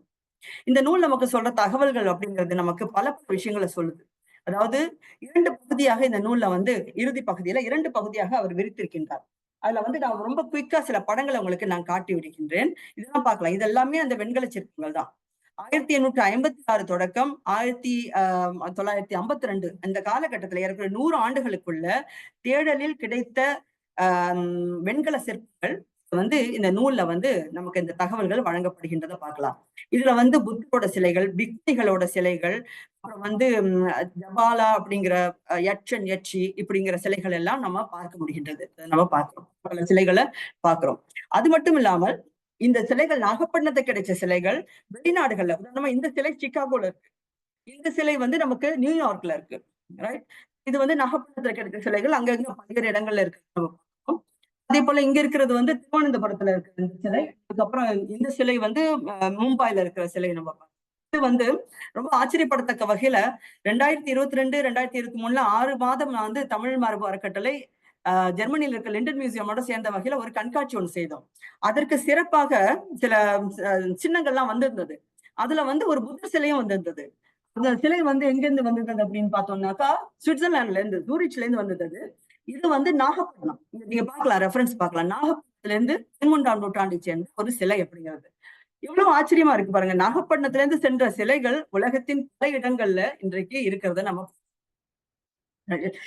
இந்த நூல் நமக்கு சொல்ற தகவல்கள் அப்படிங்கிறது நமக்கு பல விஷயங்களை சொல்லுது. அதாவது 2 பகுதியாக இந்த நூல்ல வந்து இறுதி பகுதியில 2 பகுதியாக அவர் விரித்திருக்கின்றார். அதுல வந்து நான் ரொம்ப குயிக்கா சில படங்களை உங்களுக்கு நான் காட்டி விடுகின்றேன். இதெல்லாம் பார்க்கலாம். இது எல்லாமே அந்த வெண்கல சிற்பங்கள் தான். 1856 தொடக்கம் 1952 அந்த காலகட்டத்துல இருக்கிற 100 ஆண்டுகளுக்குள்ள தேடலில் கிடைத்த வெண்கல சிற்பங்கள் வந்து இந்த நூல்ல வந்து நமக்கு இந்த தகவல்கள் வழங்கப்படுகின்றதை பார்க்கலாம். இதுல வந்து புத்தரோட சிலைகள், பிக்னிகளோட சிலைகள், அப்புறம் வந்து ஜபாலா அப்படிங்கிற யட்சன் யட்சி இப்படிங்கிற சிலைகள் எல்லாம் நம்ம பார்க்க முடிகின்றது. நம்ம பார்க்கிறோம், பல சிலைகளை பார்க்கிறோம். அது மட்டும் இல்லாமல் இந்த சிலைகள் நாகப்பட்டினத்தை கிடைச்ச சிலைகள் வெளிநாடுகள்ல, உதாரணமா இந்த சிலை சிகாகோல இருக்கு, இந்த சிலை வந்து நமக்கு நியூயார்க்ல இருக்கு, ரைட்? இது வந்து நாகப்பட்டினத்துல கிடைச்ச சிலைகள் அங்கங்க பல்வேறு இடங்கள்ல இருக்கு. அதே போல இங்க இருக்கிறது வந்து திருவனந்தபுரத்துல இருக்கிற இந்த சிலை. அதுக்கப்புறம் இந்த சிலை வந்து மும்பைல இருக்கிற சிலை நம்ம பார்க்கணும். இது வந்து ரொம்ப ஆச்சரியப்படத்தக்க வகையில 2022, 2023 6 மாதம் நான் வந்து தமிழ் மரபு அறக்கட்டளை ஜெர்மனியில் இருக்க லண்டன் மியூசியமோட சேர்ந்த வகையில ஒரு கண்காட்சி ஒன்று செய்தோம். அதற்கு சிறப்பாக சில சின்னங்கள்லாம் வந்திருந்தது. அதுல வந்து ஒரு புத்தர் சிலையும் வந்திருந்தது. அந்த சிலை வந்து எங்கிருந்து வந்திருந்தது அப்படின்னு பார்த்தோம்னாக்கா சுவிட்சர்லாந்துல இருந்து, ஜூரிச்ல இருந்து வந்திருந்தது. இது வந்து நாகப்பட்டினம், நீங்க பார்க்கலாம், ரெஃபரன்ஸ் பார்க்கலாம். நாகப்பட்டினத்துல இருந்து 13ஆம் நூற்றாண்டை சேர்ந்த ஒரு சிலை அப்படிங்கிறது எவ்வளவு ஆச்சரியமா இருக்கு பாருங்க. நாகப்பட்டினத்துல இருந்து சென்ற சிலைகள் உலகத்தின் பல இடங்கள்ல இன்றைக்கு இருக்கிறத நம்ம,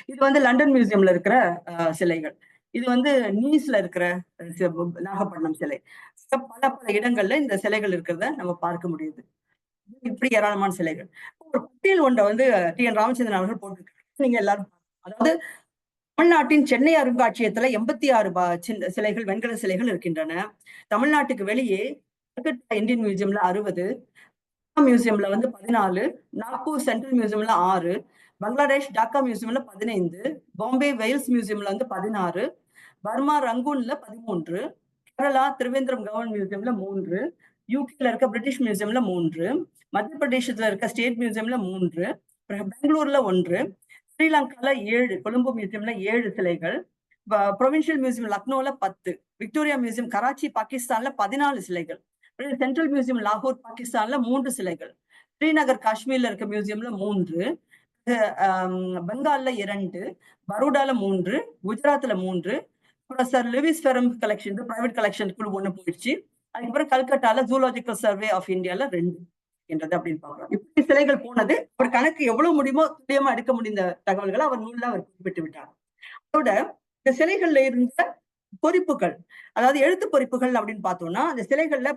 இது வந்து லண்டன் மியூசியம்ல இருக்கிற சிலைகள், இது வந்து நீஸ்ல இருக்கிற நாகப்பட்டினம் சிலை. பல இடங்கள்ல இந்த சிலைகள் இருக்கிறத நம்ம பார்க்க முடியுது. இப்படி ஏராளமான சிலைகள். ஒரு பட்டியல் ஒன்றை வந்து டி.என். ராமச்சந்திரன் அவர்கள் போட்டிருக்காங்க, நீங்க எல்லாரும். அதாவது தமிழ்நாட்டின் சென்னை அருங்காட்சியகத்துல 86 சிலைகள், வெண்கல சிலைகள் இருக்கின்றன. தமிழ்நாட்டுக்கு வெளியே இந்தியன் மியூசியம்ல 60, மியூசியம்ல வந்து 14, நாக்பூர் சென்ட்ரல் மியூசியம்ல 6, பங்களாதேஷ் டாக்கா மியூசியம்ல 15, பாம்பே வெயில்ஸ் மியூசியம்ல வந்து 16, பர்மா ரங்கூன்ல 13, கேரளா திருவேந்திரம் கவர்மெண்ட் மியூசியம்ல 3, யூகேல இருக்க பிரிட்டிஷ் மியூசியம்ல 3, மத்திய பிரதேசத்துல இருக்க ஸ்டேட் மியூசியம்ல 3, பெங்களூர்ல 1, ஸ்ரீலங்கால 7, கொழும்பு மியூசியம்ல 7 சிலைகள், ப்ரொவின்சியல் மியூசியம் லக்னோல 10, விக்டோரியா மியூசியம் கராச்சி பாகிஸ்தான்ல 14 சிலைகள், சென்ட்ரல் மியூசியம் லாகூர் பாகிஸ்தான்ல 3 சிலைகள், ஸ்ரீநகர் காஷ்மீர்ல இருக்க மியூசியம்ல 3, பெங்கால்ல 2, பரோடால 3, குஜராத்ல 3, அப்புறம் சார் லூயிஸ் ஃபெரம் கலெக்ஷன் பிரைவேட் கலெக்ஷனுக்குள்ள 1 போயிடுச்சு. அதுக்கப்புறம் கல்கட்டால ஜூலாஜிக்கல் சர்வே ஆஃப் இந்தியால 2 என்றது அப்படின்னு பார்க்கலாம். இப்படி சிலைகள் போனது அவர் கணக்கு எவ்வளவு முடியுமோ துல்லியமா எடுக்க முடிந்த தகவல்களை அவர் நூல்ல அவர் குறிப்பிட்டு விட்டார். அதோட இந்த சிலைகள்ல இருந்த பொறிப்புகள், அதாவது எழுத்து பொறிப்புகள் அப்படின்னு பார்த்தோம்னா அந்த சிலைகள்ல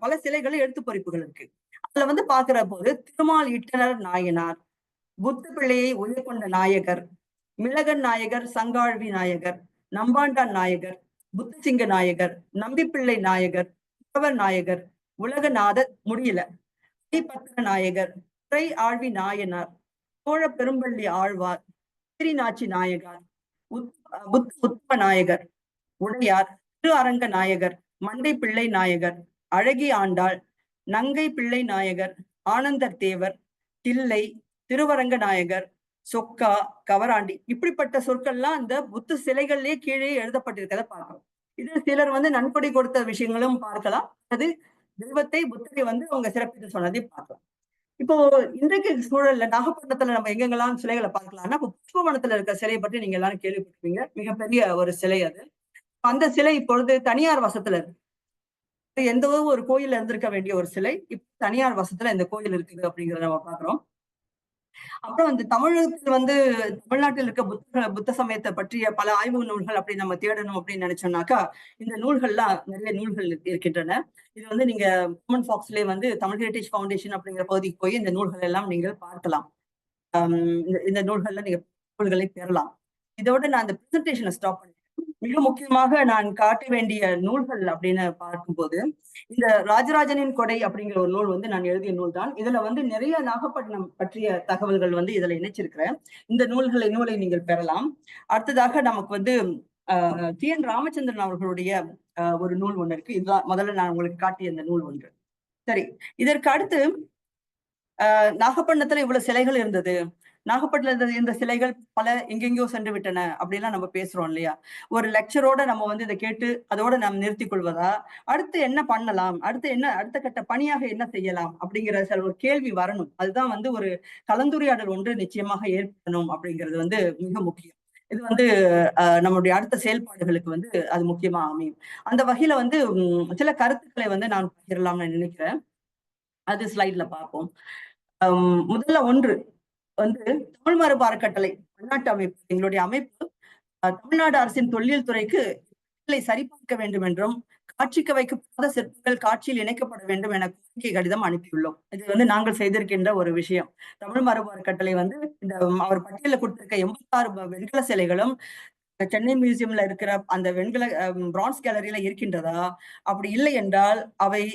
பல சிலைகள் எழுத்து பொறிப்புகள் இருக்கு. அதுல வந்து பாக்குற போது திருமால் இட்டனர் நாயனார், புத்த பிள்ளையை உயர்கொண்ட நாயகர், மிளகன் நாயகர், சங்காழ்வி நாயகர், நம்பாண்டான் நாயகர், புத்தசிங்க நாயகர், நம்பிப்பிள்ளை நாயகர், புலவர் நாயகர், உலகநாதர் முடியல, பத்திர நாயகர், துறை ஆழ்வி நாயனார், சோழ பெரும்பள்ளி ஆழ்வார், நாச்சி நாயகர், உத்தம நாயகர், உடையார், திரு அரங்க நாயகர், மண்டை பிள்ளை நாயகர், அழகி ஆண்டாள், நங்கை பிள்ளை நாயகர், ஆனந்தர் தேவர், தில்லை, திருவரங்க நாயகர், சொக்கா, கவராண்டி இப்படிப்பட்ட சொற்கள்லாம் அந்த புத்த சிலைகள்லயே கீழே எழுதப்பட்டிருக்கிறத பார்க்கிறோம். இது சிலர் வந்து நன்கொடை கொடுத்த விஷயங்களும் பார்க்கலாம். அது தெய்வத்தை புத்தரை வந்து அவங்க சிறப்பித்து சொன்னதை பார்க்கலாம். இப்போ இன்றைக்கு சூழல்ல நாகப்பட்டினத்துல நம்ம எங்கெங்கெல்லாம் சிலைகளை பார்க்கலாம்னா, இப்போ புஷ்பவனத்துல இருக்க சிலையை பற்றி நீங்க எல்லாரும் கேள்விப்பட்டிருப்பீங்க. மிகப்பெரிய ஒரு சிலை அது. அந்த சிலை இப்பொழுது தனியார் வசத்துல இருக்கு. எந்த ஒரு கோயில்ல இருந்திருக்க வேண்டிய ஒரு சிலை இப்ப தனியார் வசத்துல இந்த கோயில் இருக்குது அப்படிங்கறத நம்ம பாக்குறோம். அப்புறம் இந்த தமிழகத்தில் வந்து தமிழ்நாட்டில் இருக்க புத்த சமயத்தை பற்றிய பல ஆய்வு நூல்கள் அப்படி நம்ம தேடணும் அப்படின்னு நினைச்சோம்னாக்கா இந்த நூல்கள்லாம் நிறைய நூல்கள் இருக்கின்றன. இது வந்து நீங்க காமன் ஃபாக்ஸ்லயே வந்து தமிழ் ஹெரிடேஜ் ஃபவுண்டேஷன் அப்படிங்கிற பகுதிக்கு போய் இந்த நூல்கள் எல்லாம் நீங்கள் பார்க்கலாம். இந்த நூல்கள்ல நீங்க நூல்களை பெறலாம். இதோட நான் அந்த பிரசன்டேஷனை ஸ்டாப் பண்ணேன். மிக முக்கியமாக நான் காட்ட வேண்டிய நூல்கள் அப்படின்னு பார்க்கும்போது இந்த ராஜராஜனின் கொடை அப்படிங்கிற ஒரு நூல் வந்து நான் எழுதிய நூல் தான். இதுல வந்து நிறைய நாகப்பட்டினம் பற்றிய தகவல்கள் வந்து இதுல இணைச்சிருக்கிறேன். இந்த நூலை நீங்கள் பெறலாம். அடுத்ததாக நமக்கு வந்து டி.என். ராமச்சந்திரன் அவர்களுடைய ஒரு நூல் ஒண்ணு இருக்கு. இதுதான் முதல்ல நான் உங்களுக்கு காட்டிய இந்த நூல் ஒன்று. சரி, இதற்கு அடுத்து நாகப்பட்டினத்துல இவ்வளவு சிலைகள் இருந்தது. நாகப்பட்டினத்துல இந்த சிலைகள் பல எங்கெங்கயோ சென்று விட்டன அப்படிலாம் நம்ம பேசுறோம் இல்லையா? ஒரு லெக்சரோட நம்ம வந்து இதை கேட்டு அதோட நாம் நிறுத்திக் கொள்வதா? அடுத்து என்ன பண்ணலாம்? அடுத்த கட்ட பணியாக என்ன செய்யலாம்? அப்படிங்கிற ஒரு கேள்வி வரணும். அதுதான் வந்து ஒரு கலந்துரையாடல் ஒன்று நிச்சயமாக ஏற்படணும் அப்படிங்கிறது வந்து மிக முக்கியம். இது வந்து நம்மளுடைய அடுத்த செயல்பாடுகளுக்கு வந்து அது முக்கியமா அமையும். அந்த வகையில வந்து சில கருத்துக்களை வந்து நான் பகிரலாம்னு நினைக்கிறேன். அது ஸ்லைட்ல பார்ப்போம். முதல்ல ஒன்று வந்து தமிழ் மரபு அறக்கட்டளை பன்னாட்டு அமைப்பு, எங்களுடைய அமைப்பு தமிழ்நாடு அரசின் தொல்லியல் துறைக்கு சரிபார்க்க வேண்டும் என்றும் காட்சிக்கு வைக்கப்படாத சிற்பங்கள் காட்சியில் இணைக்கப்பட வேண்டும் என கோரிக்கை கடிதம் அனுப்பியுள்ளோம். இது வந்து நாங்கள் செய்திருக்கின்ற ஒரு விஷயம். தமிழ் மரபு அறக்கட்டளை வந்து இந்த அவர் பட்டியலில் கொடுத்திருக்க 86 வெண்கல சிலைகளும் சென்னை மியூசியம்ல இருக்கிற அந்த வெண்கல பிரான்ஸ் கேலரியில இருக்கின்றதா? அப்படி இல்லை என்றால் அவை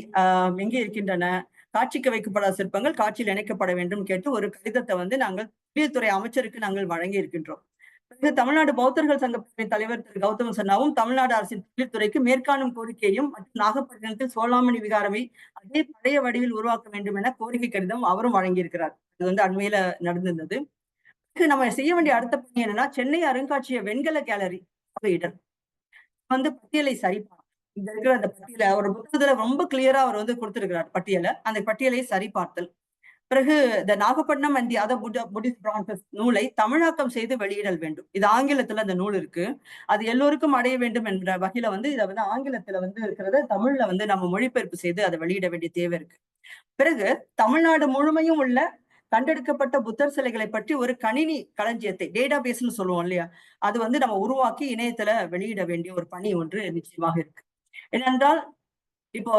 எங்கே இருக்கின்றன? காட்சிக்கு வைக்கப்படாத சிற்பங்கள் காட்சியில் இணைக்கப்பட வேண்டும் கேட்டு ஒரு கடிதத்தை வந்து நாங்கள் தொழில்துறை அமைச்சருக்கு நாங்கள் வழங்கி இருக்கின்றோம். தமிழ்நாடு பௌத்தர்கள் சங்க தலைவர் திரு கௌதம சன்னாவும் தமிழ்நாடு அரசின் தொழில்துறைக்கு மேற்காணும் கோரிக்கையும் மற்றும் நாகப்பட்டினத்தில் சோழாமணி விகாரவை அதே பழைய வடிவில் உருவாக்க வேண்டும் என கோரிக்கை கடிதம் அவரும் வழங்கியிருக்கிறார். இது வந்து அண்மையில நடந்திருந்தது. நம்ம செய்ய வேண்டிய அடுத்த பணி என்னன்னா, சென்னை அருங்காட்சியக வெண்கல கேலரி இடர் வந்து பட்டியலை சரிபார்க்க இந்த இருக்கிற அந்த பட்டியலை அவர் புத்தகத்துல ரொம்ப கிளியரா அவர் வந்து கொடுத்திருக்கிறார் பட்டியலை. அந்த பட்டியலை சரிபார்த்தல். பிறகு இந்த Nagapattinam and the other Buddhist பிரான்சஸ் நூலை தமிழாக்கம் செய்து வெளியிடல் வேண்டும். இது ஆங்கிலத்துல அந்த நூல் இருக்கு. அது எல்லோருக்கும் அடைய வேண்டும் என்ற வகையில வந்து இதை வந்து ஆங்கிலத்துல வந்து இருக்கிறத தமிழ்ல வந்து நம்ம மொழிபெயர்ப்பு செய்து அதை வெளியிட வேண்டிய தேவை இருக்கு. பிறகு தமிழ்நாடு முழுமையும் உள்ள கண்டெடுக்கப்பட்ட புத்தர் சிலைகளை பற்றி ஒரு கணினி களஞ்சியத்தை டேட்டா பேஸ்ன்னு சொல்லுவோம் இல்லையா, அது வந்து நம்ம உருவாக்கி இணையத்துல வெளியிட வேண்டிய ஒரு பணி ஒன்று நிச்சயமாக இருக்கு. ஏனென்றால் இப்போ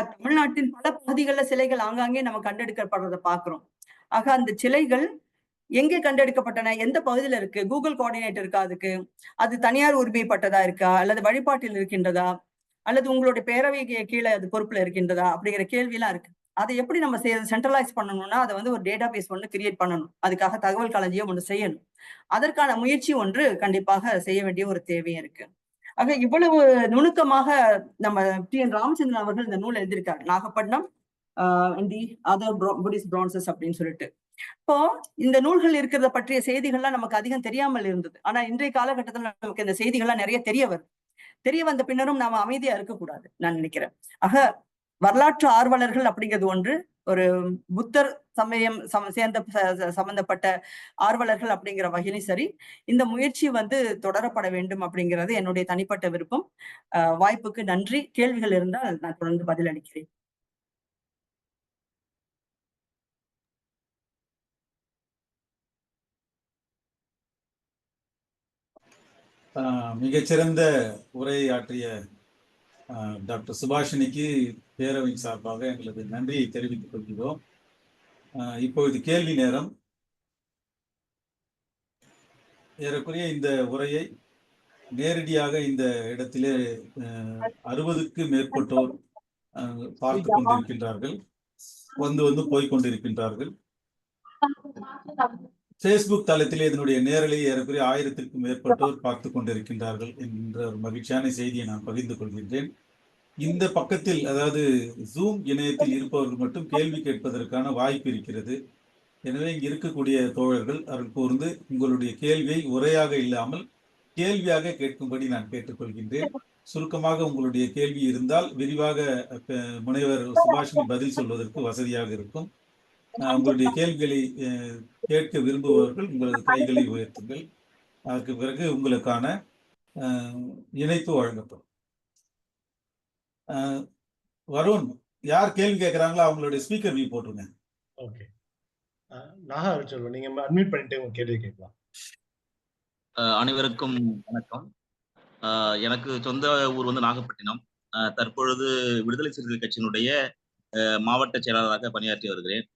தமிழ்நாட்டின் பல பகுதிகளில் சிலைகள் ஆங்காங்கே நம்ம கண்டெடுக்கப்படுறதை பார்க்கிறோம். ஆக அந்த சிலைகள் எங்கே கண்டெடுக்கப்பட்டன, எந்த பகுதியில இருக்கு, கூகுள் கோஆர்டினேட் இருக்கா அதுக்கு, அது தனியார் உரிமைப்பட்டதா இருக்கா, அல்லது வழிபாட்டில் இருக்கின்றதா, அல்லது உங்களுடைய பேரவைக்கு கீழே அது பொறுப்புல இருக்கின்றதா அப்படிங்கிற கேள்வி எல்லாம் இருக்கு. அதை எப்படி நம்ம சென்ட்ரலைஸ் பண்ணணும்னா அதை வந்து ஒரு டேட்டா பேஸ் ஒன்று கிரியேட் பண்ணணும். அதுக்காக தகவல் களஞ்சியம் ஒன்று செய்யணும். அதற்கான முயற்சி ஒன்று கண்டிப்பாக செய்ய வேண்டிய ஒரு தேவையும் இருக்கு. ஆக இவ்வளவு நுணுக்கமாக நம்ம டி.என். ராமச்சந்திரன் அவர்கள் இந்த நூல் எழுதியிருக்காரு, நாகப்பட்டினம் தி அதர் புத்திஸ்ட் பிரான்சஸ் அப்படின்னு சொல்லிட்டு. இப்போ இந்த நூல்கள் இருக்கிறத பற்றிய செய்திகள்லாம் நமக்கு அதிகம் தெரியாமல் இருந்தது. ஆனா இன்றைய காலகட்டத்தில் நமக்கு இந்த செய்திகள்லாம் நிறைய தெரிய வந்த பின்னரும் நாம அமைதியா இருக்கக்கூடாது நான் நினைக்கிறேன். ஆக வரலாற்று ஆர்வலர்கள் அப்படிங்கிறது ஒன்று, ஒரு புத்தர் சமயம் சம்பந்தப்பட்ட ஆர்வலர்கள் அப்படிங்கிற வகையிலும் சரி, இந்த முயற்சி வந்து தொடரப்பட வேண்டும் அப்படிங்கிறது என்னுடைய தனிப்பட்ட விருப்பம். வாய்ப்புக்கு நன்றி. கேள்விகள் இருந்தால் நான் தொடர்ந்து பதில் அளிக்கிறேன். மிகச்சிறந்த உரையாற்றிய டாக்டர் சுபாஷினிக்கு பேரவையின் சார்பாக எங்களது நன்றியை தெரிவித்துக் கொள்கிறோம். இப்போது கேள்வி நேரம். ஏறக்குறைய இந்த உரையை நேரடியாக இந்த இடத்திலே 60க்கு மேற்பட்டோர் பார்த்து கொண்டிருக்கின்றார்கள், வந்து போய்கொண்டிருக்கின்றார்கள். பேஸ்புக் தளத்திலே இதனுடைய நேரலை ஏறக்குறைய 1000க்கும் மேற்பட்டோர் பார்த்து கொண்டிருக்கின்றார்கள் என்ற ஒரு மகிழ்ச்சியான செய்தியை நான் பகிர்ந்து கொள்கின்றேன். இந்த பக்கத்தில், அதாவது ஜூம் இணையத்தில் இருப்பவர்கள் மட்டும் கேள்வி கேட்பதற்கான வாய்ப்பு இருக்கிறது. எனவே இங்கு இருக்கக்கூடிய தோழர்கள் அருள் கூர்ந்து உங்களுடைய கேள்வியை உரையாக இல்லாமல் கேள்வியாக கேட்கும்படி நான் கேட்டுக்கொள்கின்றேன். சுருக்கமாக உங்களுடைய கேள்வி இருந்தால் விரிவாக முனைவர் சுபாஷினி பதில் சொல்வதற்கு வசதியாக இருக்கும். உங்களுடைய கேள்விகளை கேட்க விரும்புபவர்கள் உங்களது கைகளை உயர்த்துங்கள். அதற்கு பிறகு உங்களுக்கான இணைப்பு வழங்கப்படும். வருண், யார் கேள்வி கேட்கிறாங்களோ அவங்களுடைய ஸ்பீக்கர் வியூ போட்டுருங்க. ஓகே, நாகா சொல்லுங்க, நீங்க அட்மிட் பண்ணிட்டு உங்க கேள்வி கேட்கலாம். அனைவருக்கும் வணக்கம். எனக்கு சொந்த ஊர் வந்து நாகப்பட்டினம். தற்பொழுது விடுதலை சிறுத்தைகள் கட்சியினுடைய மாவட்ட செயலாளராக பணியாற்றி வருகிறேன்.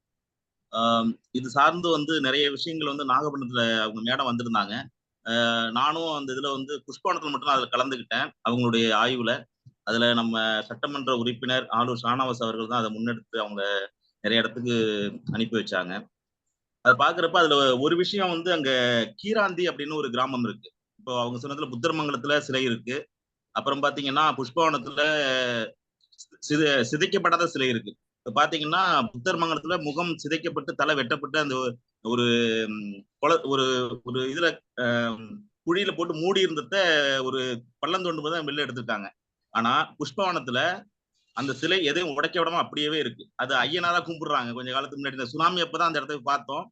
இது சார்ந்து வந்து நிறைய விஷயங்கள் வந்து நாகப்பட்டினத்துல அவங்க மேடம் வந்திருந்தாங்க. நானும் அந்த இதுல வந்து புஷ்பவனத்தில் மட்டும் அதுல கலந்துக்கிட்டேன் அவங்களுடைய ஆய்வுல. அதுல நம்ம சட்டமன்ற உறுப்பினர் ஆலூர் ஷானவாஸ் அவர்கள் தான் அதை முன்னெடுத்து அவங்க நிறைய இடத்துக்கு அனுப்பி வச்சாங்க. அதை பாக்குறப்ப அதுல ஒரு விஷயம் வந்து அங்க கீராந்தி அப்படின்னு ஒரு கிராமம் இருக்கு. இப்போ அவங்க சொன்னதுல புத்தர்மங்கலத்துல சிலை இருக்கு. அப்புறம் பாத்தீங்கன்னா புஷ்பவனத்துல சிதைக்கப்படாத சிலை இருக்கு. இப்ப பாத்தீங்கன்னா புத்தர்மங்கலத்துல முகம் சிதைக்கப்பட்டு தலை வெட்டப்பட்டு அந்த ஒரு ஒரு ஒரு இதுல குழியில போட்டு மூடி இருந்தத ஒரு பள்ளம் தோண்டும் போது வெளில எடுத்திருக்காங்க. ஆனா புஷ்பவனத்துல அந்த சிலை எதையும் உடைக்க விடாம அப்படியே இருக்கு. அது ஐயனாரா கும்பிடுறாங்க. கொஞ்ச காலத்துக்கு முன்னாடி இந்த சுனாமி அப்பதான் அந்த இடத்துக்கு பார்த்தோம்.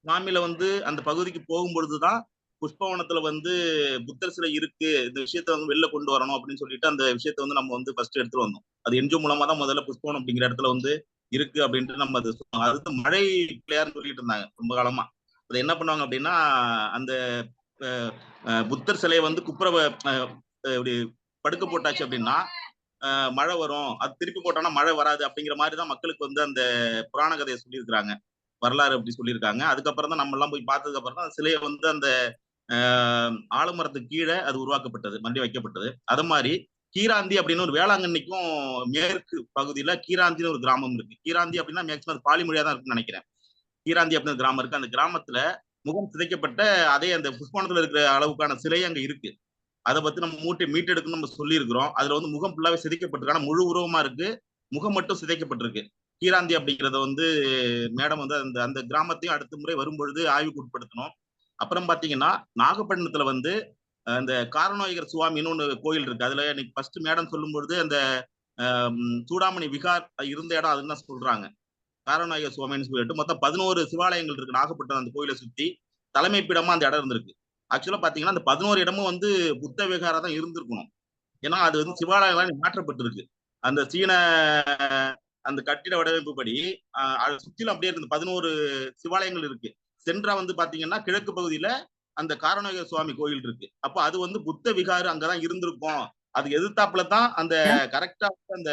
சுனாமில வந்து அந்த பகுதிக்கு போகும்பொழுதுதான் புஷ்பவனத்துல வந்து புத்தர் சிலை இருக்கு, இந்த விஷயத்த வந்து வெளில கொண்டு வரணும் அப்படின்னு சொல்லிட்டு அந்த விஷயத்த வந்து நம்ம வந்து ஃபர்ஸ்ட் எடுத்துட்டு வந்தோம். அது என்ஜிஓ மூலமா தான் முதல்ல புஷ்பவனம் அப்படிங்கிற இடத்துல வந்து இருக்கு அப்படின்ட்டு நம்ம அது சொன்னோம். அது மழை பிள்ளையார்னு சொல்லிட்டு இருந்தாங்க ரொம்ப காலமா. அதை என்ன பண்ணுவாங்க அப்படின்னா அந்த புத்தர் சிலையை வந்து இப்படி படுக்க போட்டாச்சு அப்படின்னா மழை வரும், அது திருப்பி போட்டோம்னா மழை வராது அப்படிங்கிற மாதிரிதான் மக்களுக்கு வந்து அந்த புராண கதையை சொல்லியிருக்கிறாங்க, வரலாறு அப்படி சொல்லியிருக்காங்க. அதுக்கப்புறம் தான் நம்ம எல்லாம் போய் பார்த்ததுக்கு அப்புறம் தான் சிலையை வந்து அந்த ஆலமரத்துக்கு கீழே அது உருவாக்கப்பட்டது, மண்டி வைக்கப்பட்டது. அது மாதிரி கீராந்தி அப்படின்னு ஒரு வேளாங்கண்ணிக்கும் மேற்கு பகுதியில கீராந்தின்னு ஒரு கிராமம் இருக்கு. கீராந்தி அப்படின்னா மேக்சிமம் அது பாலி மொழியா தான் இருக்குன்னு நினைக்கிறேன். கீராந்தி அப்படின்னு கிராமம் இருக்கு. அந்த கிராமத்துல முகம் சிதைக்கப்பட்ட அதே அந்த புஷ்பவனத்துல இருக்கிற அளவுக்கான சிலை அங்க இருக்கு. அதை பத்தி நம்ம மீட்டெடுக்கணும் நம்ம சொல்லி இருக்கிறோம். அதுல வந்து முகம் ஃபுல்லாவே சிதைக்கப்பட்டிருக்கு. ஆனா முழு உருவமா இருக்கு, முகம் மட்டும் சிதைக்கப்பட்டிருக்கு. கீராந்தி அப்படிங்கிறத வந்து மேடம் வந்து அந்த அந்த கிராமத்தையும் அடுத்த முறை வரும்பொழுது ஆய்வுக்கு உட்படுத்தணும். அப்புறம் பாத்தீங்கன்னா நாகப்பட்டினத்துல வந்து அந்த காரநோயகர் சுவாமின்னு ஒண்ணு கோயில் இருக்கு. அதுல இன்னைக்கு ஃபர்ஸ்ட் மேடம் சொல்லும் பொழுது அந்த சூடாமணி விகார் இருந்த இடம் அதுன்னு தான் சொல்றாங்க. காரநாயகர் சுவாமின்னு சொல்லிட்டு மொத்தம் 11 சிவாலயங்கள் இருக்கு நாகப்பட்டினம். அந்த கோயிலை சுத்தி தலைமைப்பிடமா அந்த இடம் இருந்திருக்கு. ஆக்சுவலா பாத்தீங்கன்னா அந்த 11 இடமும் வந்து புத்த விகாரா தான் இருந்திருக்கணும். ஏன்னா அது வந்து சிவாலயம் மாற்றப்பட்டிருக்கு. அந்த சீன அந்த கட்டிட வடிவமைப்பு படி அதை சுத்திலும் அப்படியே இருக்கு. 11 சிவாலயங்கள் இருக்கு. சென்றா வந்து பாத்தீங்கன்னா கிழக்கு பகுதியில அந்த காரநாயகர் சுவாமி கோயில் இருக்கு. அப்போ அது வந்து புத்த விகாரு அங்கதான் இருந்திருக்கும். அதுக்கு எதிர்த்தாப்புல தான் அந்த கரெக்டா அந்த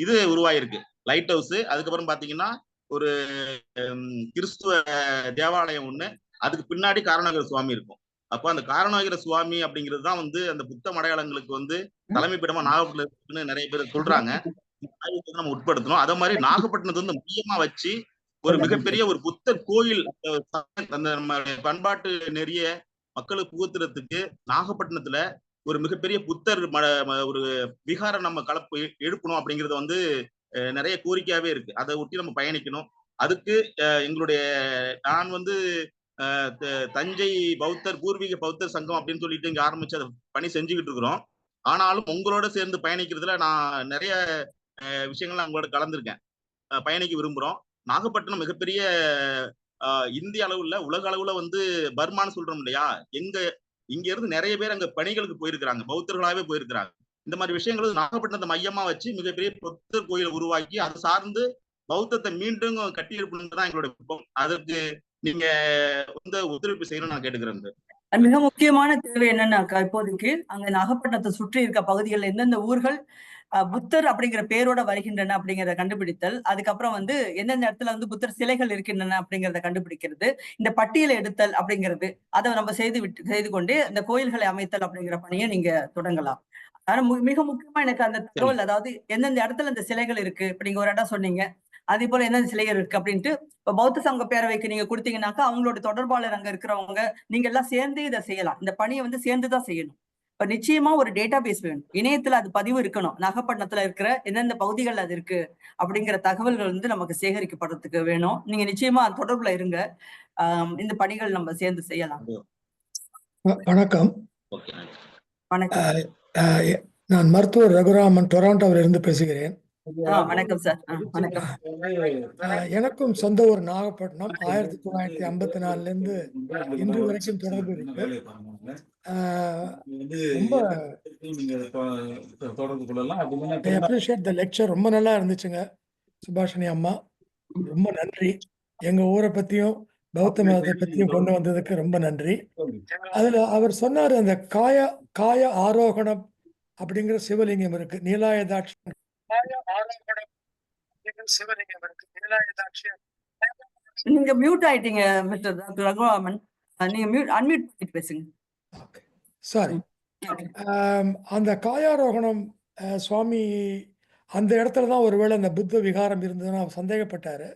இது உருவாயிருக்கு, லைட் ஹவுஸ். அதுக்கப்புறம் பாத்தீங்கன்னா ஒரு கிறிஸ்துவ தேவாலயம் ஒண்ணு, அதுக்கு பின்னாடி காரநாயகர் சுவாமி இருக்கும். அப்போ அந்த காரநாயகர் சுவாமி அப்படிங்கிறது தான் வந்து அந்த புத்த மடையாளங்களுக்கு வந்து தலைமைப்பிடமா நாகப்பட்டினத்துக்குன்னு நிறைய பேர் சொல்றாங்க. நம்ம உட்படுத்தணும். அதே மாதிரி நாகப்பட்டினத்தை வந்து மையமா வச்சு ஒரு மிகப்பெரிய ஒரு புத்தர் கோயில் அந்த நம்ம பண்பாட்டு நெறிய மக்களுக்கு புகுத்துறதுக்கு நாகப்பட்டினத்துல ஒரு மிகப்பெரிய புத்தர் ஒரு விகாரம் நம்ம கலப்பு எழுப்பணும் அப்படிங்கறது வந்து நிறைய கோரிக்கையாவே இருக்கு. அதை ஒட்டி நம்ம பயணிக்கணும். அதுக்கு எங்களுடைய நான் வந்து தஞ்சை பௌத்தர் பூர்வீக பௌத்தர் சங்கம் அப்படின்னு சொல்லிட்டு இங்க ஆரம்பிச்சு அதை பணி செஞ்சுக்கிட்டு இருக்கிறோம். ஆனாலும் உங்களோட சேர்ந்து பயணிக்கிறதுல நான் நிறைய விஷயங்கள் உங்களோட கலந்துருக்கேன், பயணிக்க விரும்புறோம். நாகப்பட்டினம் மிகப்பெரிய இந்திய அளவுல உலக அளவுல வந்து பர்மான்னு சொல்றோம் இல்லையா, இங்க இருந்து நிறைய பேர் அங்க பணிகளுக்கு போயிருக்கிறாங்க, பௌத்தர்களாவே போயிருக்கிறாங்க. இந்த மாதிரி விஷயங்கள் நாகப்பட்டினத்தை மையமா வச்சு மிகப்பெரிய புத்தர் கோயிலை உருவாக்கி அது சார்ந்து பௌத்தத்தை மீண்டும் கட்டி எழுப்பணும்னு தான் எங்களோட விருப்பம். அதுக்கு நீங்க வந்து ஒத்துழைப்பு செய்யணும்னு நான் கேட்டுக்கிறேன். மிக முக்கியமான தேவை என்னன்னாக்கா, இப்போதைக்கு அங்க நாகப்பட்டினத்தை சுற்றி இருக்க பகுதிகளில் எந்தெந்த ஊர்கள் புத்தர் அப்படிங்கிற பேரோட வருகின்றன அப்படிங்கிறத கண்டுபிடித்தல், அதுக்கப்புறம் வந்து எந்தெந்த இடத்துல வந்து புத்தர் சிலைகள் இருக்கின்றன அப்படிங்கிறத கண்டுபிடிக்கிறது, இந்த பட்டியலை எடுத்தல் அப்படிங்கிறது, அதை நம்ம செய்து கொண்டு இந்த கோயில்களை அமைத்தல் அப்படிங்கிற பணியை நீங்க தொடங்கலாம். ஆனா மிக முக்கியமா எனக்கு அந்த தகவல், அதாவது எந்தெந்த இடத்துல இந்த சிலைகள் இருக்கு, இப்ப நீங்க ஒரு இடம் சொன்னீங்க, அதே போல எந்தெந்த சிலைகள் இருக்கு அப்படின்ட்டு இப்ப பௌத்த சங்க பேரவைக்கு நீங்க கொடுத்தீங்கன்னாக்கா அவங்களோட தொடர்பாளர் அங்க இருக்கிறவங்க நீங்க எல்லாம் சேர்ந்து இதை செய்யலாம். இந்த பணியை வந்து சேர்ந்துதான் செய்யணும். இப்ப நிச்சயமா ஒரு டேட்டா பேஸ் வேணும். இணையத்துல அது பதிவு இருக்கணும். நாகப்பட்டினத்துல இருக்கிற எந்தெந்த பகுதிகள் அது இருக்கு அப்படிங்கிற தகவல்கள் வந்து நமக்கு சேகரிக்கப்படுறதுக்கு வேணும். நீங்க நிச்சயமா தொடர்புல இருங்க. இந்த பணிகள் நம்ம சேர்ந்து செய்யலாம். வணக்கம். ஓகே. வணக்கம். நான் மருத்துவர் ரகுராமன் டொராண்டோவில் இருந்து பேசுகிறேன். வணக்கம் சார். வணக்கம். எனக்கும் சொந்த ஊர் நாகப்பட்டினம். 1954 இருந்து இன்று வரைக்கும் தொடர்பு இருக்கு. ரொம்ப தொடர்பு கொள்ளலாம். I appreciate the lecture. ரொம்ப நல்லா இருந்துச்சுங்க சுபாஷினி அம்மா. ரொம்ப நன்றி. எங்க ஊரை பத்தியும் பௌத்த மதத்தை பத்தியும் கொண்டு வந்ததுக்கு ரொம்ப நன்றி. அதுல அவர் சொன்னாரு, அந்த காய ஆரோகணம் அப்படிங்கிற சிவலிங்கம் இருக்கு. நீலாயதாட்சி சிவலிங்கம் இருக்கு. நீலாயதாட்சியம். நீங்க மியூட் ஆயிட்டீங்க மிஸ்டர் ரகுராமன். நீங்க அன்மியூட் பண்ணிட்டு பேசுங்க. சாரி. அந்த காயாரோகணம் சுவாமி அந்த இடத்துல தான் ஒருவேளை அந்த புத்த விகாரம் இருந்ததுன்னு அவர் சந்தேகப்பட்டாரு.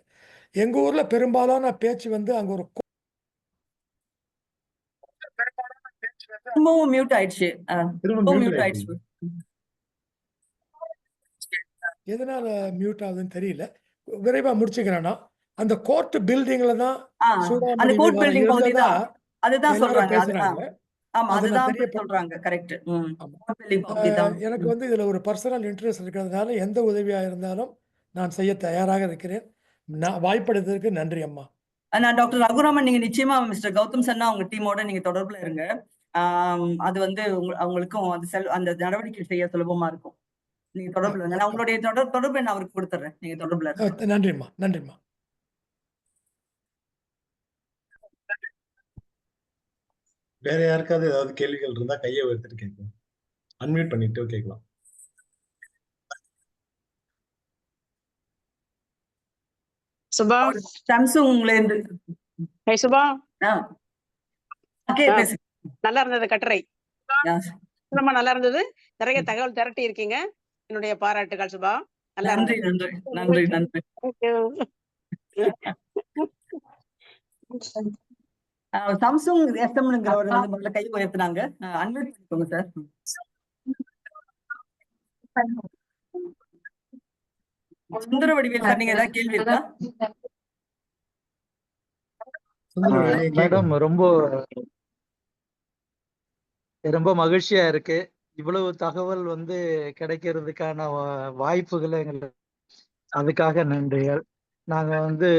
எங்க ஊர்ல பெரும்பாலான பேச்சு வந்து அங்க ஒரு திரும்பவும் மியூட் ஆயிடுச்சு. மியூட் ஆயிடுச்சு. எதனால மியூட் ஆகுதுன்னு தெரியல. விரைவா முடிச்சுக்கிறேன்னா, அந்த கோர்ட் பில்டிங்ல தான் அந்த கோர்ட் பில்டிங் பகுதி தான் அதுதான் சொல்றாங்க. பேசுறாங்க. ஆமா, அதுதான் சொல்றாங்க. கரெக்ட். எனக்கு வந்து இதுல ஒரு பர்சனல் இன்ட்ரெஸ்ட் இருக்கிறதுனால எந்த உதவியா இருந்தாலும் நான் செய்ய தயாராக இருக்கிறேன். வாய்ப்பளித்ததற்கு நன்றி அம்மா. நான் டாக்டர் ரகுராமன், நீங்க நிச்சயமா மிஸ்டர் கௌதம் சன்னா அவங்க டீமோட நீங்க தொடர்புல இருங்க. அது வந்து அவங்களுக்கும் அந்த நடவடிக்கை செய்ய சுலபமா இருக்கும். நீங்க தொடர்புல இருங்க. நான் உங்களுடைய தொடர்பு நான் அவருக்கு கொடுத்துறேன். நீங்க தொடர்புல இருங்க. நன்றிம்மா. நன்றிம்மா. வேற யாருக்காவது ஏதாவது கேள்விகள் இருந்தா கையை உயர்த்திட்டு கேட்கலாம். அன்மியூட் பண்ணிட்டு கேட்கலாம். சுபா, சாம்சங்ல இருந்து. ஹே சுபா. பேசு. நல்லா இருந்தது கட்டுரை. ரொம்ப நல்லா இருந்தது. நிறைய தகவல் திரட்டி இருக்கீங்க. என்னுடைய பாராட்டுகள் சுபா. நன்றி நன்றி நன்றி நன்றி. சாம்சங் எஸ்எம்ங்கிறவர் வந்து முதல்ல கை உயர்த்தினாங்க. அன்மியூட் பண்ணிக்கோங்க சார். சுந்தர வடிவேல் சார், நீங்க ஏதாவது கேள்வி இருக்கா? மேடம், ரொம்ப மகிழ்ச்சியா இருக்கு. இவ்வளவு தகவல் வந்து கிடைக்கிறதுக்கான வாய்ப்புகளை எங்களுக்கு, அதுக்காக நன்றிகள். நாங்க வந்து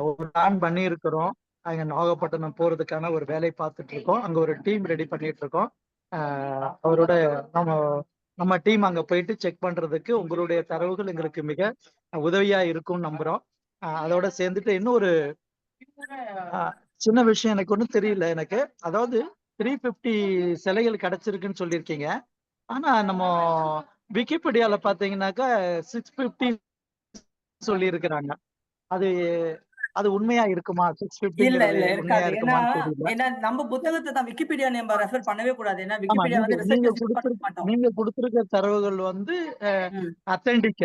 ஒரு பிளான் பண்ணியிருக்கிறோம். அங்க நாகப்பட்டினம் போறதுக்கான ஒரு வேலை பார்த்துட்டு இருக்கோம். அங்க ஒரு டீம் ரெடி பண்ணிட்டு இருக்கோம். அவரோட நம்ம டீம் அங்க போயிட்டு செக் பண்றதுக்கு உங்களுடைய தரவுகள் எங்களுக்கு மிக உதவியா இருக்கும்னு நம்புறோம். அதோட சேர்ந்துட்டு இன்னொரு சின்ன விஷயம் எனக்கு ஒன்றும் தெரியல. எனக்கு அதாவது 350 சிலைகள் கிடைச்சிருக்குன்னு சொல்லியிருக்கீங்க. ஆனா நம்ம விக்கிபீடியால பாத்தீங்கன்னாக்கா 650 சொல்லி இருக்கிறாங்க. அது உண்மையா இருக்குமா? 650 இல்ல உண்மையா இருக்காது. இருக்குமான்னு தெரியல. ஏன்னா நம்ம புத்தகத்தை தான் விக்கிபீடியா நம்ம ரெஃபர் பண்ணவே கூடாது. ஏன்னா விக்கிபீடியா வந்து நீங்க கொடுத்திருக்க தரவுகள் வந்து அத்தென்டிக்.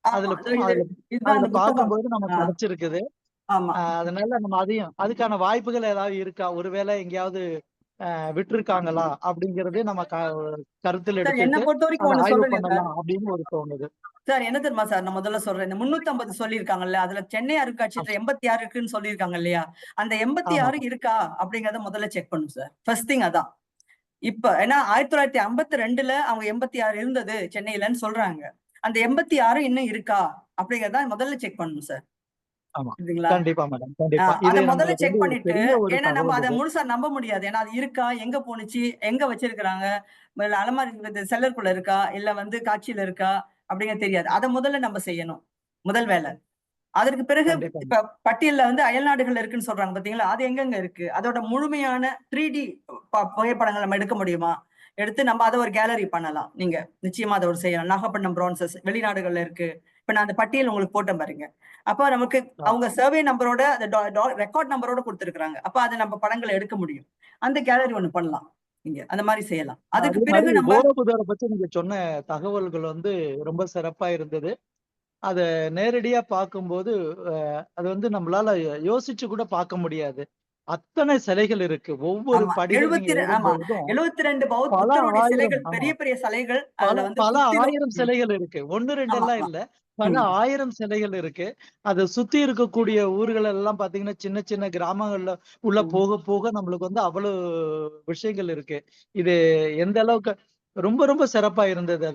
அதுல பார்க்கும்போது நமக்கு கிடைச்சிருக்குது. அதனால நம்ம அதுக்கான வாய்ப்புகள் ஏதாவது இருக்கா? ஒருவேளை எங்கேயாவது விட்டுருக்காங்களா அப்படிங்கறது நம்ம கருத்தில் எடுத்து அப்படின்னு ஒரு தோணுது சார். என்ன தெரியுமா சார், நான் முதல்ல சொல்றேன், இந்த 350 சொல்லியிருக்காங்கல்ல, அதுல சென்னை அருங்காட்சியகத்துல 86 இருக்குன்னு சொல்லியிருக்காங்க இல்லையா? அந்த 86 இருக்கா அப்படிங்கறத முதல்ல செக் பண்ணும் சார். ஃபர்ஸ்ட் திங் அதான். இப்ப ஏன்னா 1952ல அவங்க 86 இருந்தது சென்னையிலன்னு சொல்றாங்க. அந்த 86 இன்னும் இருக்கா அப்படிங்கறத முதல்ல செக் பண்ணணும் சார். அத முதல்ல செக் பண்ணிட்டு, ஏன்னா நம்ம அதை முழுசா நம்ப முடியாது. ஏன்னா அது இருக்கா, எங்க போனுச்சு, எங்க வச்சிருக்காங்க, அலமாரி செல்லருக்குள்ள இருக்கா, இல்ல வந்து காட்சியில இருக்கா அப்படிங்க தெரியாது. அதை முதல்ல நம்ம செய்யணும், முதல் வேலை. அதற்கு பிறகு இப்ப பட்டியல்ல வந்து அயல் நாடுகள் இருக்குன்னு சொல்றாங்க பாத்தீங்களா, அது எங்கெங்க இருக்கு, அதோட முழுமையான 3D புகைப்படங்கள் நம்ம எடுக்க முடியுமா, எடுத்து நம்ம அதை ஒரு கேலரி பண்ணலாம். நீங்க நிச்சயமா அதை ஒரு செய்யலாம். நாகப்பட்டினம் பிரான்சஸ் வெளிநாடுகள்ல இருக்கு. இப்ப நான் அந்த பட்டியல் உங்களுக்கு போட்டேன் பாருங்க. அப்ப நமக்கு அவங்க சர்வே நம்பரோட ரெக்கார்ட் நம்பரோட கொடுத்திருக்காங்க. அப்ப அதை நம்ம படங்களை எடுக்க முடியும். அந்த கேலரி ஒண்ணு பண்ணலாம். நீங்க அந்த மாதிரி செய்யலாம். அதுக்கு பிறகு நம்ம கோரபுதரை பத்தி நீங்க சொன்ன தகவல்கள் வந்து ரொம்ப சிறப்பா இருந்தது. அத நேரடியா பார்க்கும்போது அது வந்து நம்மளால யோசிச்சு கூட பார்க்க முடியாது. அத்தனை சிலைகள் இருக்கு. ஒவ்வொரு ஆமா. படிகள் நீங்க ஏறும் பொழுதும் 72 பல புத்தருடைய ஆயிரம், சிலைகள், ஆமா, பெரிய பெரிய சிலைகள். பல அதுல வந்து பல சுத்திலும் 1000 சிலைகள் இருக்கு. 1, 2 ஆமா, எல்லாம் ஆமா. இல்ல. பல 1000 சிலைகள் இருக்கு. அத சுத்தி இருக்கக்கூடிய ஊர்கள் எல்லாம் பாத்தீங்கன்னா, சின்ன சின்ன கிராமங்கள்ல உள்ள போக போக நம்மளுக்கு வந்து அவ்வளவு விஷயங்கள் இருக்கு. இது எந்த அளவுக்கு ரொம்ப ரொம்ப சிறப்பா இருந்தது.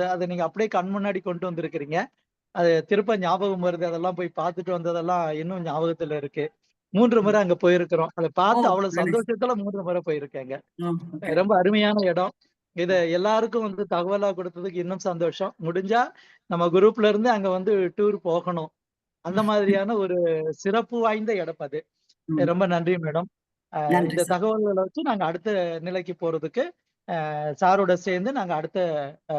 அத நீங்க அப்படியே கண் முன்னாடி கொண்டு வந்திருக்கிறீங்க. அது திருப்ப ஞாபகம் வருது. அதெல்லாம் போய் பார்த்துட்டு வந்ததெல்லாம் இன்னும் ஞாபகத்துல இருக்கு. 3 முறை அங்க போயிருக்கிறோம். அத ஓ! பார்த்து அவ்வளவு நன்றி. சந்தோஷத்துல 3 முறை போயிருக்கேங்க. ஓகே. ரொம்ப அருமையான இடம். இத எல்லாருக்கும் வந்து தகவலா குடுத்ததுக்கு இன்னும் சந்தோஷம். முடிஞ்சா நம்ம குரூப்ல இருந்து அங்க வந்து டூர் போகணும். அந்த மாதிரியான ஒரு சிறப்பு வாய்ந்த இடம் அது. ரொம்ப நன்றி மேடம். நன்றி இந்த சார். தகவல்கள வச்சு நாங்க அடுத்த நிலைக்கு போறதுக்கு சாரோட சேர்ந்து நாங்க அடுத்த அ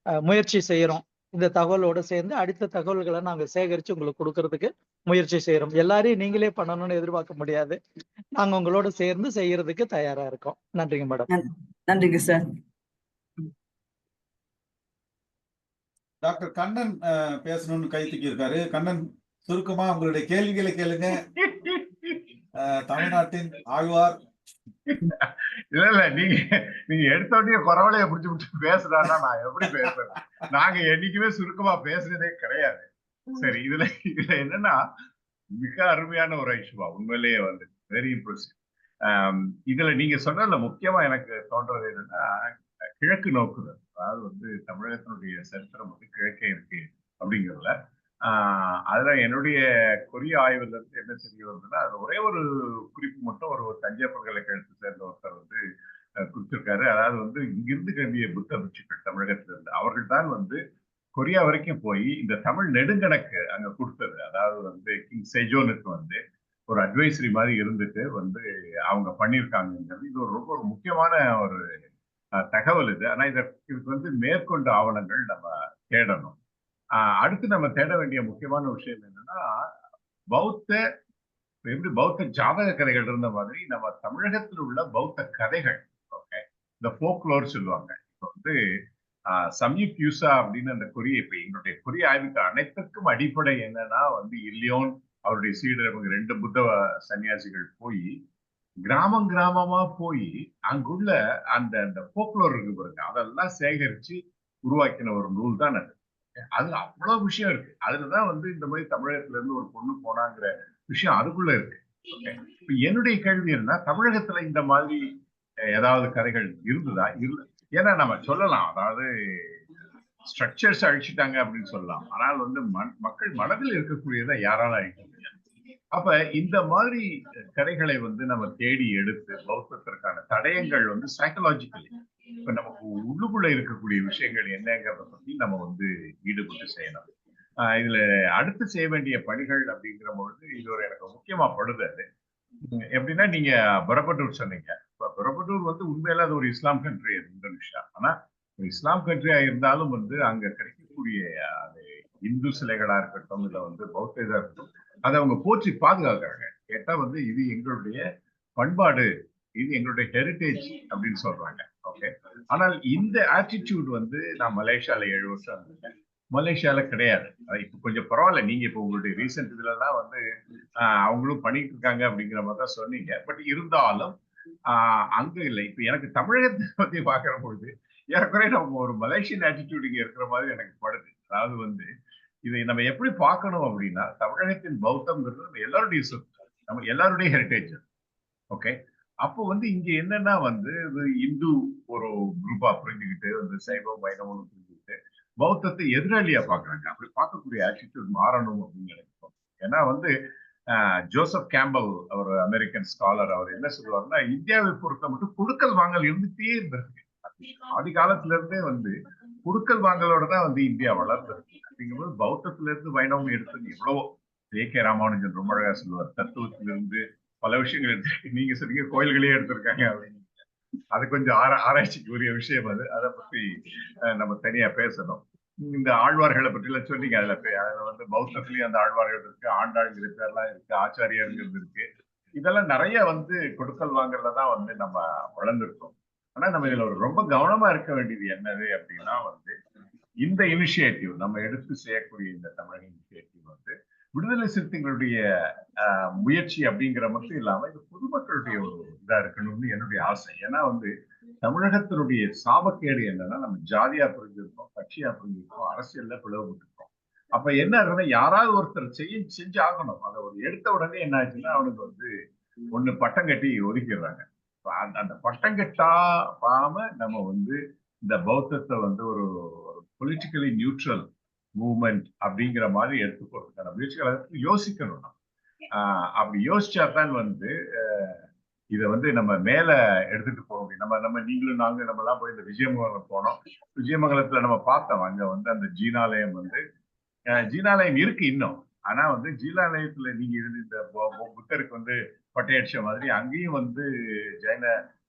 அ முயற்சி செய்றோம். இந்த தகவலோட சேர்ந்து அடுத்த தகவல்கள நாங்க சேகரிச்சு உங்களுக்கு குடுக்கறதுக்கு முயற்சி செய்றோம். எல்லாரையும் நீங்களே பண்ணணும்னு எதிர்பார்க்க முடியாது. நாங்க உங்களோட சேர்ந்து செய்யறதுக்கு தயாரா இருக்கோம். நன்றிங்க மேடம். நன்றிங்க சார். டாக்டர் கண்ணன் பேசணும்னு கை தூக்கி இருக்காரு. கண்ணன், சுருக்கமா உங்களுடைய கேள்விகளை கேளுங்க. தமிழ்நாட்டின் ஆழ்வார். இல்ல நீங்க நீங்க எடுத்த உடனே குறவலைய புடிச்சு பேசுறான்னா நான் எப்படி பேசுறேன்? நாங்க என்னைக்குமே சுருக்கமா பேசுறதே கிடையாது. சரி, இதுல இதுல என்னன்னா மிக அருமையான ஒரு ஐஷுவா, உண்மையிலேயே வந்து வெரி இம்ப்ரெசிவ். இதுல நீங்க சொன்னதுல முக்கியமா எனக்கு தோன்றது என்னன்னா, கிழக்கு நோக்குதல். அதாவது வந்து தமிழகத்தினுடைய சரித்திரம் வந்து கிழக்கே இருக்கு அப்படிங்கிறதுல அதுல என்னுடைய கொரிய ஆய்வுல இருந்து என்ன தெரிய வருதுன்னா, அது ஒரே ஒரு குறிப்பு மட்டும் ஒரு தஞ்சை பல்கலைக்கழகத்தை சேர்ந்த ஒருத்தர் வந்து கொடுத்திருக்காரு. அதாவது வந்து இங்கிருந்து கிளம்பிய புத்த பிட்சுக்கள் தமிழகத்துல இருந்து அவர்கள் தான் வந்து கொரியா வரைக்கும் போய் இந்த தமிழ் நெடுங்கணக்கு அங்க கொடுத்தது. அதாவது வந்து கிங் செஜோனுக்கு வந்து ஒரு அட்வைசரி மாதிரி இருந்துட்டு வந்து அவங்க பண்ணியிருக்காங்கிறது இது ஒரு ரொம்ப ஒரு முக்கியமான ஒரு தகவல் இது. ஆனா இதுக்கு வந்து மேற்கொண்ட ஆவணங்கள் நம்ம தேடணும். அடுத்து நம்ம தேட வேண்டிய முக்கியமான விஷயம் என்னன்னா, பௌத்த எப்படி பௌத்த ஜாதக கதைகள் இருந்த மாதிரி நம்ம தமிழகத்தில் உள்ள பௌத்த கதைகள், ஓகே, இந்த ஃபோக்லோர் சொல்லுவாங்க. இப்போ வந்து சம்யுக் யூசா அப்படின்னு அந்த கொரிய, இப்ப எங்களுடைய கொரிய ஆய்வுக்கு அனைத்துக்கும் அடிப்படை என்னன்னா வந்து இல்லியோன் அவருடைய சீடர் இவங்க 2 புத்த சன்னியாசிகள் போய் கிராமம் கிராமமா போய் அங்குள்ள அந்த அந்த ஃபோக்லோர் இருக்கு பாருங்க, அதெல்லாம் சேகரிச்சு உருவாக்கின ஒரு நூல் தான் அது. அதுல அவ்வளவு விஷயம் இருக்கு. அதுலதான் வந்து இந்த மாதிரி தமிழகத்துல இருந்து ஒரு பொண்ணு போனாங்கிற விஷயம் அதுக்குள்ள இருக்கு. இப்ப என்னுடைய கேள்வி என்ன, தமிழகத்துல இந்த மாதிரி ஏதாவது கதைகள் இருந்ததா? ஏன்னா நம்ம சொல்லலாம், அதாவது ஸ்ட்ரக்சர்ஸ் அழிச்சிட்டாங்க அப்படின்னு சொல்லலாம். ஆனால் வந்து மக்கள் மனதில் இருக்கக்கூடியதை யாரால அழிக்க முடியாது. அப்ப இந்த மாதிரி கதைகளை வந்து நம்ம தேடி எடுத்து பௌத்தத்திற்கான தடயங்கள் வந்து சைக்கலாஜிக்கலி இப்ப நமக்கு உள்ளுக்குள்ள இருக்கக்கூடிய விஷயங்கள் என்னங்கிறத பத்தி நம்ம வந்து ஈடுபட்டு செய்யணும். இதுல அடுத்து செய்ய வேண்டிய பணிகள் அப்படிங்கிற பொழுது இது ஒரு எனக்கு முக்கியமா படுது. அது எப்படின்னா, நீங்க பொரபட்டூர் சொன்னீங்க. பொரபட்டூர் வந்து உண்மையில அது ஒரு இஸ்லாம் கண்ட்ரி, அது இந்தோனேஷியா. ஆனா இஸ்லாம் கண்ட்ரியா இருந்தாலும் வந்து அங்க கிடைக்கக்கூடிய அது இந்து சிலைகளா இருக்கட்டும், இல்ல வந்து பௌத்த இதா இருக்கட்டும், அதை அவங்க போற்றி பாதுகாக்கிறாங்க. கேட்டா வந்து இது எங்களுடைய பண்பாடு, இது எங்களுடைய ஹெரிட்டேஜ் அப்படின்னு சொல்றாங்க. ஓகே, ஆனால் இந்த ஆட்டிடியூட் வந்து நான் மலேசியால 7 வருஷம் இருந்தேன், மலேசியால கிடையாது. இப்ப கொஞ்சம் பரவாயில்ல. நீங்க இப்ப உங்களுடைய ரீசெண்ட் இதுல எல்லாம் வந்து அவங்களும் பண்ணிட்டு இருக்காங்க அப்படிங்கிற மாதிரி தான் சொன்னீங்க. பட் இருந்தாலும் அங்க இல்லை. இப்ப எனக்கு தமிழகத்தை பத்தி பாக்குற பொழுது ஏறக்குறைய நம்ம ஒரு மலேசியன் ஆட்டிடியூட் இங்க இருக்கிற மாதிரி எனக்கு படுது. அதாவது வந்து இதை நம்ம எப்படி பார்க்கணும் அப்படின்னா, தமிழகத்தின் பௌத்தம்ங்கிறது நம்ம எல்லாருடைய சொத்து, நம்ம எல்லாருடைய ஹெரிட்டேஜ். ஓகே, அப்போ வந்து இங்க என்னன்னா வந்து இந்து ஒரு குரூப்பா புரிஞ்சுக்கிட்டு வந்து சைவம் வைணவம் புரிஞ்சுக்கிட்டு பௌத்தத்தை எதிராளியா பாக்குறாங்க. அப்படி பார்க்கக்கூடிய ஆட்டிடியூட் மாறணும் அப்படின்னு நினைப்போம். ஏன்னா வந்து ஜோசப் கேம்பல், அவர் அமெரிக்கன் ஸ்காலர், அவர் என்ன சொல்லுவாருன்னா, இந்தியாவை பொறுத்த மட்டும் கொடுக்கல் வாங்கல் இருந்துட்டே இருந்திருக்கு. ஆதி காலத்துல இருந்தே வந்து கொடுக்கல் வாங்கலோட தான் வந்து இந்தியா வளர்ந்திருக்கு. அப்படிங்கும்போது பௌத்தத்துல இருந்து வைணவம் எடுத்தது எவ்வளவோ. கே ராமானுஜன் ரொம்ப அழகா சொல்லுவார், தத்துவத்திலிருந்து பல விஷயங்கள் எடுத்து, நீங்க சொன்னீங்க கோயில்களே எடுத்திருக்காங்க அப்படின்னு. அது கொஞ்சம் ஆராய்ச்சிக்கு உரிய விஷயம். அதை பத்தி நம்ம தனியா பேசணும். இந்த ஆழ்வார்களை பற்றி எல்லாம் சொன்னீங்க. அதுல வந்து பௌத்தத்திலயும் அந்த ஆழ்வார்கள் இருக்கு, ஆண்டாள்ங்கிற பேர்லாம் இருக்கு, ஆச்சாரியர்கள் இருக்கு. இதெல்லாம் நிறைய வந்து கொடுக்கல் வாங்கல தான் வந்து நம்ம வளர்ந்துருக்கோம். ஆனா நம்ம இதுல ஒரு ரொம்ப கவனமா இருக்க வேண்டியது என்னது அப்படின்னா வந்து இந்த இனிஷியேட்டிவ் நம்ம எடுத்து செய்யக்கூடிய இந்த தமிழக இனிஷியேட்டிவ் வந்து விடுதலை சிறுத்தைகளுடைய முயற்சி அப்படிங்கிற மட்டும் இல்லாம இது பொதுமக்களுடைய ஒரு இதா இருக்கணும்னு என்னுடைய ஆசை. ஏன்னா தமிழகத்தினுடைய சாபக்கேடு என்னன்னா, நம்ம ஜாதியா பிரிஞ்சிருக்கோம், கட்சியா பிரிஞ்சிருக்கோம், அரசியல்ல பிளவுபட்டிருக்கோம். அப்ப என்ன இருக்குன்னா, யாராவது ஒருத்தர் செஞ்சு ஆகணும். அதை ஒரு எடுத்த உடனே என்ன ஆச்சுன்னா, அவனுக்கு ஒண்ணு பட்டம் கட்டி ஒதுக்கிடுறாங்க. அந்த பட்டம் கட்டாம நம்ம இந்த பௌத்தத்தை ஒரு பொலிட்டிக்கலி நியூட்ரல் மூவ்மெண்ட் அப்படிங்கிற மாதிரி எடுத்து போறதுக்கான முயற்சிகளை யோசிக்கணும். அப்படி யோசிச்சா தான் இதை நம்ம மேல எடுத்துட்டு போக முடியும். நம்ம நீங்களும் நம்ம எல்லாம் போய் இந்த விஜயமங்கலம் போனோம். விஜயமங்கலத்துல நம்ம பார்த்தோம், அங்க அந்த ஜீனாலயம் ஜீனாலயம் இருக்கு இன்னும். ஆனா ஜீனாலயத்துல நீங்க இந்த புத்தருக்கு பட்டையடிச்ச மாதிரி அங்கேயும் ஜெயின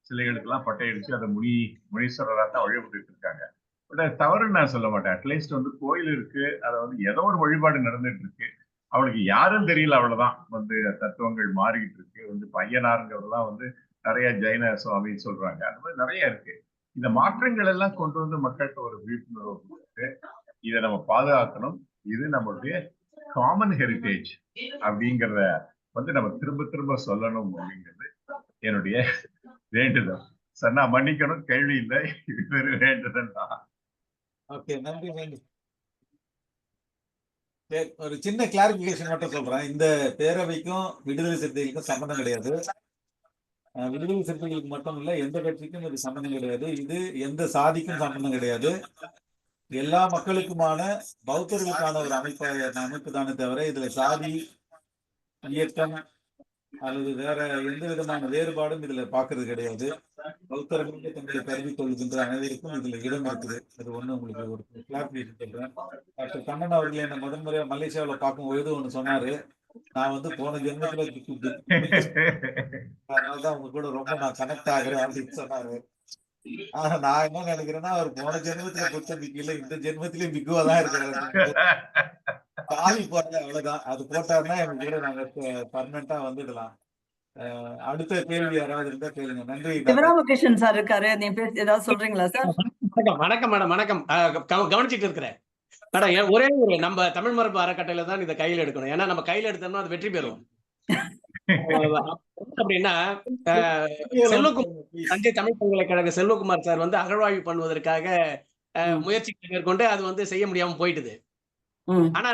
சிலைகளுக்கு எல்லாம் பட்டையடிச்சு அதை முனீஸ்வரரா தான் வழிபட்டு இருக்காங்க. பட் தவறுன்னு நான் சொல்ல மாட்டேன். அட்லீஸ்ட் கோயில் இருக்கு, அதை ஏதோ ஒரு வழிபாடு நடந்துட்டு இருக்கு. அவளுக்கு யாரும் தெரியல, அவ்வளவுதான். தத்துவங்கள் மாறிட்டு இருக்கு. பையனாருங்கிறதெல்லாம் நிறைய ஜெயின சுவாமின்னு சொல்றாங்க. அந்த மாதிரி நிறைய இருக்கு. இந்த மாற்றங்கள் எல்லாம் கொண்டு மக்களுக்கு ஒரு விழிப்புணர்வு கொடுத்து இதை நம்ம பாதுகாக்கணும். இது நம்மளுடைய காமன் ஹெரிட்டேஜ் அப்படிங்கிறத நம்ம திரும்ப திரும்ப சொல்லணும் அப்படிங்கிறது என்னுடைய வேண்டுதல். சார், நான் மன்னிக்கணும், கேள்வி இல்லை, இது ஒரு வேண்டுதல் தான். ஓகே, நன்றி நன்றி. ஒரு சின்ன கிளாரிபிகேஷன் மட்டும் சொல்றேன். இந்த பேரவைக்கும் விடுதலை சிறுத்தைகளுக்கும் சம்பந்தம் கிடையாது. விடுதலை சிறுத்தைகளுக்கு மட்டும் இல்ல, எந்த கட்சிக்கும் இது சம்பந்தம் கிடையாது. இது எந்த சாதிக்கும் சம்பந்தம் கிடையாது. எல்லா மக்களுக்குமான பௌத்தர்களுக்கான ஒரு அமைப்பு தானே தவிர இதுல சாதி இயக்கம் அல்லது வேற எந்த விதமான வேறுபாடும் இதுல பாக்குறது கிடையாது. பௌத்தர்களுக்கு தங்களை கருதி கொள்கின்ற அனைவருக்கும் இதுல இடம் இருக்குது. அது ஒண்ணு உங்களுக்கு ஒரு கிளாரிபிகேஷன் சொல்றேன். டாக்டர் கண்ணன் அவர்கள் என்ன முதன்முறையா மலேசியாவில பார்க்கும்பொழுது ஒண்ணு சொன்னாரு, நான் போன ஜென்மத்துல அதனாலதான் உங்க கூட ரொம்ப நான் கனெக்ட் ஆகுறேன் அப்படின்னு சொன்னாரு. நான் என்ன நினைக்கிறேன்னா, அவர் போன ஜென்மத்துல புத்த பிக்குல இந்த ஜென்மத்திலயும் பிக்குவா தான் இருக்கிறாரு. காலி போடுறது அவ்வளவுதான். அது போட்டாருன்னா எனக்கு கூட நாங்க பர்மனண்டா வந்துடலாம். அடுத்த கேள்வி யாராவது இருந்தா கேளுங்க. நன்றி. சிவராமகிருஷ்ணன் சார் இருக்காரு, நீங்க ஏதாவது சொல்றீங்களா சார்? வணக்கம் மேடம், வணக்கம். கவனிச்சுட்டு இருக்கிறேன் மேடம். ஒரே ஒரு நம்ம தமிழ் மரபு அறக்கட்டையில தான் இதை கையில எடுக்கணும். ஏன்னா நம்ம கையில எடுத்தோம்னா அது வெற்றி பெறும். அப்படின்னா செல்வகுமார், தஞ்சை தமிழ் பல்கலைக்கழக செல்வகுமார் சார் அகழ்வாய்வு பண்ணுவதற்காக முயற்சி மேற்கொண்டு அது செய்ய முடியாம போயிட்டுது. ஆனா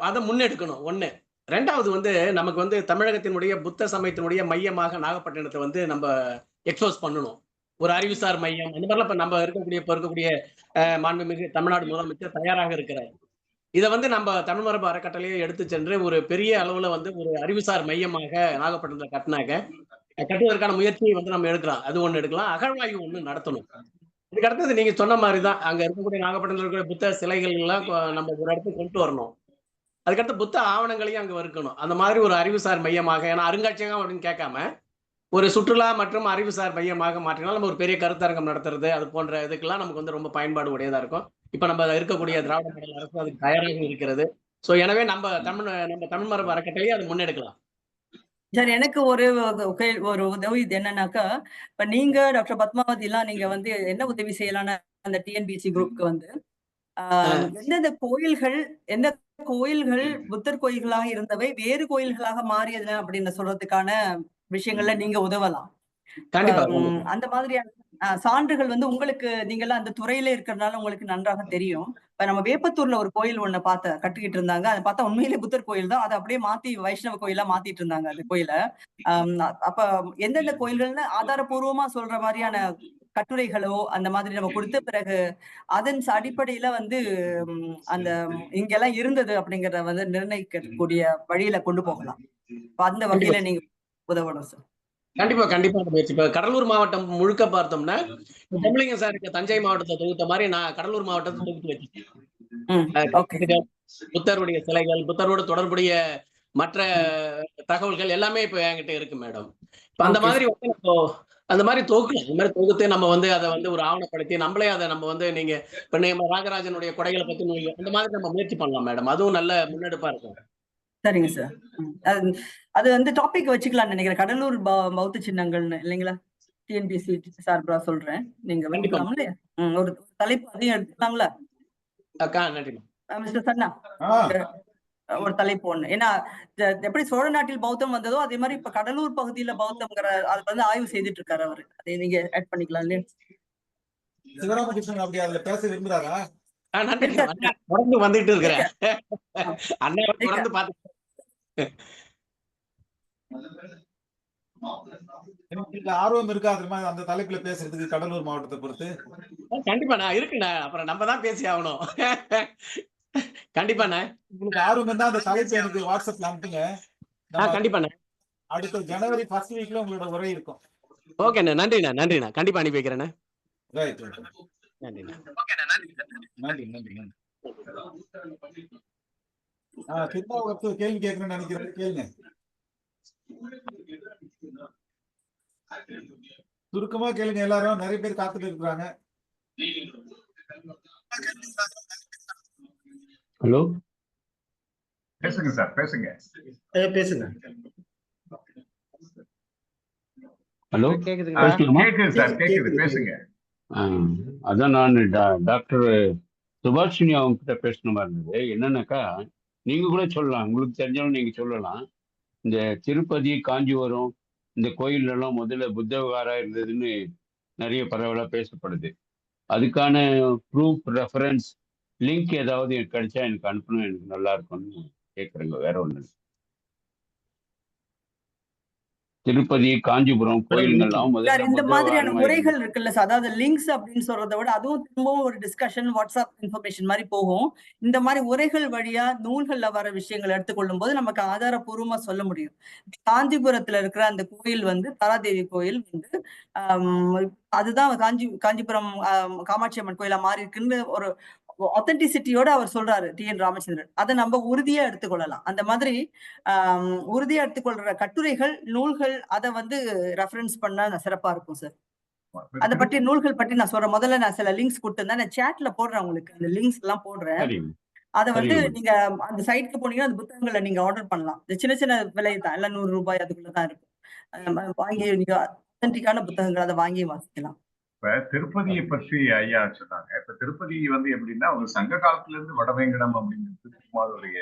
அதை முன்னெடுக்கணும். ஒண்ணு. ரெண்டாவது நமக்கு தமிழகத்தினுடைய புத்த சமயத்தினுடைய மையமாக நாகப்பட்டினத்தை நம்ம எக்ஸ்போஸ் பண்ணணும். ஒரு அறிவுசார் மையம் அந்த மாதிரிலாம் இப்ப நம்ம இருக்கக்கூடிய மாண்புமிகு தமிழ்நாடு முதலமைச்சர் தயாராக இருக்கிறார். இதை நம்ம தமிழ் மரபு அறக்கட்டளையை எடுத்து சென்று ஒரு பெரிய அளவுல ஒரு அறிவுசார் மையமாக நாகப்பட்டினத்தை கட்டுவதற்கான முயற்சியை நம்ம எடுக்கலாம். அது ஒண்ணு எடுக்கலாம். அகழ்வாய்வு ஒண்ணு நடத்தணும். இதுக்கு அடுத்தது நீங்க சொன்ன மாதிரிதான் அங்க இருக்கக்கூடிய நாகப்பட்டினத்தில் இருக்கக்கூடிய புத்த சிலைகள் எல்லாம் நம்ம ஒரு இடத்துக்கு கொண்டு வரணும். அதுக்கடுத்து புத்த ஆவணங்களையும் அங்க இருக்கணும். அந்த மாதிரி ஒரு அறிவுசார் மையமாக, ஏன்னா அருங்காட்சியகம் அப்படின்னு கேட்காம ஒரு சுற்றுலா மற்றும் அறிவுசார் மையமாக மாற்றினால் நம்ம ஒரு பெரிய கருத்தரங்கம் நடத்துறது அது போன்ற இதுக்கெல்லாம் நமக்கு ரொம்ப பயன்பாடு உடையதா இருக்கும். இப்ப நம்ம இருக்கக்கூடிய திராவிட மாடல் அரசு அதுக்கு தயாராக இருக்கிறது. சோ எனவே நம்ம தமிழ் மரபு அறக்கட்டளையை அதை முன்னெடுக்கலாம். சார், எனக்கு ஒரு உதவி என்னன்னாக்கா, இப்ப நீங்க டாக்டர் பத்மாவதி எல்லாம் நீங்க என்ன உதவி செய்யலாம்னா, அந்த டிஎன்பிசி குரூப்க்கு எந்தெந்த கோயில்கள் புத்தர் கோயில்களாக இருந்தவை வேறு கோயில்களாக மாறியது அப்படின்னு சொல்றதுக்கான விஷயங்கள்ல நீங்க உதவலாம். அந்த மாதிரியான சான்றுகள் உங்களுக்கு நீங்கெல்லாம் அந்த துறையில இருக்கிறதுனால உங்களுக்கு நன்றாக தெரியும். இப்ப நம்ம வேப்பத்தூர்ல ஒரு கோயில் ஒண்ணு கட்டிக்கிட்டு இருந்தாங்க. அதை பார்த்தா உண்மையிலே புத்தர் கோயில் தான். அதை அப்படியே மாத்தி வைஷ்ணவ கோயிலா மாத்திட்டு இருந்தாங்க அந்த கோயில. அப்ப எந்தெந்த கோயில்கள்னு ஆதாரபூர்வமா சொல்ற மாதிரியான கட்டுரைகளோ அந்த மாதிரி நம்ம கொடுத்த பிறகு அதன் அடிப்படையில அந்த இங்கெல்லாம் இருந்தது அப்படிங்கறத நிர்ணயிக்கக்கூடிய வழியில கொண்டு போகலாம். அந்த வகையில நீங்க உதவணும் சார். கண்டிப்பா முயற்சி. இப்ப கடலூர் மாவட்டம் முழுக்க பார்த்தோம்னா தமிழிங்க சாருக்கு தஞ்சை மாவட்டத்தை தொகுத்த மாதிரி நான் கடலூர் மாவட்டத்தை தொகுத்து வச்சிருக்கேன். புத்தருடைய சிலைகள், புத்தரோட தொடர்புடைய மற்ற தகவல்கள் எல்லாமே இப்ப என்கிட்ட இருக்கு மேடம். இப்ப அந்த மாதிரி அந்த மாதிரி தொகுக்கலாம். இந்த மாதிரி தொகுத்து நம்ம அதை ஒரு ஆவணப்படுத்தி நம்மளே அதை நம்ம நீங்க இப்ப ராஜராஜனுடைய கொடைகளை பத்தி அந்த மாதிரி நம்ம முயற்சி பண்ணலாம் மேடம். அதுவும் நல்ல முன்னெடுப்பா இருக்கும். சரிங்க சார். அது டாபிக் வச்சுக்கலாம் நினைக்கிறேன். கடலூர் பௌத்த சின்னங்கள்னு இல்லைங்களா? டிஎன்பிசி சார்பா சொல்றேன். நீங்க ஒரு தலைப்பு அதையும் எடுத்துக்கலாங்களா? நன்றி மிஸ்டர் சன்னா. ஒரு தலைப்பு ஒண்ணு. ஏன்னா எப்படி சோழ நாட்டில் பௌத்தம் வந்ததோ அதே மாதிரி இப்ப கடலூர் பகுதியில பௌத்தம்ங்கிற அது வந்து ஆய்வு செய்துட்டு இருக்காரு அவரு. அதை நீங்க ஆட் பண்ணிக்கலாம் இல்லையா? சிவராமகிருஷ்ணன் அப்படி அதுல பேச விரும்புறாரா? நன்றி. தொடர்ந்து வந்துகிட்டு இருக்கிறேன். அண்ணா தொடர்ந்து பார்த்து எனக்கு ஆர்வம் இருக்கா தெரியுமா அந்த தலைப்புல பேசுறதுக்கு கடலூர் மாவட்டத்தை பொறுத்து? கண்டிப்பாண்ணா இருக்குண்ணா. அப்புறம் நம்ம தான் பேசி ஆகணும். கண்டிப்பாண்ணா. உங்களுக்கு ஆர்வம் இருந்தா அந்த தலைப்பு எனக்கு வாட்ஸ்அப்ல அனுப்புங்க. கண்டிப்பாண்ணா. அடுத்த ஜனவரி 1st வீக்ல உங்களோட உரை இருக்கும். ஓகேண்ணா. நன்றிண்ணா. நன்றிண்ணா. கண்டிப்பா அனுப்பி வைக்கிறேண்ணா. ரைட். நன்றிண்ணா. நன்றி நன்றி நன்றி. திரும்ப கேள்வி கேட்கணும்னு நினைக்கிறேன். கேளுங்க. சுருக்கமா கேளுங்க எல்லாரும். நிறைய பேர் காத்துட்டு இருக்கிறாங்க. ஹலோ, பேசுங்க சார், பேசுங்க. பேசுங்க. ஹலோ, கேக்குது சார், கேக்குது, பேசுங்க. அதான் நான் டாக்டர் சுபாஷினி அவங்க கிட்ட பேசணும் மாதிரி இருந்தது. என்னன்னாக்கா, நீங்க கூட சொல்லலாம், உங்களுக்கு தெரிஞ்சவங்க நீங்க சொல்லலாம். இந்த திருப்பதி, காஞ்சிபுரம் இந்த கோயில் எல்லாம் முதல்ல புத்த விகாரா இருந்ததுன்னு நிறைய பரவலா பேசப்படுது. அதுக்கான ப்ரூஃப், ரெஃபரன்ஸ், லிங்க் ஏதாவது எனக்கு கிடைச்சா எனக்கு அனுப்பணும், எனக்கு நல்லா இருக்கும்னு கேட்குறேங்க. வேற ஒன்று. திருப்பதி, காஞ்சிபுரம் கோயில்கள்லாம் இந்த மாதிரியான உரைகள் இருக்குல்ல சார், அதாவது லிங்க்ஸ் அப்படின்னு சொல்றதை விட அதுவும் திரும்பவும் ஒரு டிஸ்கஷன், வாட்ஸ்அப் இன்ஃபர்மேஷன் மாதிரி போகும். இந்த மாதிரி உரைகள் வழியா நூல்கள்ல வர விஷயங்கள் எடுத்துக்கொள்ளும் போது நமக்கு ஆதாரபூர்வமா சொல்ல முடியும். காஞ்சிபுரத்துல இருக்கிற அந்த கோயில் வந்து தாராதேவி கோயில் வந்து அதுதான் காஞ்சிபுரம் காமாட்சி அம்மன் கோயிலா மாறி இருக்குன்னு ஒரு ஆத்தென்டிசிட்டியோட அவர் சொல்றாரு டி.என். ராமச்சந்திரன். அதை நம்ம உறுதியா எடுத்துக்கொள்ளலாம். அந்த மாதிரி உறுதியா எடுத்துக்கொள்ற கட்டுரைகள், நூல்கள் அதை வந்து ரெஃபரன்ஸ் பண்ணா சிறப்பா இருக்கும் சார். அதை பற்றி நூல்கள் பற்றி நான் சொல்றேன். முதல்ல நான் சில லிங்க்ஸ் கொடுத்திருந்தேன், நான் சேட்ல போடுறேன் உங்களுக்கு. அந்த லிங்க்ஸ் எல்லாம் போடுறேன். அதை வந்து நீங்க அந்த சைட்க்கு போனீங்கன்னா அந்த புத்தகங்களை நீங்க ஆர்டர் பண்ணலாம். சின்ன சின்ன விலை தான், எல்லாம் 100 ரூபாய் அதுக்குள்ளதான் இருக்கும். வாங்கி நீங்க ஆத்தென்டிக்கான புத்தகங்கள் அதை வாங்கி வாசிக்கலாம். இப்ப திருப்பதியை பற்றி ஐயா சொன்னாங்க. இப்ப திருப்பதி வந்து எப்படின்னா ஒரு சங்க காலத்துல இருந்து வடவேங்கடம் அப்படிங்கிறது திருமாலுடைய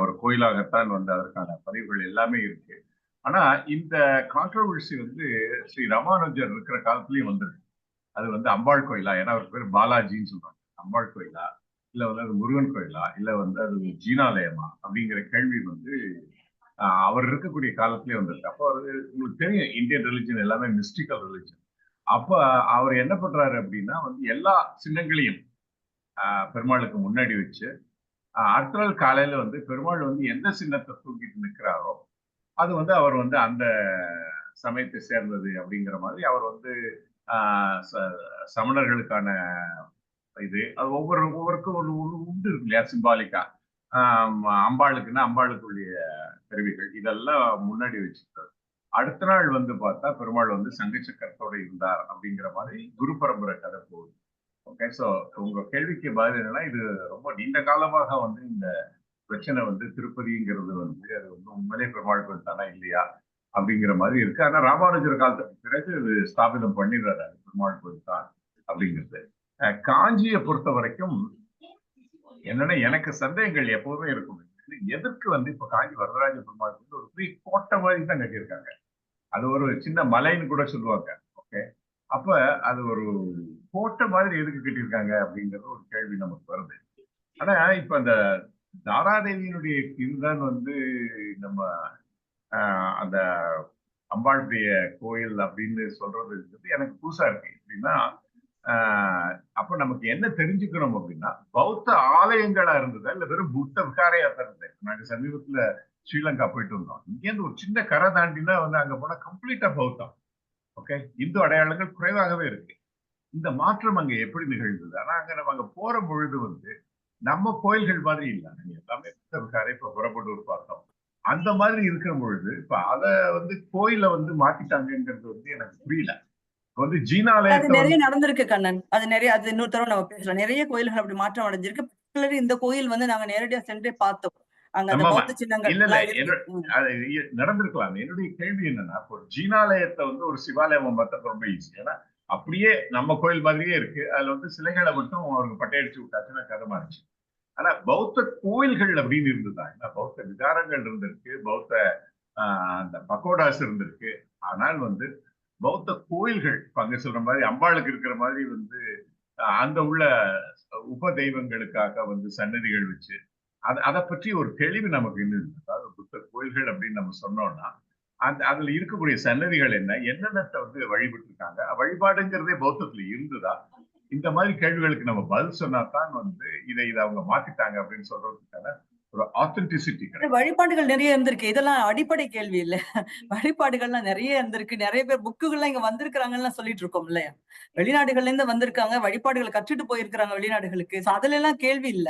ஒரு கோயிலாகத்தான் வந்து அதற்கான பதிவுகள் எல்லாமே இருக்கு. ஆனா இந்த கான்ட்ரவர்சி வந்து ஸ்ரீ ராமானுஜர் இருக்கிற காலத்திலயும் வந்திருக்கு. அது வந்து அம்பாள் கோயிலா, ஏன்னா அவர் பேர் பாலாஜின்னு சொல்றாங்க, அம்பாள் கோயிலா இல்ல வந்து அது முருகன் கோயிலா இல்ல வந்து அது ஜீனாலயமா அப்படிங்கிற கேள்வி வந்து அவர் இருக்கக்கூடிய காலத்திலேயே வந்திருக்கு. அப்போ உங்களுக்கு தெரியும், இந்தியன் ரிலிஜன் எல்லாமே மிஸ்டிக்கல் ரிலிஜன். அப்ப அவர் என்ன பண்றாரு அப்படின்னா வந்து எல்லா சின்னங்களையும் பெருமாளுக்கு முன்னாடி வச்சு அடுத்த நாள் காலையில வந்து பெருமாள் வந்து எந்த சின்னத்தை தூக்கிட்டு நிற்கிறாரோ அது வந்து அவர் வந்து அந்த சமயத்தை சேர்ந்தது அப்படிங்கிற மாதிரி அவர் வந்து சமணர்களுக்கான இது அது ஒவ்வொருக்கும் ஒன்று உண்டு இருக்கு இல்லையா, சிம்பாலிக்கா. அம்பாளுக்குன்னா அம்பாளுக்குரிய கருவிகள் இதெல்லாம் முன்னாடி வச்சுட்டார். அடுத்த நாள் வந்து பார்த்தா பெருமாள் வந்து சங்க சக்கரத்தோட இருந்தார் அப்படிங்கிற மாதிரி குரு பரம்பரை கதை போகுது. ஓகே, ஸோ உங்க கேள்விக்கு பதில் என்னன்னா, இது ரொம்ப நீண்ட காலமாக வந்து இந்த பிரச்சனை வந்து திருப்பதிங்கிறது வந்து அது வந்து உண்மையிலே பெருமாள் கோயில் தானா இல்லையா அப்படிங்கிற மாதிரி இருக்கு. ஆனா ராமானுஜர் காலத்துக்கு பிறகு இது ஸ்தாபிதம் பண்ணிடுறாரு பெருமாள் கோயில் தான் அப்படிங்கிறது. காஞ்சியை பொறுத்த வரைக்கும் என்னன்னா எனக்கு சந்தேகங்கள் எப்பவுமே இருக்கும். எதற்கு வந்து இப்ப காஞ்சி வரதராஜ பெருமாள் வந்து ஒரு பெரிய கோட்டை மாதிரி தான் கட்டியிருக்காங்க. அது ஒரு சின்ன மலைன்னு கூட சொல்லுவாங்க. ஓகே, அப்ப அது ஒரு கோட்டை மாதிரி எதுக்கு கட்டியிருக்காங்க அப்படிங்கிறது ஒரு கேள்வி நமக்கு வருது. ஆனா இப்ப அந்த தாராதேவியினுடைய இதுதான் வந்து நம்ம அந்த அம்பாளுடைய கோயில் அப்படின்னு சொல்றது எனக்கு புதுசா இருக்கு. எப்படின்னா அப்ப நமக்கு என்ன தெரிஞ்சுக்கணும் அப்படின்னா, பௌத்த ஆலயங்களா இருந்ததா இல்ல வெறும் புத்த விகாரையா தான் இருந்தது. நாங்க சமீபத்துல ஸ்ரீலங்கா போயிட்டு வந்தோம். இங்கேருந்து ஒரு சின்ன கரை தாண்டினா வந்து அங்க போனா கம்ப்ளீட்டா பௌத்தம். ஓகே, இந்து அடையாளங்கள் குறைவாகவே இருக்கு. இந்த மாற்றம் அங்க எப்படி நிகழ்ந்தது? ஆனா அங்க நம்ம அங்க போற பொழுது வந்து நம்ம கோயில்கள் மாதிரி இல்லை, எல்லாமே புத்த விகாரை. இப்ப புறப்பட்டூர் பார்த்தோம், அந்த மாதிரி இருக்கிற பொழுது இப்ப அத வந்து கோயில வந்து மாத்திட்டாங்கிறது வந்து எனக்கு புரியல. வந்து ஜீனாலயத்தை நிறைய நடந்திருக்கு கண்ணன். அது நிறைய, அது இன்னொரு தடவை நம்ம பேசலாம். நிறைய கோயில்கள் அப்படி மாற்றம் அடைஞ்சிருக்கு. பர்டிகுலர்லி இந்த கோயில் வந்து நாங்க நேரடியா சென்றே பார்த்தோம். அங்க அந்த பௌத்த சின்னங்கள் நடந்திருக்கலாம். என்னுடைய கேள்வி என்னன்னா, ஒரு ஜீனாலயத்தை வந்து ஒரு சிவாலயம் மாத்த ரொம்ப ஈஸி. ஏன்னா அப்படியே நம்ம கோயில் மாதிரியே இருக்கு. அதுல வந்து சிலைகளை மட்டும் அவருக்கு பட்டையடிச்சு விட்டாச்சுன்னா கதை மாறிச்சு. ஆனா பௌத்த கோயில்கள் அப்படின்னு இருந்துதான். ஏன்னா பௌத்த விகாரங்கள் இருந்திருக்கு, பௌத்த அந்த பக்கோடாஸ் இருந்திருக்கு. ஆனால் வந்து பௌத்த கோயில்கள் அங்க சொல்ற மாதிரி அம்பாளுக்கு இருக்கிற மாதிரி வந்து அந்த உள்ள உப தெய்வங்களுக்காக வந்து சன்னதிகள் வச்சு அதை பற்றி ஒரு தெளிவு நமக்கு இன்னும் இல்லை. அதாவது புத்த கோயில்கள் அப்படின்னு நம்ம சொன்னோம்னா அதுல இருக்கக்கூடிய சன்னதிகள் என்னென்னத்தை வந்து வழிபட்டு இருக்காங்க, வழிபாடுங்கிறதே பௌத்தத்துல இருந்துதா, இந்த மாதிரி கேள்விகளுக்கு நம்ம பதில் சொன்னாதான் வந்து இதை அவங்க மாத்திட்டாங்க அப்படின்னு சொல்றதுக்கான ஒரு ஆத்தென்டிசிட்டி கிடைக்கும். வழிபாடுகள் நிறைய இருந்திருக்கு, இதெல்லாம் அடிப்படை கேள்வி இல்ல. வழிபாடுகள்லாம் நிறைய இருந்திருக்கு, நிறைய பேர் புக்குகள்லாம் இங்க வந்திருக்கிறாங்கன்னு சொல்லிட்டு இருக்கோம் இல்லையா. வெளிநாடுகள்ல இருந்து வந்திருக்காங்க, வழிபாடுகளை கற்றுட்டு போயிருக்கிறாங்க வெளிநாடுகளுக்கு. அதுல எல்லாம் கேள்வி இல்ல.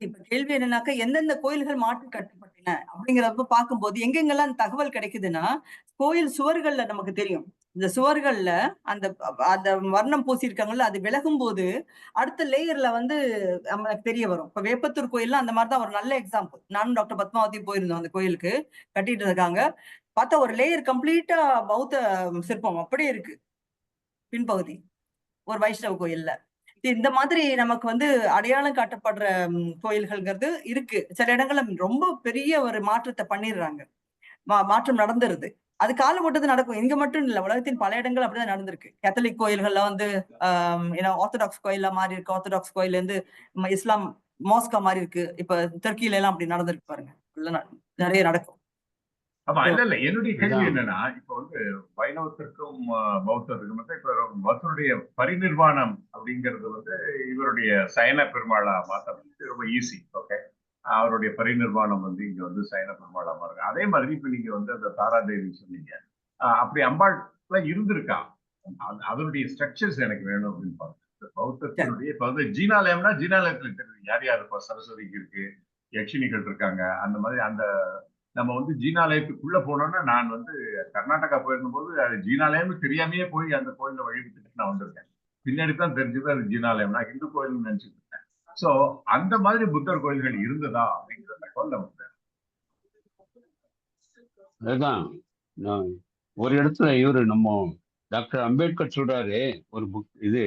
இப்ப கேள்வி என்னன்னாக்கா, எந்தெந்த கோயில்கள் மாற்றி கட்டப்பட்டன அப்படிங்கிறப்ப பார்க்கும்போது எங்கெங்கெல்லாம் தகவல் கிடைக்குதுன்னா, கோயில் சுவர்கள்ல நமக்கு தெரியும். இந்த சுவர்கள்ல அந்த அந்த வர்ணம் பூசியிருக்காங்கல்ல, அது விலகும் போது அடுத்த லேயர்ல வந்து நமக்கு தெரிய வரும். இப்ப வேப்பத்தூர் கோயில்ல அந்த மாதிரிதான் ஒரு நல்ல எக்ஸாம்பிள். நானும் டாக்டர் பத்மாவதி போயிருந்தோம் அந்த கோயிலுக்கு, கட்டிட்டு இருக்காங்க. பார்த்தா ஒரு லேயர் கம்ப்ளீட்டா பௌத்த சிற்பம் அப்படியே இருக்கு பின்பகுதி, ஒரு வைஷ்ணவ கோயில்ல. இந்த மாதிரி நமக்கு வந்து அடையாளம் காட்டப்படுற கோயில்கள்ங்கிறது இருக்கு. சில இடங்கள்ல ரொம்ப பெரிய ஒரு மாற்றத்தை பண்ணிடுறாங்க, மாற்றம் நடந்துருது. அது காலகட்டத்தில் நடக்கும், இங்க மட்டும் இல்ல, உலகத்தின் பல இடங்கள் அப்படிதான் நடந்திருக்கு. கேத்தலிக் கோயில்கள்ல வந்து ஆர்த்தடாக்ஸ் கோயிலா மாறி இருக்கு, ஆர்த்தடாக்ஸ் கோயில்ல இருந்து இஸ்லாம் மோஸ்கா மாறி இருக்கு. இப்ப துருக்கியில எல்லாம் அப்படி நடந்திருக்கு பாருங்க, நிறைய நடக்கும். ஆமா, இல்ல என்னுடைய கேள்வி என்னன்னா, இப்ப வந்து வைணவத்திற்கும் பௌத்தத்துக்கும் வந்து இப்ப பௌத்தருடைய பரிநிர்வாணம் அப்படிங்கிறது வந்து இவருடைய சயன பெருமாளா மாத்த ரொம்ப ஈஸி. ஓகே, அவருடைய பரிநிர்வாணம் வந்து இங்க வந்து சயன பெருமாளா மாறுங்க. அதே மாதிரி இப்ப நீங்க வந்து அந்த தாராதேவி சொன்னீங்க, அப்படி அம்பாள் இருந்திருக்கா, அதனுடைய ஸ்ட்ரக்சர்ஸ் எனக்கு வேணும் அப்படின்னு பாருங்க. பௌத்தத்தினுடைய இப்ப வந்து ஜீனாலயம்னா ஜீனாலயத்துல தெரியுது யார் யார் இருப்பா, சரஸ்வதிக்கு இருக்கு, யக்ஷினிகள் இருக்காங்க. அந்த மாதிரி அந்த நம்ம வந்து ஜீனாலயத்துக்குள்ள போனோம்னா, நான் வந்து கர்நாடகா போயிருந்த போது அது ஜீனாலயம்னு தெரியாமையே போய் அந்த கோயில வழிபட்டுட்டு நான் வந்திருக்கேன். பின்னாடி தான் தெரிஞ்சது அது ஜீனாலயம், நான் இந்து கோயில்னு நினைச்சிட்டு இருக்கேன். சோ அந்த மாதிரி புத்தர் கோயில்கள் இருந்ததா அப்படிங்கிற தகவல் நமக்கு. அதுதான் ஒரு இடத்துல இவரு நம்ம டாக்டர் அம்பேத்கர் சொல்றாரு, ஒரு புக் இது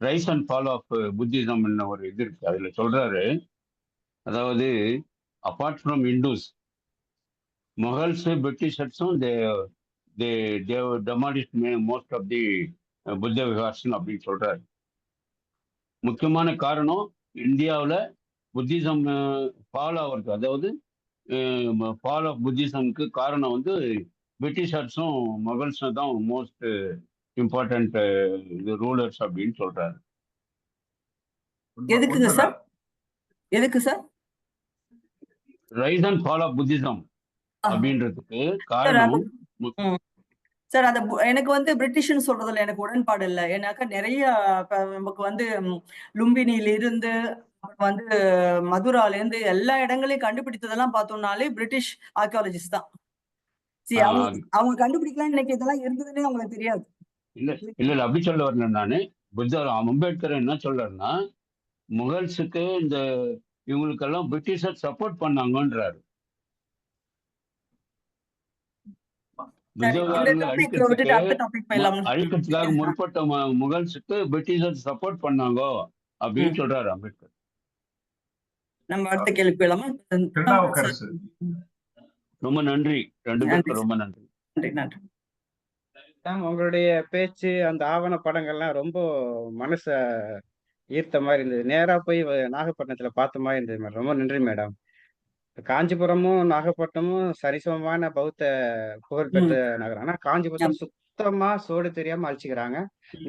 rise and fall of Buddhism ஒரு இது இருக்கு, அதுல சொல்றாரு, அதாவது அப்பார்ட் ஃப்ரம் இண்டூஸ், முகல்ஸ் பிரிட்டிஷர்ஸும் demolished most of the Buddha viharas அப்படின்னு சொல்றாரு. முக்கியமான காரணம் இந்தியாவில் புத்திசம் ஃபால் ஆகிறது, அதாவது ஃபால் ஆஃப் புத்திசம்க்கு காரணம் வந்து பிரிட்டிஷர்ஸும் முகல்ஸும் தான் மோஸ்ட் இம்பார்ட்டன்ட் ரூலர்ஸ் அப்படின்னு சொல்றாரு. எதுக்குங்க சார்? எதுக்கு sir rise and fall of Buddhism அப்படின்றதுக்கு காரணம் சார்? அந்த எனக்கு வந்து பிரிட்டிஷ்னு சொல்றதுல எனக்கு உடன்பாடு இல்லை. ஏன்னாக்கா நிறைய நமக்கு வந்து லும்பினியில இருந்து வந்து மதுரால இருந்து எல்லா இடங்களையும் கண்டுபிடித்ததெல்லாம் பார்த்தோம்னாலே பிரிட்டிஷ் ஆர்கியாலஜிஸ்ட் தான். அவங்க கண்டுபிடிக்கலாம், இன்னைக்கு இதெல்லாம் இருந்ததுன்னே அவங்களுக்கு தெரியாது. இல்ல அப்படி சொல்ல வரல நானு. புத்தர் அம்பேத்கர் என்ன சொல்றாருன்னா, முகல்ஸுக்கு இந்த இவங்களுக்கெல்லாம் பிரிட்டிஷர் சப்போர்ட் பண்ணாங்கன்றாரு. அழிக்கிறதுக்காக முற்பட்ட முகல்ஸுக்கு பிரிட்டிஷர் சப்போர்ட் பண்ணாங்க அப்படின்னு சொல்றாரு அம்பேத்கர். நம்ம அடுத்த கேள்வி போயிடலாமா? ரொம்ப நன்றி, ரெண்டு பேருக்கும் ரொம்ப நன்றி. நன்றி. உங்களுடைய பேச்சு, அந்த ஆவண படங்கள்லாம் ரொம்ப மனச ஈர்த்த மாதிரி இருந்தது. நேரா போய் நாகப்பட்டினத்துல பார்த்த மாதிரி இருந்தது மேடம். ரொம்ப நன்றி மேடம். காஞ்சிபுரமும் நாகப்பட்டினமும் சரிசமமான பௌத்த புகழ்பெற்ற நகரம். ஆனா காஞ்சிபுரத்துல சுத்தமா சோடு தெரியாம அழிச்சுக்கிறாங்க.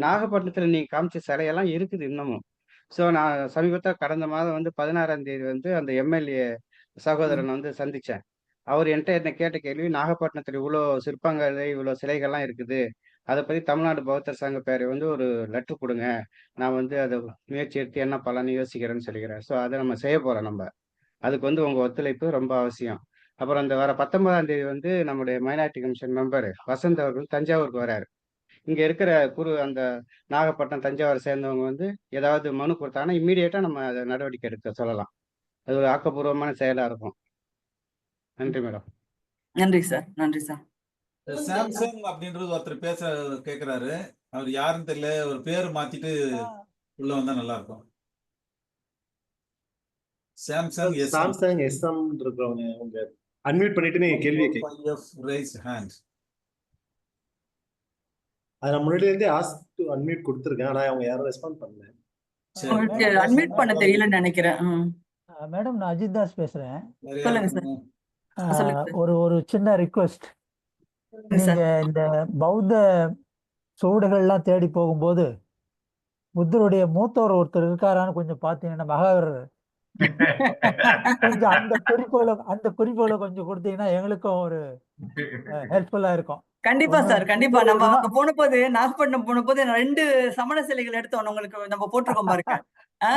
நாகப்பட்டினத்துல நீங்க காமிச்ச சிலையெல்லாம் இருக்குது இன்னமும். சோ நான் சமீபத்தில் கடந்த மாதம் வந்து 16ஆம் தேதி வந்து அந்த எம்எல்ஏ சகோதரன் வந்து சந்திச்சேன். அவர் என்கிட்ட என்ன கேட்ட கேள்வி, நாகப்பட்டினத்துல இவ்வளோ சிற்பங்கள், இவ்வளோ சிலைகள்லாம் இருக்குது, அதை பத்தி தமிழ்நாடு பௌத்தர் சங்க பேரை வந்து ஒரு லெட்டர் கொடுங்க, நான் வந்து அதை முயற்சி எடுத்து என்ன பலன்னு யோசிக்கிறேன்னு சொல்லிக்கிறேன். ஸோ அதை நம்ம செய்ய போறோம். நம்ம அதுக்கு வந்து உங்க ஒத்துழைப்பு ரொம்ப அவசியம். அப்புறம் அந்த வர 19ஆம் தேதி வந்து நம்முடைய மைனாரிட்டி கமிஷன் மெம்பர் வசந்த் அவர்கள் தஞ்சாவூருக்கு வராரு. இங்க இருக்கிற அந்த நாகப்பட்டினம் தஞ்சாவூர் சேர்ந்தவங்க வந்து ஏதாவது மனு கொடுத்தாங்கன்னா இம்மீடியட்டா நம்ம அதை நடவடிக்கை எடுக்க சொல்லலாம். அது ஒரு ஆக்கப்பூர்வமான செயலா இருக்கும். நன்றி மேடம். நன்றி சார். நன்றி சார். சாம்சங் அப்படின்றது ஒருத்தர் பேச கேக்குறாரு, அவர் யாருன்னு தெரியல, ஒரு பேர் மாத்திட்டு உள்ள வந்தா நல்லா இருக்கும். சாம்சங் எஸ்எம் சாம்சங் எஸ்எம் இருக்கிறவங்க உங்க அன்மியூட் பண்ணிட்டு நீங்க கேள்வியை கேட்க. raise hand. அதை நான் முன்னாடி இருந்தே ஆஸ்க் டு அன்மியூட் கொடுத்துருக்கேன், ஆனா அவங்க யாரும் ரெஸ்பாண்ட் பண்ணல. சரி. உங்களுக்கு அட்மிட் பண்ண தெரியலன்னு நினைக்கிறேன். மேடம் நான் அஜித் தாஸ் பேசுறேன். வேற யாரு சொல்லுங்க சார். இருக்கணும்? சொல்லுங்க சார். ஒரு சின்ன ரிக்வெஸ்ட். சொல்லுங்க சார். நீங்க இந்த பௌத்த சுவடுகள்லாம் தேடி போகும்போது புத்தருடைய மூத்தவர் ஒருத்தர் இருக்காரான்னு கொஞ்சம் பார்த்தீங்கன்னா மகாவீரர் கொஞ்சம் அந்த குறிப்புகளை கொஞ்சம் கொடுத்தீங்கன்னா எங்களுக்கும் ஒரு ஹெல்ப்ஃபுல்லா இருக்கும். கண்டிப்பா ஒண்ணு சார், கண்டிப்பா. புத்தர் நம்ம குணம் அங்க போனபோது நாகப்பட்டினம் போனபோது 2 சமண சிலைகள் எடுத்தோம். உங்களுக்கு நம்ம போட்டிருக்கோம் பாருங்க.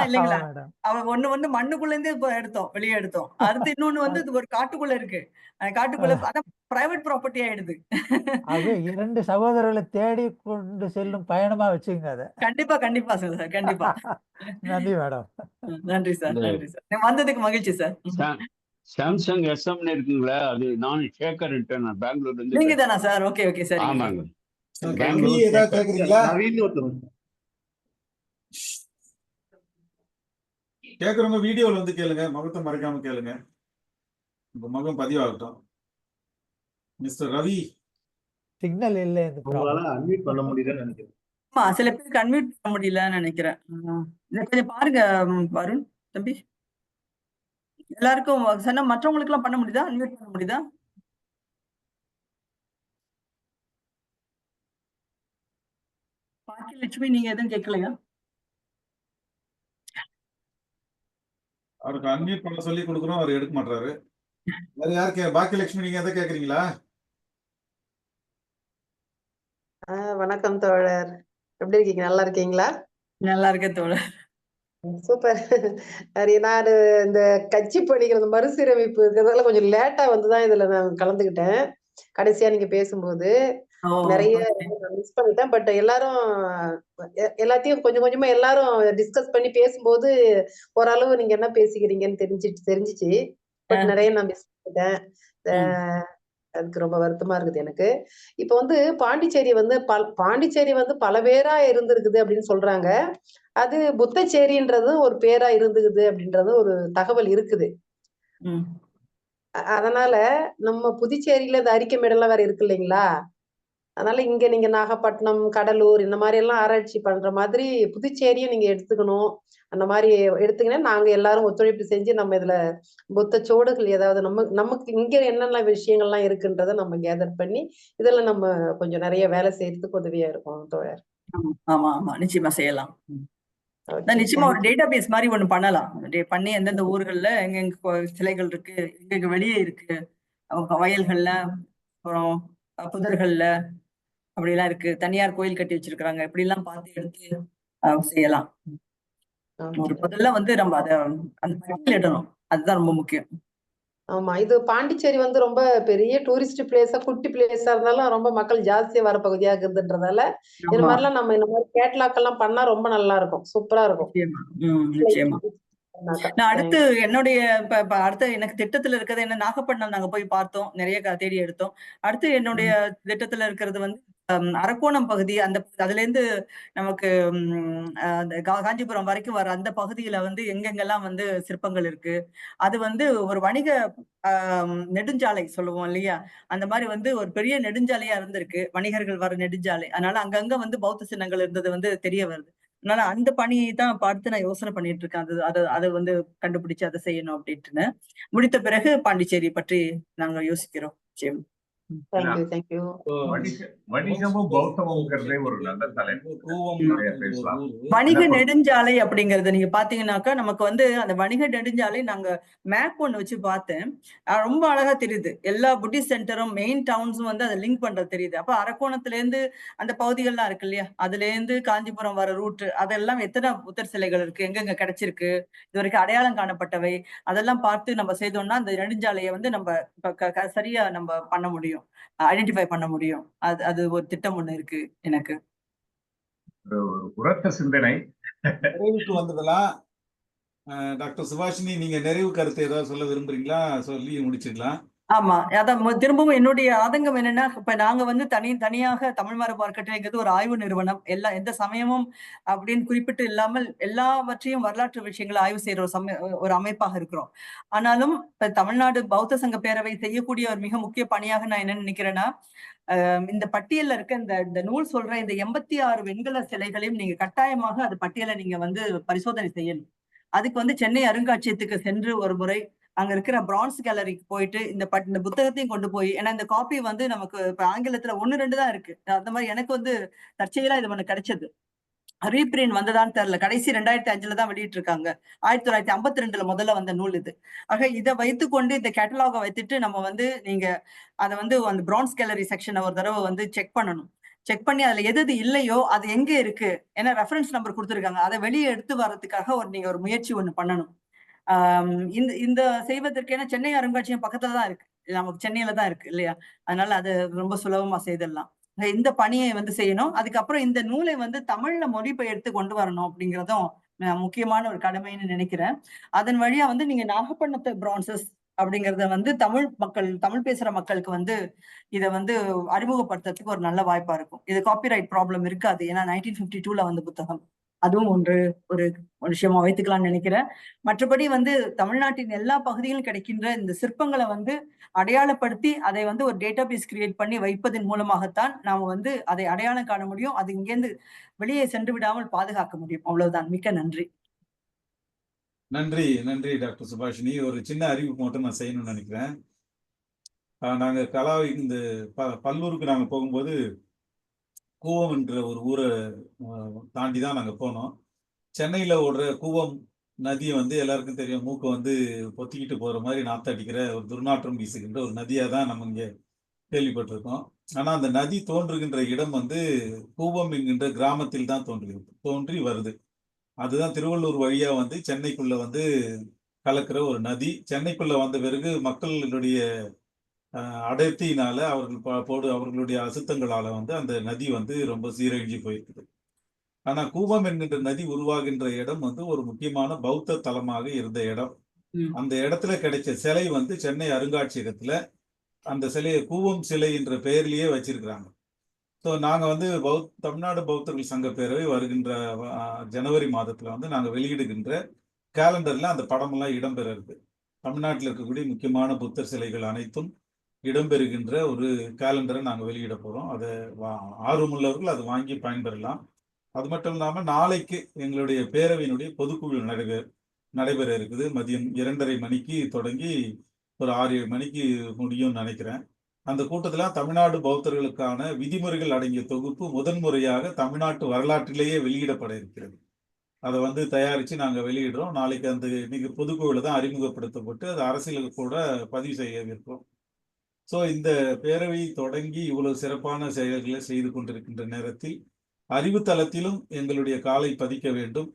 இல்லைங்களா? மேடம். அவன் ஒண்ணு வந்து மண்ணுக்குள்ள இருந்தே எடுத்தோம், வெளியே எடுத்தோம். அடுத்து இன்னொன்னு வந்து இது ஒரு காட்டுக்குள்ள இருக்கு. காட்டுக்குள்ள அதான் பிரைவேட் ப்ராப்பர்ட்டி ஆயிடுது. ஆகவே 2 சகோதரர்களை தேடி கொண்டு செல்லும் பயணமா வச்சுங்க அதை. கண்டிப்பா கண்டிப்பா சார், கண்டிப்பா. நன்றி மேடம். நன்றி சார், இந்த நன்றி சார். நீங்க வந்ததுக்கு மகிழ்ச்சி சார். சாம்சங் எஸ்எம்னு இருக்குங்களா, அது நான் சேகர்ன்ட்டு, நான் பெங்களூர்ல இருந்து நீங்க பேசுறேன். தானா சார்? ஓகே ஓகே சரிங்க. ஆமாங்க, ரவி பெங்களூர் ஏதாவது சேகர். கேக்குறீங்களா? நவீன் ஒருத்தர் கேக்குறவங்க வீடியோல வந்து கேளுங்க, முகத்தை மறைக்காம கேளுங்க. உங்க முகம் பதிவாகட்டும். மிஸ்டர் ரவி. சிக்னல் இல்லை இந்த உங்களால ப்ராப்ளம். அன்மியூட் பண்ண முடியலன்னு நினைக்கிறேன். ஆமா, சில பேருக்கு அன்மியூட் பண்ண முடியலன்னு நினைக்கிறேன். இதை கொஞ்சம் பாருங்க வருண் தம்பி. எல்லாருக்கும் சொன்னா மற்றவங்களுக்கு எல்லாம் பண்ண முடியுதா? அன்மியூட் பண்ண முடியுதா? பாக்கியலட்சுமி நீங்க எதுவும் கேட்கலையா? அவருக்கு அன்மியூட் பண்ண சொல்லி கொடுக்குறோம், அவர் எடுக்க மாட்டாரு. வேற யாருக்கு? பாக்கியலட்சுமி நீங்க எதை கேக்குறீங்களா? வணக்கம் தோழர், எப்படி இருக்கீங்க? நல்லா இருக்கீங்களா? நல்லா இருக்க தோழர். சூப்பர். நான் இந்த கட்சி பணிகள் மறுசீரமைப்பு இருக்கிறதால கொஞ்சம் லேட்டா வந்துதான் இதுல நான் கலந்துக்கிட்டேன். கடைசியா நீங்க பேசும்போது நிறைய மிஸ் பண்ணிட்டேன். பட் எல்லாரும் எல்லாத்தையும் கொஞ்சம் கொஞ்சமா எல்லாரும் டிஸ்கஸ் பண்ணி பேசும்போது ஓரளவு நீங்க என்ன பேசிக்கிறீங்கன்னு தெரிஞ்சிச்சு. பட் நிறைய நான் மிஸ் பண்ணிட்டேன். அதுக்கு ரொம்ப வருத்தமா இருக்குது எனக்கு. இப்ப வந்து பாண்டிச்சேரி வந்து பல பேரா இருந்திருக்குது அப்படின்னு சொல்றாங்க. அது புத்தச்சேரின்றது ஒரு பேரா இருந்துக்குது அப்படின்றது ஒரு தகவல் இருக்குது. அதனால நம்ம புதுச்சேரியில இந்த அரிக்கமேடெல்லாம் வேற இருக்கு இல்லைங்களா? அதனால இங்க நீங்க நாகப்பட்டினம், கடலூர் இந்த மாதிரி எல்லாம் ஆராய்ச்சி பண்ற மாதிரி புதுச்சேரியும் நீங்க எடுத்துக்கணும். அந்த மாதிரி எடுத்தீங்கன்னா நாங்க எல்லாரும் ஒத்துழைப்பு செஞ்சு நம்ம இதுல புத்த சோடுகள் ஏதாவது நமக்கு இங்க என்னென்ன விஷயங்கள்லாம் இருக்குன்றத நம்ம கேதர் பண்ணி இதுல நம்ம கொஞ்சம் நிறைய வேலை செய்யறதுக்கு உதவியா இருக்கும் தோழர். ஆமா ஆமா, நிச்சயமா செய்யலாம். நிச்சயமா ஒரு டேட்டா பேஸ் மாதிரி ஒண்ணு பண்ணலாம். பண்ணி எந்தெந்த ஊர்கள்ல எங்க சிலைகள் இருக்கு, எங்க வெளியே இருக்கு, வயல்கள்ல, அப்புறம் புதர்கள்ல அப்படி எல்லாம் இருக்கு, தனியார் கோயில் கட்டி வச்சிருக்காங்க, இப்படி எல்லாம் பார்த்து எடுத்து செய்யலாம். முதல்ல வந்து நம்ம அதை அந்த பட்டியலிடணும், அதுதான் ரொம்ப முக்கியம். ஆமா, இது பாண்டிச்சேரி வந்து ரொம்ப பெரிய டூரிஸ்ட் பிளேஸா குட்டி பிளேஸா இருந்தாலும் ரொம்ப மக்கள் ஜாஸ்தியா வர பகுதியா இருக்குதுன்றதால இது மாதிரிலாம் நம்ம இந்த மாதிரி கேட்லாக் எல்லாம் பண்ணா ரொம்ப நல்லா இருக்கும், சூப்பரா இருக்கும். நிச்சயமா. நான் அடுத்து என்னுடைய அடுத்த எனக்கு திட்டத்துல இருக்கிறது என்ன, நாகப்பட்டினம் நாங்க போய் பார்த்தோம், நிறைய தேடி எடுத்தோம். அடுத்து என்னுடைய திட்டத்துல இருக்கிறது வந்து அரக்கோணம் பகுதி, அதுல இருந்து நமக்கு காஞ்சிபுரம் வரைக்கும் வர அந்த பகுதியில வந்து எங்கெங்கெல்லாம் வந்து சிற்பங்கள் இருக்கு, அது வந்து ஒரு வணிக நெடுஞ்சாலை சொல்லுவோம் இல்லையா, அந்த மாதிரி வந்து ஒரு பெரிய நெடுஞ்சாலையா இருந்திருக்கு, வணிகர்கள் வர நெடுஞ்சாலை. அதனால அங்கங்க வந்து பௌத்த சின்னங்கள் இருந்தது வந்து தெரிய வருது. அதனால அந்த பணியை தான் பார்த்து நான் யோசனை பண்ணிட்டு இருக்கேன். அதை வந்து கண்டுபிடிச்சு அதை செய்யணும் அப்படின்ட்டு. முடித்த பிறகு பாண்டிச்சேரி பற்றி நாங்க யோசிக்கிறோம். வணிகமும் பௌத்தமும்ங்கிறதே ஒரு நல்ல தலைப்பு. பேசலாம். வணிக நெடுஞ்சாலை அப்படிங்கறது நீங்க பாத்தீங்கன்னாக்கா நமக்கு வந்து அந்த வணிக நெடுஞ்சாலை நாங்க மேப் ஒண்ணு வச்சு பார்த்தேன், ரொம்ப அழகா தெரியுது. எல்லா புத்திஸ்ட் சென்டரும் மெயின் டவுன்ஸும் வந்து அதை லிங்க் பண்றது தெரியுது. அப்ப அரக்கோணத்துல இருந்து அந்த பகுதிகள்லாம் இருக்கு இல்லையா, அதுல இருந்து காஞ்சிபுரம் வர ரூட், அதெல்லாம் எத்தனை புத்தர் சிலைகள் இருக்கு, எங்கெங்க கிடைச்சிருக்கு, இது வரைக்கும் அடையாளம் காணப்பட்டவை, அதெல்லாம் பார்த்து நம்ம செய்தோம்னா அந்த நெடுஞ்சாலையை வந்து நம்ம சரியா நம்ம பண்ண முடியும், ஐடென்டிஃபை பண்ண முடியும். அது ஒரு திட்டம் ஒண்ணு இருக்கு எனக்கு. உரத்த சிந்தனை. நிறைவுக்கு வந்துடலாம். டாக்டர் சுபாஷினி, நீங்க நிறைவு கருத்து ஏதாவது சொல்ல விரும்புறீங்களா? சொல்லி முடிச்சுக்கலாம். ஆமா. அதான் திரும்பவும் என்னுடைய ஆதங்கம் என்னன்னா, இப்ப நாங்க வந்து தனியாக தமிழ் மரபு அறக்கட்டளைங்கிறது ஒரு ஆய்வு நிறுவனம். எந்த சமயமும் அப்படின்னு குறிப்பிட்டு இல்லாமல் எல்லாவற்றையும் வரலாற்று விஷயங்களை ஆய்வு செய்யற ஒரு அமைப்பாக இருக்கிறோம். ஆனாலும் இப்ப தமிழ்நாடு பௌத்த சங்க பேரவை செய்யக்கூடிய ஒரு மிக முக்கிய பணியாக நான் என்ன நினைக்கிறேன்னா, இந்த பட்டியல்ல இருக்க இந்த நூல் சொல்ற இந்த 86 வெண்கல சிலைகளையும் நீங்க கட்டாயமாக அது பட்டியலை நீங்க வந்து பரிசோதனை செய்யணும். அதுக்கு வந்து சென்னை அருங்காட்சியகத்துக்கு சென்று ஒரு முறை அங்க இருக்கிற பிரான்ஸ் கேலரிக்கு போயிட்டு இந்த புத்தகத்தையும் கொண்டு போய், ஏன்னா இந்த காப்பி வந்து நமக்கு இப்ப ஆங்கிலத்துல 1, 2 தான் இருக்கு. அந்த மாதிரி எனக்கு வந்து தற்செயலா இது ஒண்ணு கிடைச்சது. ரீபிரிண்ட் வந்ததான்னு தெரியல. கடைசி 2005 தான் வெளியிட்டு இருக்காங்க. 1952 முதல்ல வந்த நூல் இது. ஆக இதை வைத்துக்கொண்டு இந்த கேட்டலாக வைத்துட்டு நம்ம வந்து நீங்க அதை வந்து அந்த பிரான்ஸ் கேலரி செக்ஷனை ஒரு தடவை வந்து செக் பண்ணணும். செக் பண்ணி அதுல எது இல்லையோ அது எங்க இருக்கு, ஏன்னா ரெஃபரன்ஸ் நம்பர் கொடுத்துருக்காங்க, அதை வெளியே எடுத்து வர்றதுக்காக நீங்க ஒரு முயற்சி ஒண்ணு பண்ணணும். இந்த இந்த செய்வதற்கு, ஏன்னா சென்னை அருங்காட்சியகம் பக்கத்துல தான் இருக்கு, நமக்கு சென்னையில தான் இருக்கு இல்லையா? அதனால அது ரொம்ப சுலபமா செய்திடலாம். இந்த பணியை வந்து செய்யணும். அதுக்கப்புறம் இந்த நூலை வந்து தமிழ்ல மொழிபெயர்த்து கொண்டு வரணும் அப்படிங்கிறதும் முக்கியமான ஒரு கடமைன்னு நினைக்கிறேன். அதன் வழியா வந்து நீங்க நாகப்பட்டினத்து பிரான்சஸ் அப்படிங்கறத வந்து தமிழ் பேசுற மக்களுக்கு வந்து இதை வந்து அறிமுகப்படுத்துறதுக்கு ஒரு நல்ல வாய்ப்பா இருக்கும். இது காப்பிரைட் ப்ராப்ளம் இருக்காது, ஏன்னா 1952 வந்த புத்தகம். அதுவும் ஒரு விஷயமா வைத்துக்கலாம்னு நினைக்கிறேன். மற்றபடி வந்து தமிழ்நாட்டின் எல்லா பகுதியிலும் கிடைக்கின்ற இந்த சிற்பங்களை வந்து அடையாளப்படுத்தி அதை வந்து ஒரு டேட்டாபேஸ் கிரியேட் பண்ணி வைப்பதன் மூலமாகத்தான் நாம வந்து அதை அடையாளம் காண முடியும். அது இங்கேருந்து வெளியே சென்று விடாமல் பாதுகாக்க முடியும். அவ்வளவுதான். மிக்க நன்றி. நன்றி டாக்டர் சுபாஷினி. ஒரு சின்ன அறிவிப்பு மட்டும் நான் செய்யணும்னு நினைக்கிறேன். நாங்க இந்த பல்லூருக்கு நாங்க போகும்போது கூவம் என்ற ஒரு ஊரை தாண்டி தான் நாங்க போனோம். சென்னையில ஓடுற கூவம் நதியை வந்து எல்லாருக்கும் தெரியும், மூக்கை வந்து பொத்திக்கிட்டு போற மாதிரி நாத்த அடிக்கிற ஒரு துர்நாற்றம் வீசுகின்ற ஒரு நதியா தான் நம்ம இங்க கேள்விப்பட்டிருக்கோம். ஆனா அந்த நதி தோன்றுகின்ற இடம் வந்து கூவம் என்கின்ற கிராமத்தில் தான் தோன்றி வருது. அதுதான் திருவள்ளூர் வழியா வந்து சென்னைக்குள்ள வந்து கலக்கிற ஒரு நதி. சென்னைக்குள்ள வந்த பிறகு மக்களுடைய அடர்த்தியினால அவர்களுடைய அசுத்தங்களால வந்து அந்த நதி வந்து ரொம்ப சீரழிஞ்சு போயிருக்குது. ஆனா கூவம் என்கின்ற நதி உருவாகின்ற இடம் வந்து ஒரு முக்கியமான பௌத்த தலமாக இருந்த இடம். அந்த இடத்துல கிடைச்ச சிலை வந்து சென்னை அருங்காட்சியகத்துல அந்த சிலையை கூவம் சிலை என்ற பெயர்லயே வச்சிருக்கிறாங்க. ஸோ நாங்க வந்து தமிழ்நாடு பௌத்தர்கள் சங்க பேரவை வருகின்ற ஜனவரி மாதத்துல வந்து நாங்க வெளியிடுகின்ற கேலண்டர்ல அந்த படமெல்லாம் இடம்பெற இருக்கு. தமிழ்நாட்டில் இருக்கக்கூடிய முக்கியமான புத்தர் சிலைகள் அனைத்தும் இடம்பெறுகின்ற ஒரு கேலண்டரை நாங்க வெளியிட போறோம். அதை ஆர்வமுள்ளவர்கள் அதை வாங்கி பயன்பெறலாம். அது மட்டும் இல்லாம நாளைக்கு எங்களுடைய பேரவையினுடைய பொதுக்குழு நடைபெற இருக்குது. மதியம் 2:30 மணிக்கு தொடங்கி ஒரு 6-7 மணிக்கு முடியும்னு நினைக்கிறேன். அந்த கூட்டத்துல தமிழ்நாடு பௌத்தர்களுக்கான விதிமுறைகள் அடங்கிய தொகுப்பு முதன்முறையாக தமிழ்நாட்டு வரலாற்றிலேயே வெளியிடப்பட இருக்கிறது. அதை வந்து தயாரிச்சு நாங்க வெளியிடுறோம். நாளைக்கு இன்னைக்கு பொதுக்குழுல தான் அறிமுகப்படுத்தப்பட்டு அது அரசியலுக்கு கூட பதிவு செய்ய இருக்கிறோம். ஸோ இந்த பேரவை தொடங்கி இவ்வளவு சிறப்பான செயல்களை செய்து கொண்டிருக்கின்ற நேரத்தில் அறிவுத்தளத்திலும் எங்களுடைய காலை பதிக்க வேண்டும்,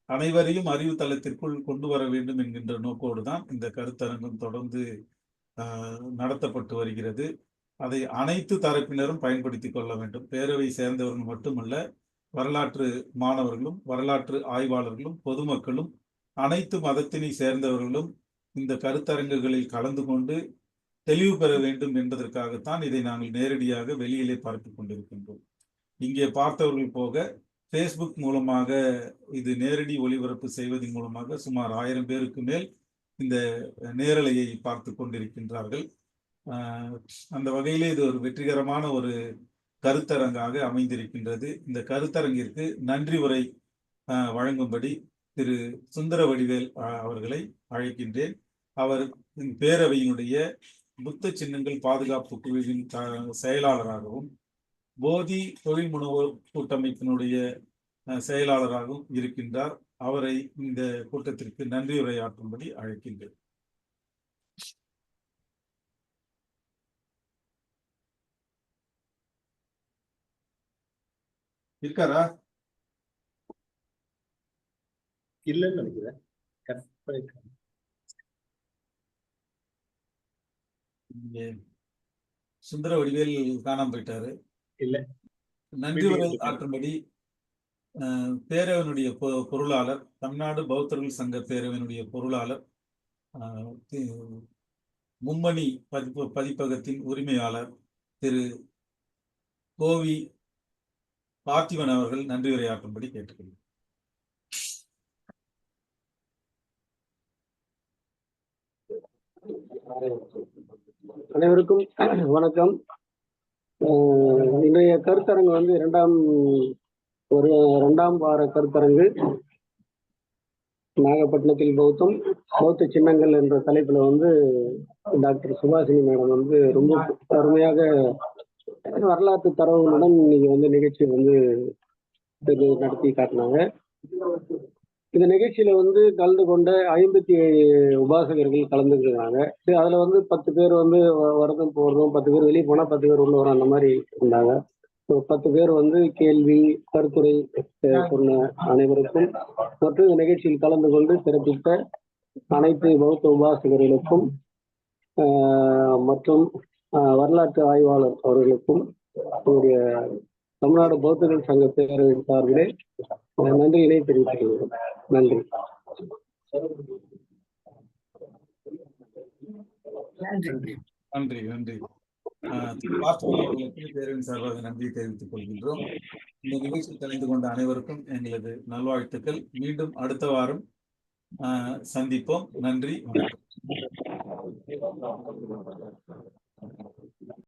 அனைவரையும் அறிவுத்தளத்திற்குள் கொண்டு வர வேண்டும் என்கின்ற நோக்கோடு தான் இந்த கருத்தரங்கம் தொடர்ந்து நடத்தப்பட்டு வருகிறது. அதை அனைத்து தரப்பினரும் பயன்படுத்திக் கொள்ள வேண்டும். பேரவை சேர்ந்தவர்கள் மட்டுமல்ல, வரலாற்று மாணவர்களும் வரலாற்று ஆய்வாளர்களும் பொதுமக்களும் அனைத்து மதத்தினை சேர்ந்தவர்களும் இந்த கருத்தரங்குகளில் கலந்து கொண்டு தெளிவு பெற வேண்டும் என்பதற்காகத்தான் இதை நாங்கள் நேரடியாக வெளியிலே பார்த்துக் கொண்டிருக்கின்றோம். இங்கே பார்த்தவர்கள் போக ஃபேஸ்புக் மூலமாக இது நேரடி ஒளிபரப்பு செய்வதன் மூலமாக சுமார் 1000 பேருக்கு மேல் இந்த நேரலையை பார்த்து கொண்டிருக்கின்றார்கள். அந்த வகையிலே இது ஒரு வெற்றிகரமான ஒரு கருத்தரங்காக அமைந்திருக்கின்றது. இந்த கருத்தரங்கிற்கு நன்றி உரை வழங்கும்படி திரு சுந்தர வடிவேல் அவர்களை அழைக்கின்றேன். அவர் பேரவையினுடைய புத்த சின்னங்கள் பாதுகாப்பு குழுவின் செயலாளராகவும் போதி தொழில் முனைவோர் கூட்டமைப்பினுடைய செயலாளராகவும் இருக்கின்றார். அவரை இந்த கூட்டத்திற்கு நன்றி உரையாற்றும்படி அழைக்கின்றேன். இருக்காரா? இல்லைன்னு நினைக்கிறேன். சுந்தர வடிவேல் காணாம போயிட்டாரு. இல்ல, நன்றி உரை ஆற்றும்படி பேரவையினுடைய பொருளாளர், தமிழ்நாடு பௌத்தர்கள் சங்க பேரவையினுடைய பொருளாளர் மும்மணி பதிப்பகத்தின் உரிமையாளர் திரு கோவி பார்த்திபன் அவர்கள் நன்றி உரையாற்றும்படி கேட்டுக்கொள்கிறேன். அனைவருக்கும் வணக்கம். இன்றைய கருத்தரங்கு வந்து இரண்டாம் வார கருத்தரங்கு நாகப்பட்டினத்தில் பௌத்த சின்னங்கள் என்ற தலைப்புல வந்து டாக்டர் சுபாஷினி மேடம் வந்து ரொம்ப அருமையாக வரலாற்று தரவுகளுடன் இன்னைக்கு வந்து நிகழ்ச்சி வந்து நடத்தி காட்டினாங்க. இந்த நிகழ்ச்சியில வந்து கலந்து கொண்ட 57 உபாசகர்கள் கலந்துக்கிறாங்க. அதுல வந்து 10 பேர் வந்து வரதும் போறதும், 10 பேர் வெளியே போனா 10 பேர் உள்ள வரும், அந்த மாதிரி இருந்தாங்க. 10 பேர் வந்து கேள்வி கருத்துரை சொன்ன அனைவருக்கும் மற்றும் இந்த நிகழ்ச்சியில் கலந்து கொண்டு சிறப்பித்த அனைத்து பௌத்த உபாசகர்களுக்கும் மற்றும் வரலாற்று ஆய்வாளர் அவர்களுக்கும் என்னுடைய தமிழ்நாடு பௌத்தர்கள் சங்க பேரவையின் சார்பிலே நன்றியினை தெரிவித்துக் நன்றி. நன்றி நன்றி. பேரவையின் சார்பாக நன்றி தெரிவித்துக் கொள்கின்றோம். இந்த நிகழ்ச்சியில் கலந்து கொண்ட அனைவருக்கும் எங்களது நல்வாழ்த்துக்கள். மீண்டும் அடுத்த வாரம் சந்திப்போம். நன்றி, வணக்கம்.